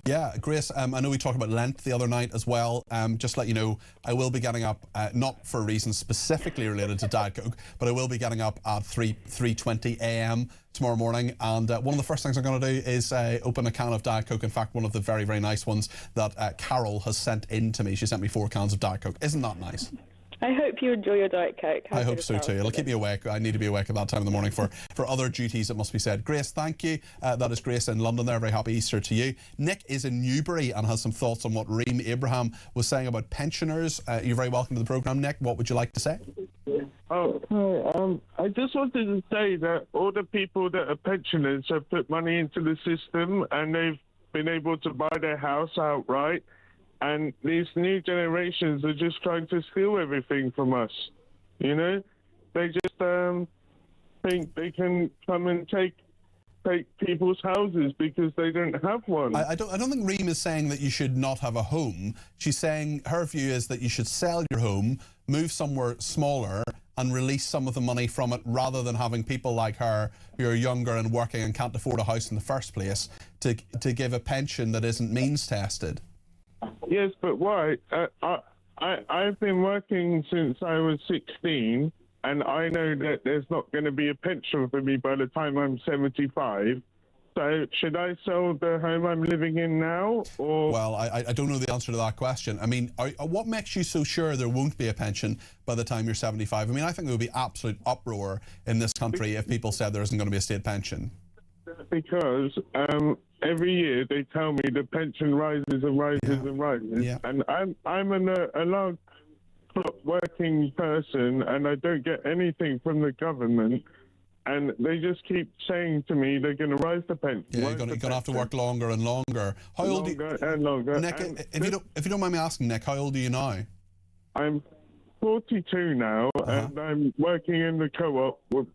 Yeah, Grace, I know we talked about Lent the other night as well. Just to let you know, I will be getting up, not for reasons specifically related to Diet Coke, but I will be getting up at 3:20 a.m. tomorrow morning, and one of the first things I'm going to do is open a can of Diet Coke. In fact, one of the very, very nice ones that Carol has sent in to me. She sent me 4 cans of Diet Coke. Isn't that nice? I hope you enjoy your Diet Coke. I hope so too. It'll keep me awake. I need to be awake at that time in the morning for other duties, it must be said. Grace, thank you. That is Grace in London there. Very happy Easter to you. Nick is in Newbury and has some thoughts on what Reem Abraham was saying about pensioners. You're very welcome to the programme, Nick. What would you like to say? I just wanted to say that all the people that are pensioners have put money into the system and they've been able to buy their house outright. And these new generations are just trying to steal everything from us. You know, they just think they can come and take people's houses because they don't have one. I don't think Reem is saying that you should not have a home. She's saying her view is that you should sell your home, move somewhere smaller, and release some of the money from it, rather than having people like her who are younger and working and can't afford a house in the first place to give a pension that isn't means tested. Yes, but why? I've been working since I was 16, and I know that there's not going to be a pension for me by the time I'm 75. So should I sell the home I'm living in now? Or? Well, I don't know the answer to that question. I mean, what makes you so sure there won't be a pension by the time you're 75? I mean, I think there would be absolute uproar in this country if people said there isn't going to be a state pension. Because every year they tell me the pension rises and rises and rises, and I'm a large working person, and I don't get anything from the government, and they just keep saying to me they're going to rise the pension. Yeah, you're going to have to work longer and longer. How old are you? And longer. Nick, if you don't mind me asking, Nick, how old are you now? I'm 42 now, and I'm working in the co-op with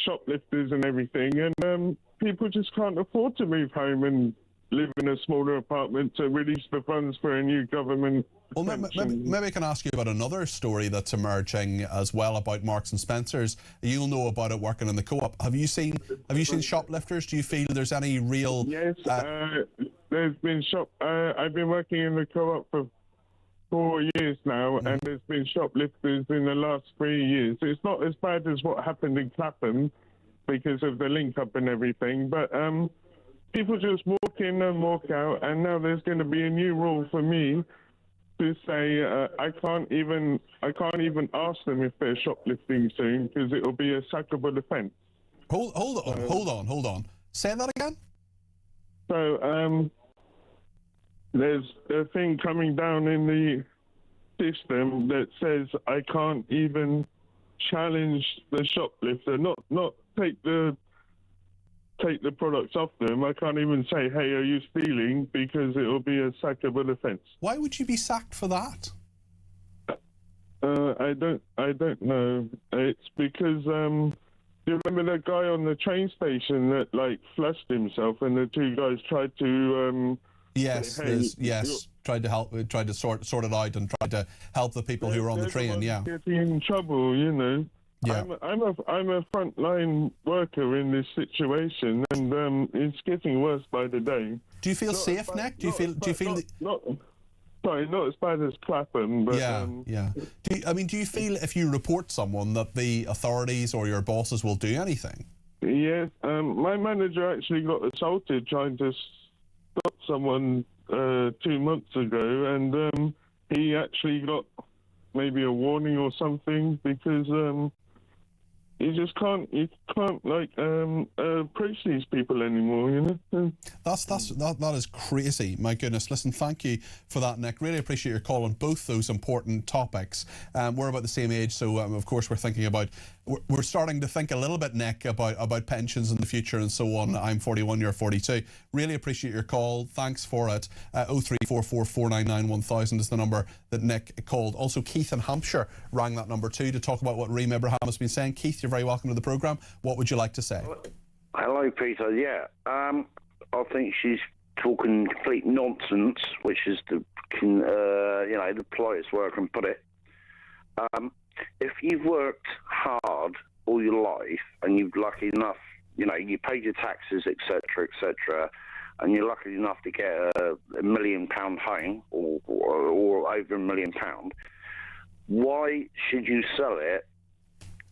shoplifters and everything, and people just can't afford to move home and live in a smaller apartment to release the funds for a new government. Well, maybe I can ask you about another story that's emerging as well about Marks and Spencers. You'll know about it working in the co-op. Have you seen shoplifters? Do you feel there's any real? Yes, there's been I've been working in the co-op for 4 years now, and there's been shoplifters in the last 3 years. It's not as bad as what happened in Clapham because of the link up and everything, but people just walk in and walk out, and now there's going to be a new rule for me to say I can't even ask them if they're shoplifting soon because it'll be a sackable offence. Hold on. Say that again. So there's a thing coming down in the system that says I can't even challenge the shoplifter, not take the products off them. I can't even say, hey, are you stealing? Because it will be a sackable offence. Why would you be sacked for that? I don't know. It's because do you remember that guy on the train station that flushed himself, and the two guys tried to yes, say, hey, tried to help, tried to sort it out, and tried to help the people who were on the train. Yeah, getting in trouble, you know. Yeah. I'm a frontline worker in this situation, and it's getting worse by the day. Do you feel safe, Nick? Do you feel? Not as bad as Clapham, but yeah. Do you feel if you report someone that the authorities or your bosses will do anything? Yes. My manager actually got assaulted trying to stop someone 2 months ago, and he actually got maybe a warning or something because you just can't approach these people anymore, you know. That is crazy. My goodness. Listen, thank you for that, Nick. Really appreciate your call on both those important topics. We're about the same age, so of course we're thinking about. We're starting to think a little bit, Nick, about pensions in the future and so on. I'm 41, you're 42. Really appreciate your call. Thanks for it. 0344 499 1000 is the number that Nick called. Also, Keith in Hampshire rang that number too to talk about what Reem Ibrahim has been saying. Keith, you're very welcome to the programme. What would you like to say? Hello, Peter. Yeah, I think she's talking complete nonsense, which is the politest way I can put it. If you've worked hard all your life and you're lucky enough, you paid your taxes, etc., etc., and you're lucky enough to get a £1 million home or over £1 million, why should you sell it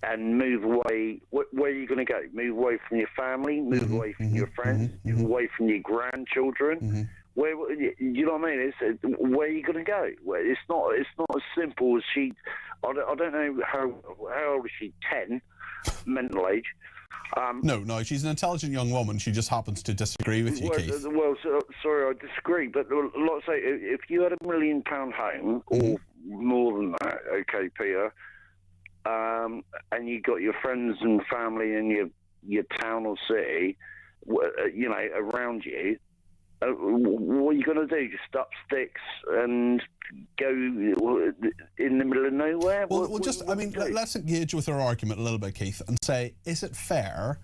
and move away? Where are you going to go? Move away from your family? Move away from your friends? Move away from your grandchildren? Where, you know what I mean? Where are you going to go? It's not as simple as she. I don't know how old is she? 10, mental age. No, she's an intelligent young woman. She just happens to disagree with you, Keith. Well, sorry, I disagree. But like I say, if you had £1 million home or more than that, okay, Peter, and you got your friends and family in your town or city, around you. What are you going to do? Just up sticks and go in the middle of nowhere? Let's engage with her argument a little bit, Keith, and say, is it fair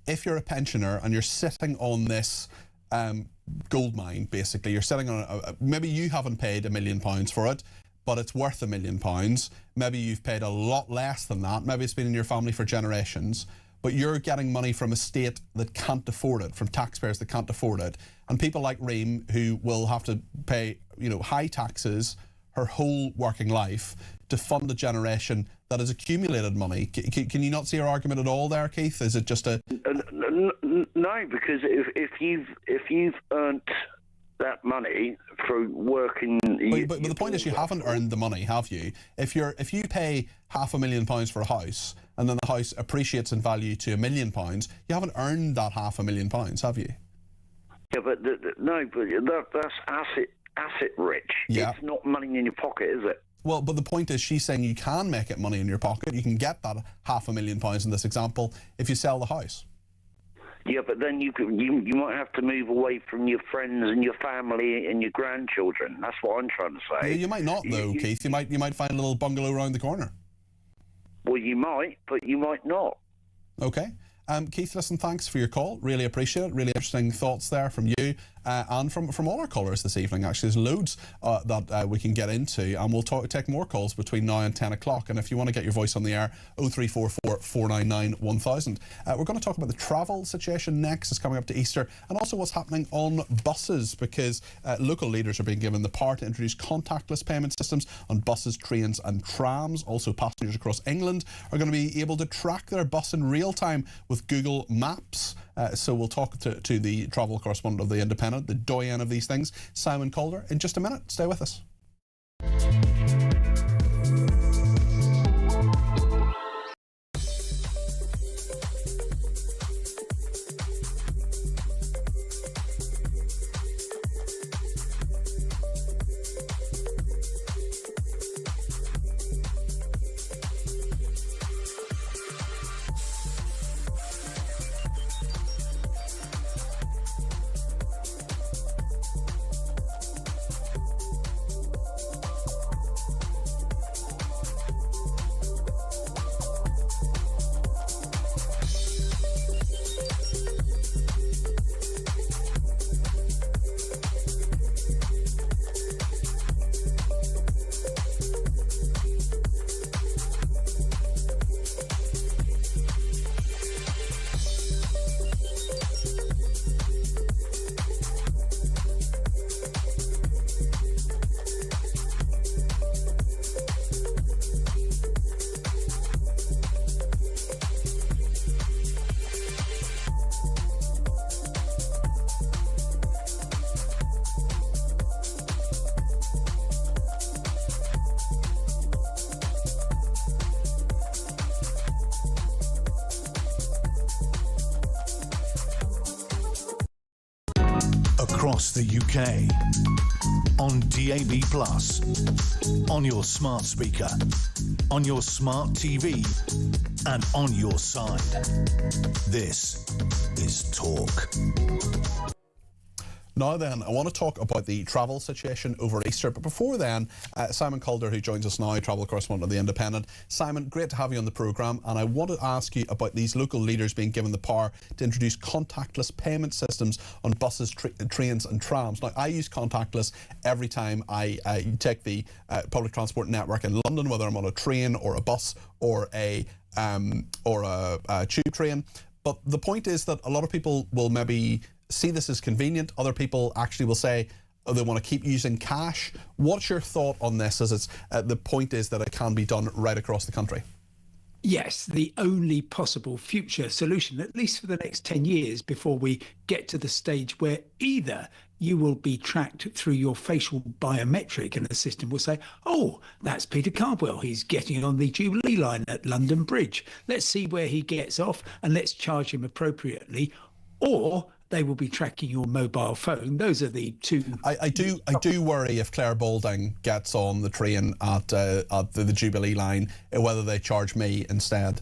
if you're a pensioner and you're sitting on this gold mine, basically, you're sitting on maybe you haven't paid £1 million for it, but it's worth £1 million. Maybe you've paid a lot less than that. Maybe it's been in your family for generations. But you're getting money from a state that can't afford it, from taxpayers that can't afford it. And people like Reem, who will have to pay, high taxes her whole working life to fund a generation that has accumulated money. Can you not see her argument at all there, Keith? Is it just a... No, because if you've earned that money through working... But the point is you haven't earned the money, have you? If you pay £500,000 for a house and then the house appreciates in value to £1 million, you haven't earned that £500,000, have you? Yeah, but that's asset rich. Yeah. It's not money in your pocket, is it? Well, but the point is she's saying you can make it money in your pocket. You can get that £500,000 in this example if you sell the house. Yeah, but then you might have to move away from your friends and your family and your grandchildren. That's what I'm trying to say. Yeah, you might not, though, Keith. You might find a little bungalow around the corner. Well, you might, but you might not. Okay. Keith, listen, thanks for your call. Really appreciate it. Really interesting thoughts there from you. and from all our callers this evening. Actually, there's loads that we can get into, and we'll take more calls between now and 10 o'clock. And if you want to get your voice on the air, 0344 499 1000. We're going to talk about the travel situation next. It's coming up to Easter, and also what's happening on buses, because local leaders are being given the power to introduce contactless payment systems on buses, trains and trams. Also, passengers across England are going to be able to track their bus in real time with Google Maps. So we'll talk to the travel correspondent of The Independent, the doyen of these things, Simon Calder, in just a minute. Stay with us. Across the UK, on DAB+, on your smart speaker, on your smart TV, and on your side. This is Talk. Now then, I want to talk about the travel situation over Easter, but before then, Simon Calder, who joins us now, travel correspondent of The Independent. Simon, great to have you on the programme, and I want to ask you about these local leaders being given the power to introduce contactless payment systems on buses, trains and trams. Now, I use contactless every time I take the public transport network in London, whether I'm on a train or a bus or a tube train. But the point is that a lot of people will maybe see this as convenient. Other people actually will say, oh, they want to keep using cash. What's your thought on this, as it's the point is that it can be done right across the country? Yes, the only possible future solution, at least for the next 10 years, before we get to the stage where either you will be tracked through your facial biometric and the system will say, oh, that's Peter Cardwell. He's getting on the Jubilee line at London Bridge. Let's see where he gets off and let's charge him appropriately. Or they will be tracking your mobile phone. Those are the two. I do worry if Claire Balding gets on the train at the Jubilee line, whether they charge me instead.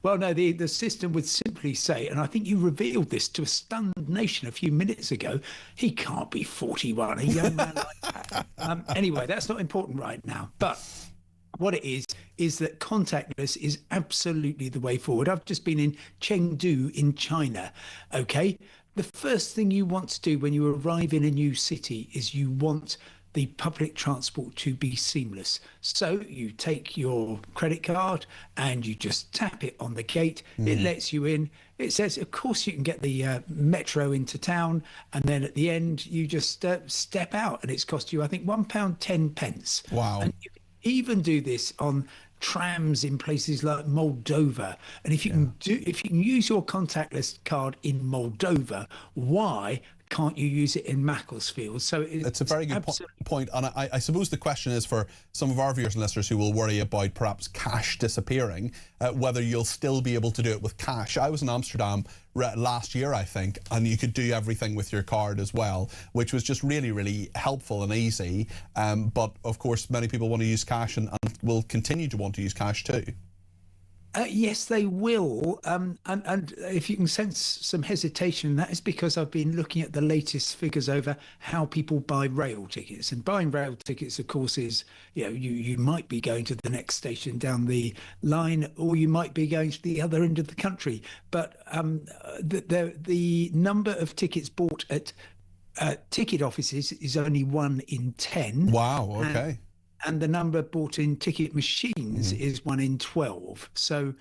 Well, no, the system would simply say, and I think you revealed this to a stunned nation a few minutes ago, he can't be 41, a young man like that. Anyway, that's not important right now. But what it is that contactless is absolutely the way forward. I've just been in Chengdu in China, okay? The first thing you want to do when you arrive in a new city is you want the public transport to be seamless. So you take your credit card and you just tap it on the gate. It lets you in. It says, of course, you can get the metro into town. And then at the end, you just step out. And it's cost you, I think, £1.10. Wow. And you can even do this on trams in places like Moldova. And if you can use your contactless card in Moldova, why can't you use it in Macclesfield? So it's a very good point. And I suppose the question is, for some of our viewers and listeners who will worry about perhaps cash disappearing, whether you'll still be able to do it with cash. I was in Amsterdam last year, I think, and you could do everything with your card as well, which was just really, really helpful and easy. But of course, many people want to use cash and will continue to want to use cash too. Yes, they will. And if you can sense some hesitation, that is because I've been looking at the latest figures over how people buy rail tickets. And buying rail tickets, of course, is, you might be going to the next station down the line, or you might be going to the other end of the country. But the number of tickets bought at ticket offices is only 1 in 10. Wow, okay. And the number bought in ticket machines is 1 in 12. So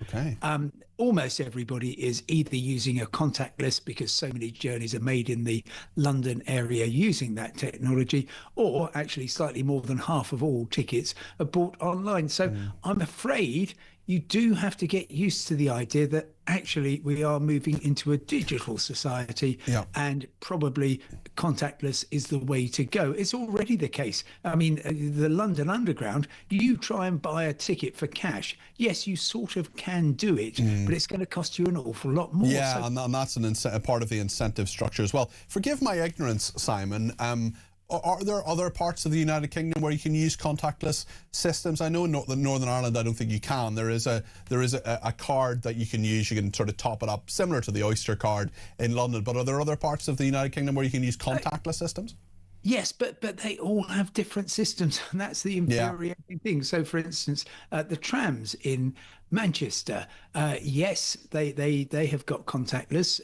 almost everybody is either using a contactless, because so many journeys are made in the London area using that technology, or actually slightly more than half of all tickets are bought online. So I'm afraid you do have to get used to the idea that actually we are moving into a digital society, and probably contactless is the way to go. It's already the case. I mean, the London Underground, you try and buy a ticket for cash. Yes, you sort of can do it, but it's going to cost you an awful lot more. Yeah, so and that's a part of the incentive structure as well. Forgive my ignorance, Simon. Are there other parts of the United Kingdom where you can use contactless systems? I know in Northern Ireland, I don't think you can. There is a card that you can use. You can sort of top it up, similar to the Oyster card in London. But are there other parts of the United Kingdom where you can use contactless systems? Yes, but they all have different systems, and that's the infuriating thing. So, for instance, the trams in Manchester, yes, they have got contactless,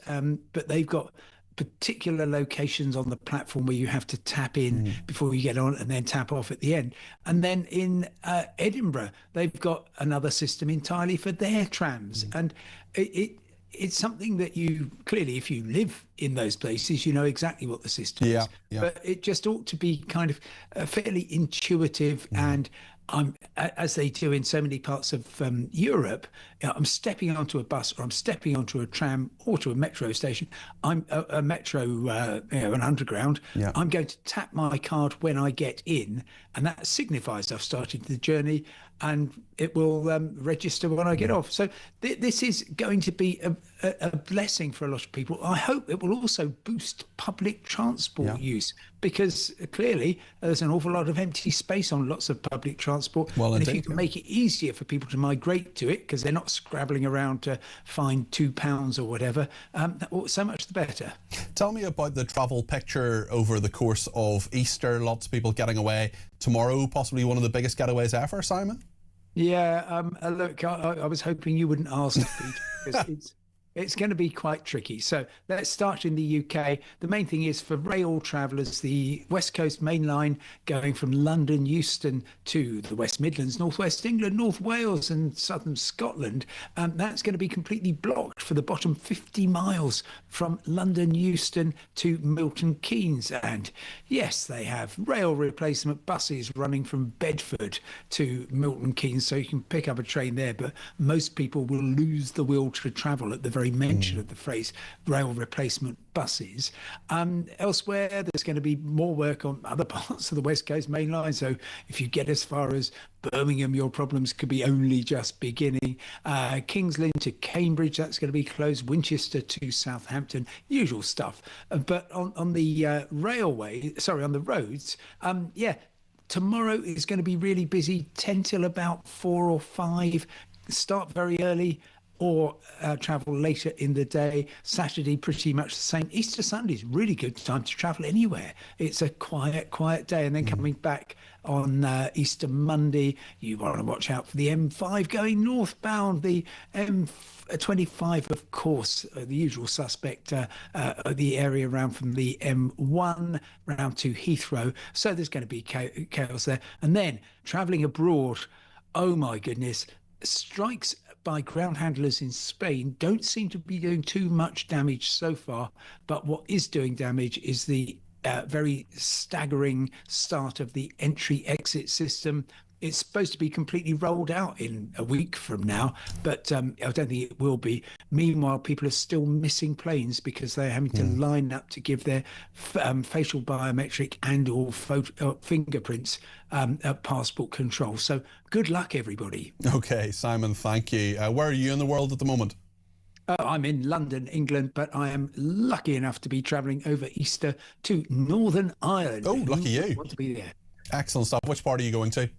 but they've got particular locations on the platform where you have to tap in before you get on and then tap off at the end. And then in Edinburgh, they've got another system entirely for their trams. And it's something that you clearly, if you live in those places, you know exactly what the system is. But it just ought to be kind of fairly intuitive, and as they do in so many parts of Europe, I'm stepping onto a bus, or I'm stepping onto a tram, or to a metro station. I'm a metro, an underground. I'm going to tap my card when I get in, and that signifies I've started the journey, and it will register when I get off. So this is going to be a blessing for a lot of people. I hope it will also boost public transport use, because clearly there's an awful lot of empty space on lots of public transport. Well, and if you can make it easier for people to migrate to it, because they're not scrabbling around to find £2 or whatever, so much the better. Tell me about the travel picture over the course of Easter. Lots of people getting away tomorrow, possibly one of the biggest getaways ever, Simon? Yeah, look, I was hoping you wouldn't ask, Pete, because it's going to be quite tricky. So let's start in the UK. The main thing is for rail travellers, the West Coast Main Line going from London, Euston to the West Midlands, North West England, North Wales and southern Scotland. That's going to be completely blocked for the bottom 50 miles from London, Euston to Milton Keynes. And yes, they have rail replacement buses running from Bedford to Milton Keynes, so you can pick up a train there. But most people will lose the will to travel at the very mention of the phrase rail replacement buses. Elsewhere, there's going to be more work on other parts of the West Coast Main Line. So if you get as far as Birmingham, your problems could be only just beginning. Kings Lynn to Cambridge, that's going to be closed. Winchester to Southampton, usual stuff. But on the on the roads, tomorrow is going to be really busy, 10 till about 4 or 5. Start very early, or travel later in the day. Saturday, pretty much the same. Easter Sunday is really good time to travel anywhere. It's a quiet day. And then coming back on Easter Monday, you want to watch out for the M5 going northbound, the M25, of course, the usual suspect, the area around from the M1 round to Heathrow. So there's going to be chaos there. And then travelling abroad, oh my goodness, strikes by ground handlers in Spain don't seem to be doing too much damage so far, but what is doing damage is the very staggering start of the entry-exit system. It's supposed to be completely rolled out in a week from now, but I don't think it will be. Meanwhile, people are still missing planes because they're having to line up to give their facial biometric and or fingerprints at passport control. So good luck, everybody. Okay, Simon, thank you. Where are you in the world at the moment? I'm in London, England, but I am lucky enough to be travelling over Easter to Northern Ireland. Oh, lucky you. Want to be there. Excellent stuff. Which part are you going to?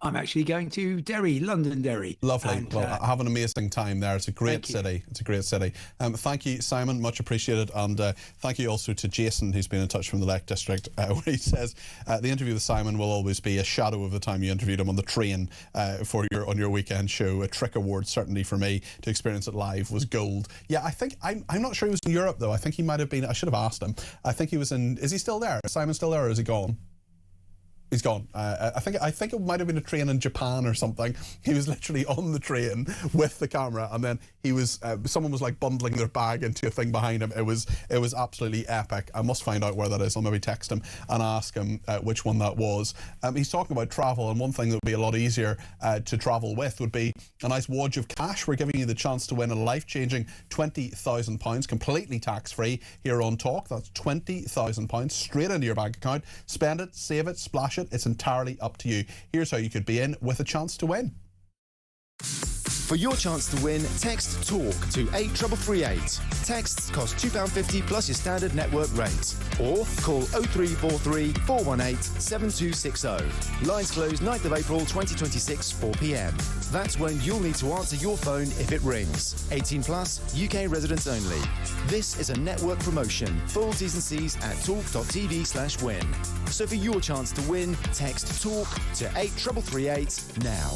I'm actually going to Derry, Londonderry. Lovely. And, well, have an amazing time there. It's a great city. It's a great city. Thank you, Simon. Much appreciated. And thank you also to Jason, who's been in touch from the Lake District, where he says the interview with Simon will always be a shadow of the time you interviewed him on the train on your weekend show. A Trick Award, certainly for me. To experience it live was gold. Yeah, I think I'm not sure he was in Europe though. I think he might have been. I should have asked him. I think he was in. Is he still there? Is Simon still there, or is he gone? He's gone. I think it might have been a train in Japan or something. He was literally on the train with the camera, and then he was. Someone was like bundling their bag into a thing behind him. It was absolutely epic. I must find out where that is. I'll maybe text him and ask him which one that was. He's talking about travel, and one thing that would be a lot easier to travel with would be a nice wad of cash. We're giving you the chance to win a life-changing £20,000, completely tax-free here on Talk. That's £20,000 straight into your bank account. Spend it, save it, splash it. It's entirely up to you. Here's how you could be in with a chance to win. For your chance to win, text TALK to 83338. Texts cost £2.50 plus your standard network rate. Or call 0343 418 7260. Lines close 9th of April 2026, 4 p.m. That's when you'll need to answer your phone if it rings. 18 plus, UK residents only. This is a network promotion. Full T's and C's at talk.tv/win. So for your chance to win, text TALK to 83338 now.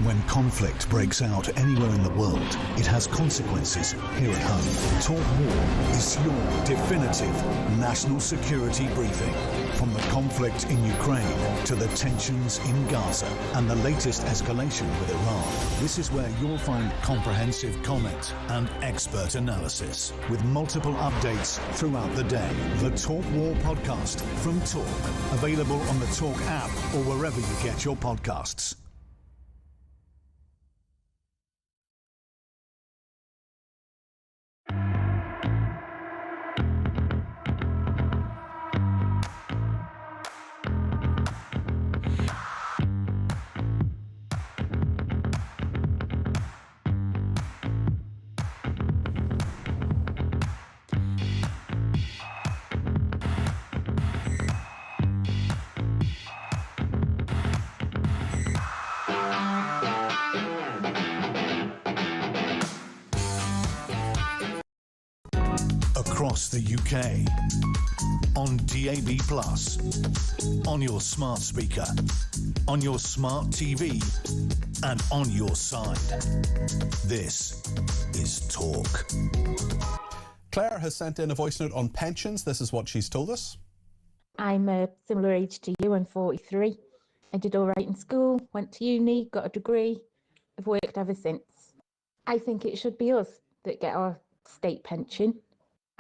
When conflict breaks out anywhere in the world, it has consequences here at home. Talk War is your definitive national security briefing. From the conflict in Ukraine to the tensions in Gaza and the latest escalation with Iran, this is where you'll find comprehensive comment and expert analysis with multiple updates throughout the day. The Talk War podcast from Talk, available on the Talk app or wherever you get your podcasts. Across the UK, on DAB+, on your smart speaker, on your smart TV, and on your side. This is Talk. Claire has sent in a voice note on pensions. This is what she's told us. I'm a similar age to you. I'm 43. I did all right in school, went to uni, got a degree. I've worked ever since. I think it should be us that get our state pension.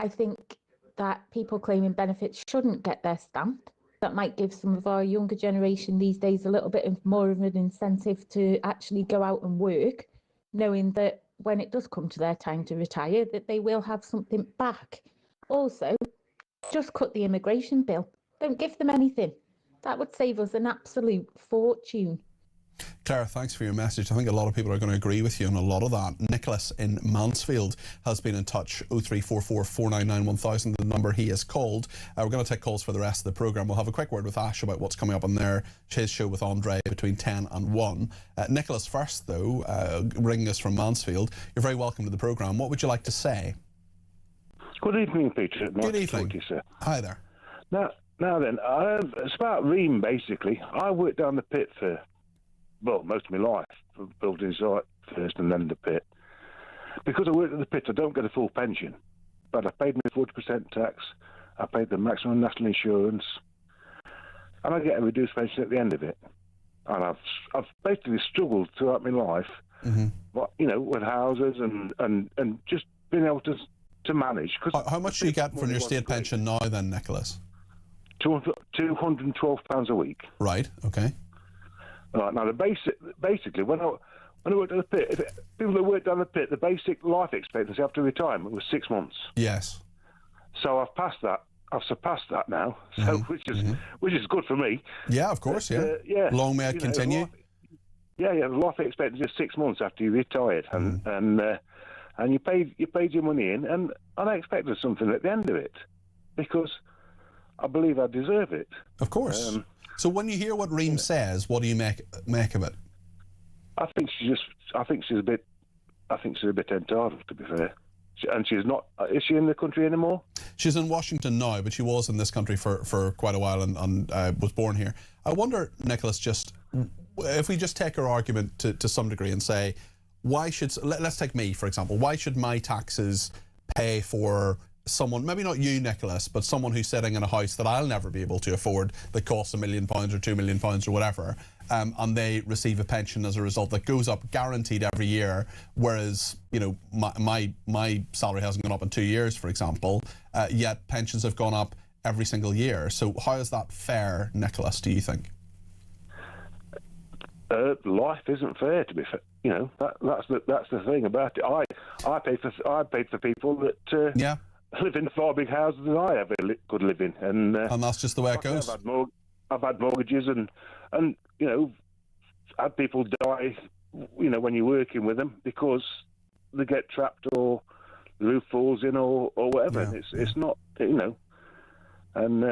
I think that people claiming benefits shouldn't get their stamp. that might give some of our younger generation these days a little bit more of an incentive to actually go out and work, knowing that when it does come to their time to retire, that they will have something back. Also, just cut the immigration bill. Don't give them anything. That would save us an absolute fortune. Claire, thanks for your message. I think a lot of people are going to agree with you on a lot of that. Nicholas in Mansfield has been in touch. 0344 499 1000, the number he has called. We're going to take calls for the rest of the programme. We'll have a quick word with Ash about what's coming up on his show with Andre between 10 and 1. Nicholas first, though, ringing us from Mansfield. You're very welcome to the programme. What would you like to say? Good evening, Peter. Good evening. You, sir. Hi there. Now then, it's about Ream, basically. I worked down the pit for, well, most of my life, for building site first and then the pit. Because I worked at the pit, I don't get a full pension, but I paid my 40% tax, I paid the maximum national insurance, and I get a reduced pension at the end of it. And I've basically struggled throughout my life, but, you know, with houses and just being able to manage. How much do you get from your state pension now then, Nicholas? £212 a week. Right, okay. Right, now, basically, when I worked at the pit, people that worked down the pit, the basic life expectancy after retirement was 6 months. Yes. So I've surpassed that now, so which is good for me. Yeah, of course, yeah. Long may it continue. The life expectancy is 6 months after you retired, and you paid your money in, and I expected something at the end of it, because I believe I deserve it. Of course. So when you hear what Ream says, what do you make of it? I think she's a bit entitled, to be fair. And she's not. Is she in the country anymore? She's in Washington now, but she was in this country for quite a while and was born here. I wonder, Nicholas, just if we just take her argument to some degree and say, why should, let's take me, for example, why should my taxes pay for someone, maybe not you, Nicholas, but someone who's sitting in a house that I'll never be able to afford, that costs £1 million or £2 million or whatever, and they receive a pension as a result that goes up guaranteed every year, whereas, you know, my salary hasn't gone up in 2 years, for example, yet pensions have gone up every single year. So how is that fair, Nicholas, do you think? Life isn't fair, to be fair. You know, that's the thing about it. I paid for people that live in far big houses than I ever could live in, and that's just the way it goes. I've had mortgages and you know, had people die, you know, when you're working with them because they get trapped or the roof falls in or whatever. And it's not, you know, and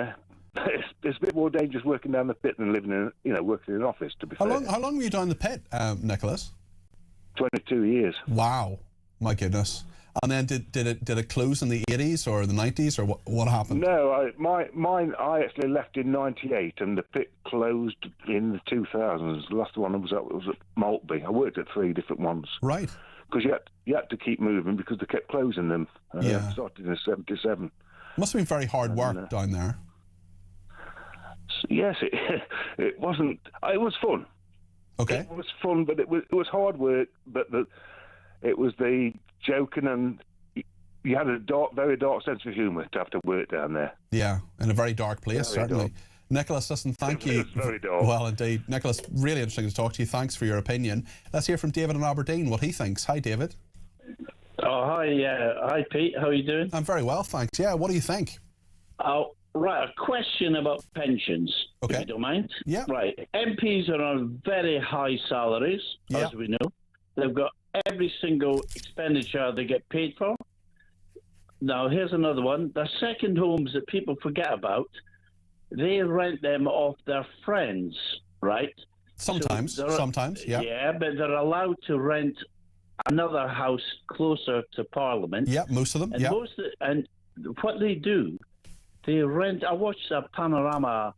it's a bit more dangerous working down the pit than living in, you know, working in an office, to be fair. How long were you down the pit, Nicholas? 22 years. Wow, my goodness. And then did it close in the 80s or the 90s, or what happened? No, mine I actually left in 98, and the pit closed in the 2000s. The last one was at Maltby. I worked at 3 different ones. Right. Because you had to keep moving because they kept closing them. Started in 77. Must have been very hard work down there. Yes, it wasn't. It was fun. Okay. It was fun, but it was hard work. But it was the joking, and you had a very dark sense of humour to have to work down there. Yeah, in a very dark place, certainly. Dark. Nicholas, listen, thank you. It was very dark. Well, indeed. Nicholas, really interesting to talk to you. Thanks for your opinion. Let's hear from David in Aberdeen, what he thinks. Hi, David. Oh, hi. Hi, Pete. How are you doing? I'm very well, thanks. Yeah, what do you think? Oh, right. A question about pensions, if you don't mind. Yeah. Right. MPs are on very high salaries, as we know. They've got every single expenditure they get paid for. Now, here's another one. The second homes that people forget about, they rent them off their friends, right? Sometimes, yeah. Yeah, but they're allowed to rent another house closer to Parliament. Yeah, most of them, and what they do, they rent... I watched a Panorama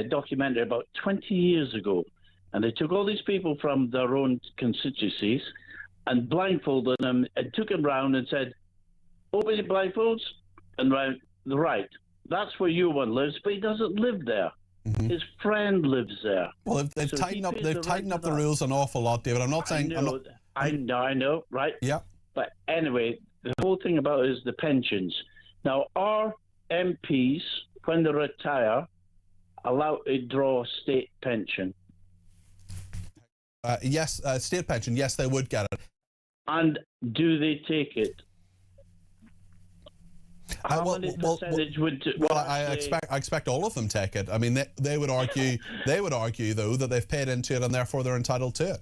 documentary about 20 years ago, and they took all these people from their own constituencies and blindfolded them and took them round and said, open your blindfolds and round the right. That's where your one lives, but he doesn't live there. Mm-hmm. His friend lives there. Well, they've tightened up the rules an awful lot, David. I'm not saying... I know, right? Yeah. But anyway, the whole thing about it is the pensions. Now, our MPs, when they retire, allowed to draw state pension? Yes, state pension. Yes, they would get it. And do they take it? How many percentage would? I expect all of them take it. I mean, they would argue though that they've paid into it and therefore they're entitled to it.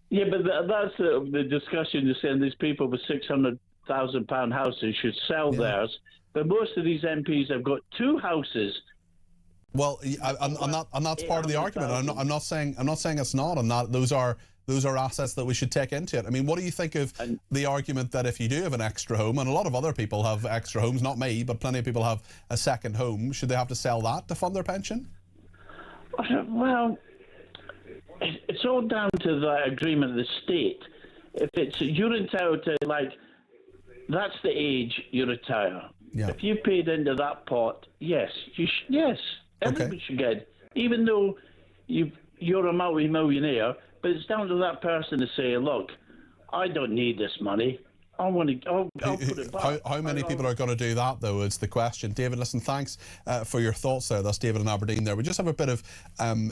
Yeah, but that's the discussion. You're saying these people with £600,000 houses should sell theirs, but most of these MPs have got 2 houses. Well, and that's part of the argument. I'm not saying it's not, and that those are assets that we should take into it. I mean, what do you think of the argument that if you do have an extra home, and a lot of other people have extra homes, not me, but plenty of people have a second home, should they have to sell that to fund their pension? Well, it's all down to the agreement of the state. If you're entitled to, like, that's the age you retire. Yeah. If you paid into that pot, yes, everybody should get it. Even though you're a multi-millionaire, but it's down to that person to say, look, I don't need this money. I'll put it back. How many people are going to do that, though, is the question. David, listen, thanks for your thoughts there. That's David in Aberdeen there. We just have a bit of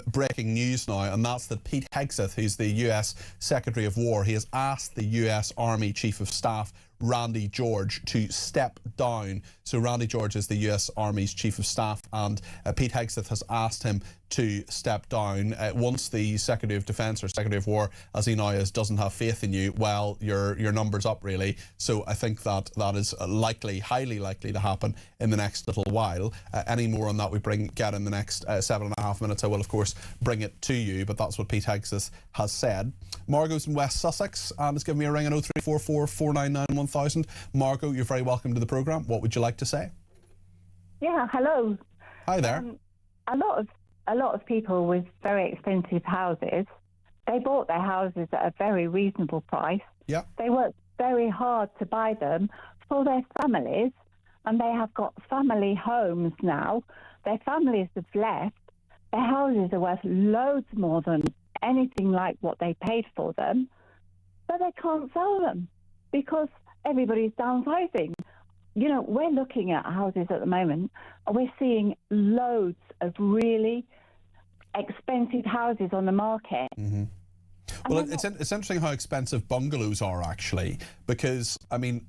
breaking news now, and that's that Pete Hegseth, who's the US Secretary of War, he has asked the US Army Chief of Staff, Randy George, to step down. So Randy George is the US Army's Chief of Staff, and Pete Hegseth has asked him to step down. Once the Secretary of Defence, or Secretary of War as he now is, doesn't have faith in you, well, your number's up, really. So I think that is highly likely to happen in the next little while. Any more on that we get in the next 7.5 minutes, I will of course bring it to you, but that's what Pete Hegseth has said. Margot's in West Sussex and has given me a ring on 0344 499 1000. Margot, you're very welcome to the programme. What would you like to say? Yeah, hello. Hi there. A lot of people with very expensive houses, they bought their houses at a very reasonable price. Yeah. They worked very hard to buy them for their families, and they have got family homes now. Their families have left. Their houses are worth loads more than anything like what they paid for them, but they can't sell them because everybody's downsizing. You know, we're looking at houses at the moment, and we're seeing loads of really expensive houses on the market. Mm-hmm. Well, it's interesting how expensive bungalows are, actually, because, I mean,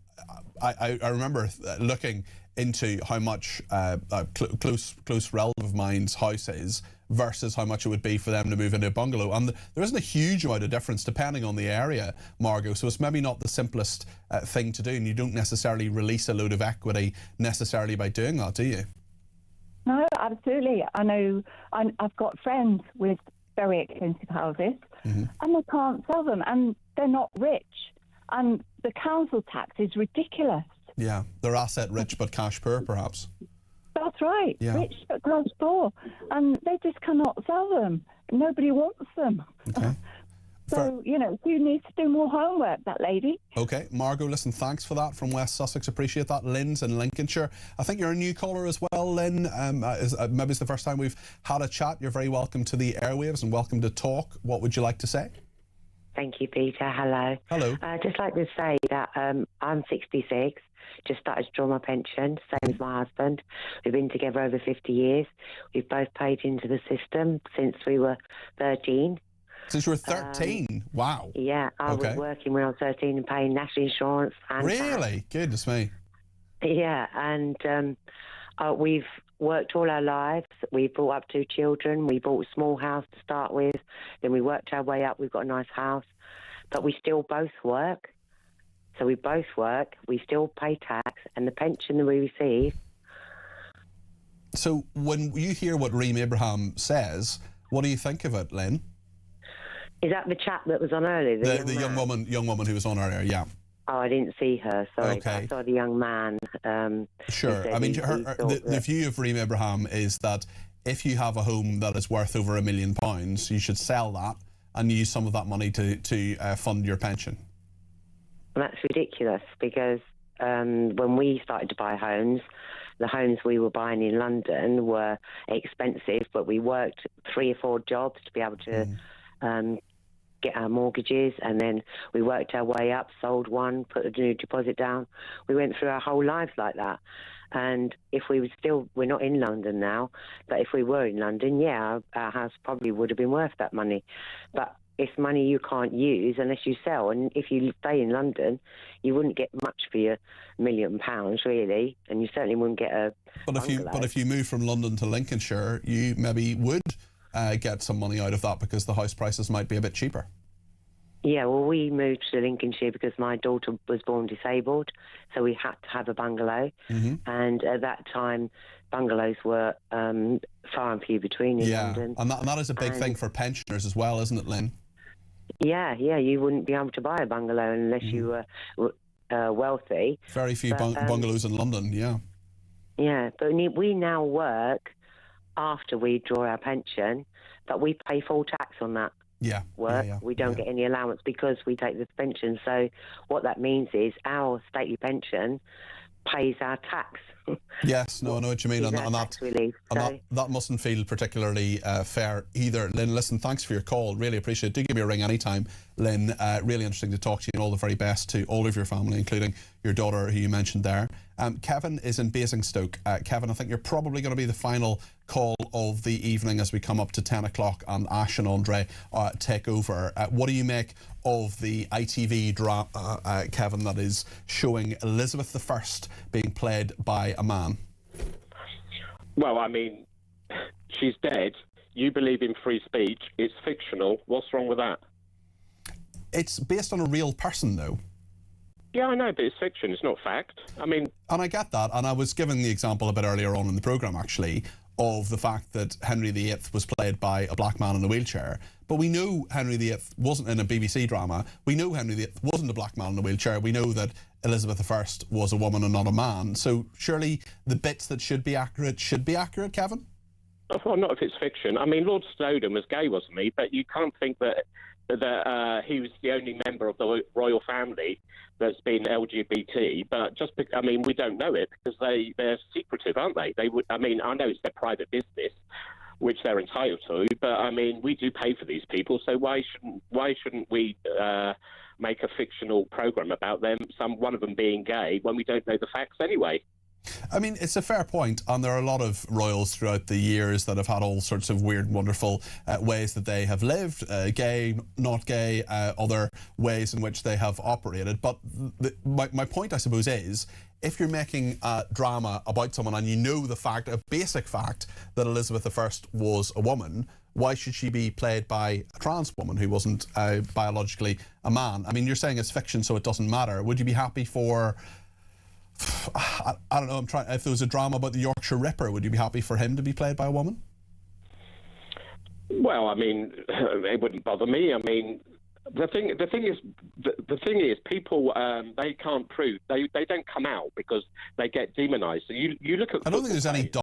I remember looking into how much a close relative of mine's house is versus how much it would be for them to move into a bungalow. And there isn't a huge amount of difference depending on the area, Margot, so it's maybe not the simplest thing to do, and you don't necessarily release a load of equity necessarily by doing that, do you? No, absolutely. I know I've got friends with very expensive houses, and they can't sell them, and they're not rich, and the council tax is ridiculous. Yeah, they're asset rich but cash poor, perhaps. That's right. Yeah. Rich but cash poor, and they just cannot sell them. Nobody wants them. Okay. So, you know, you need to do more homework, that lady. Okay, Margot, listen, thanks for that from West Sussex. Appreciate that. Lynn's in Lincolnshire. I think you're a new caller as well, Lynn. Maybe it's the first time we've had a chat. You're very welcome to the airwaves and welcome to talk. What would you like to say? Thank you, Peter. Hello. Hello. I'd just like to say that I'm 66, just started to draw my pension, same as my husband. We've been together over 50 years. We've both paid into the system since we were 13. Since you were 13? Wow. Yeah, I was working when I was 13 and paying national insurance. And really? Goodness me. Yeah, and we've worked all our lives. We brought up 2 children. We bought a small house to start with. Then we worked our way up. We've got a nice house. But we still both work. So we both work. We still pay tax. And the pension that we receive. So when you hear what Reem Abraham says, what do you think of it, Lynn? Is that the chap that was on earlier? The young woman who was on earlier, yeah. Oh, I didn't see her, sorry. Okay. I saw the young man. Sure. I mean, the view of Reem Abraham is that if you have a home that is worth over £1 million, you should sell that and use some of that money to fund your pension. And that's ridiculous because when we started to buy homes, the homes we were buying in London were expensive, but we worked 3 or 4 jobs to be able to get our mortgages, and then we worked our way up, sold one, put a new deposit down. We went through our whole lives like that. And if we were we're not in London now, but if we were in London, yeah, our house probably would have been worth that money. But it's money you can't use unless you sell. And if you stay in London, you wouldn't get much for your £1 million, really, and you certainly wouldn't get a bungalow. But if you move from London to Lincolnshire, you maybe would get some money out of that because the house prices might be a bit cheaper. Yeah, well, we moved to Lincolnshire because my daughter was born disabled, so we had to have a bungalow. And at that time, bungalows were far and few between in London. And that is a big thing for pensioners as well, isn't it, Lynn? Yeah, you wouldn't be able to buy a bungalow unless you were wealthy. Very few bungalows in London, yeah. Yeah, but we now work after we draw our pension, but we pay full tax on that. Work. We don't get any allowance because we take the pension. So what that means is our stately pension pays our tax. Yes, no, I know what you mean. And that mustn't feel particularly fair either. Lynn, listen, thanks for your call. Really appreciate it. Do give me a ring anytime, Lynn. Really interesting to talk to you, and all the very best to all of your family, including your daughter, who you mentioned there. Kevin is in Basingstoke. Kevin, I think you're probably going to be the final call of the evening as we come up to 10 o'clock and Ash and Andre take over. What do you make of the ITV drama, Kevin, that is showing Elizabeth I being played by a man? Well, I mean, she's dead. You believe in free speech. It's fictional. What's wrong with that? It's based on a real person, though. Yeah, I know, but it's fiction. It's not fact. I mean... And I get that, and I was given the example a bit earlier on in the programme, actually, of the fact that Henry VIII was played by a black man in a wheelchair. But we know Henry VIII wasn't in a BBC drama. We know Henry VIII wasn't a black man in a wheelchair. We know that Elizabeth I was a woman and not a man. So surely the bits that should be accurate, Kevin? Well, not if it's fiction. I mean, Lord Snowdon was gay, wasn't he? But you can't think that he was the only member of the royal family that's been LGBT. But I mean, we don't know it because they're secretive, aren't they? I mean, I know it's their private business, which they're entitled to. But I mean, we do pay for these people, so why shouldn't we make a fictional program about them? One of them being gay when we don't know the facts anyway. I mean, it's a fair point, and there are a lot of royals throughout the years that have had all sorts of weird, wonderful ways that they have lived, gay, not gay, other ways in which they have operated. But my point, I suppose, is if you're making a drama about someone and you know the fact, a basic fact, that Elizabeth I was a woman, why should she be played by a trans woman who wasn't biologically a man? I mean, you're saying it's fiction, so it doesn't matter. Would you be happy for... I don't know, if there was a drama about the Yorkshire Ripper, would you be happy for him to be played by a woman? Well, I mean, it wouldn't bother me. I mean, the thing is, people they can't prove they don't come out because they get demonised. So you look at. I don't think there's any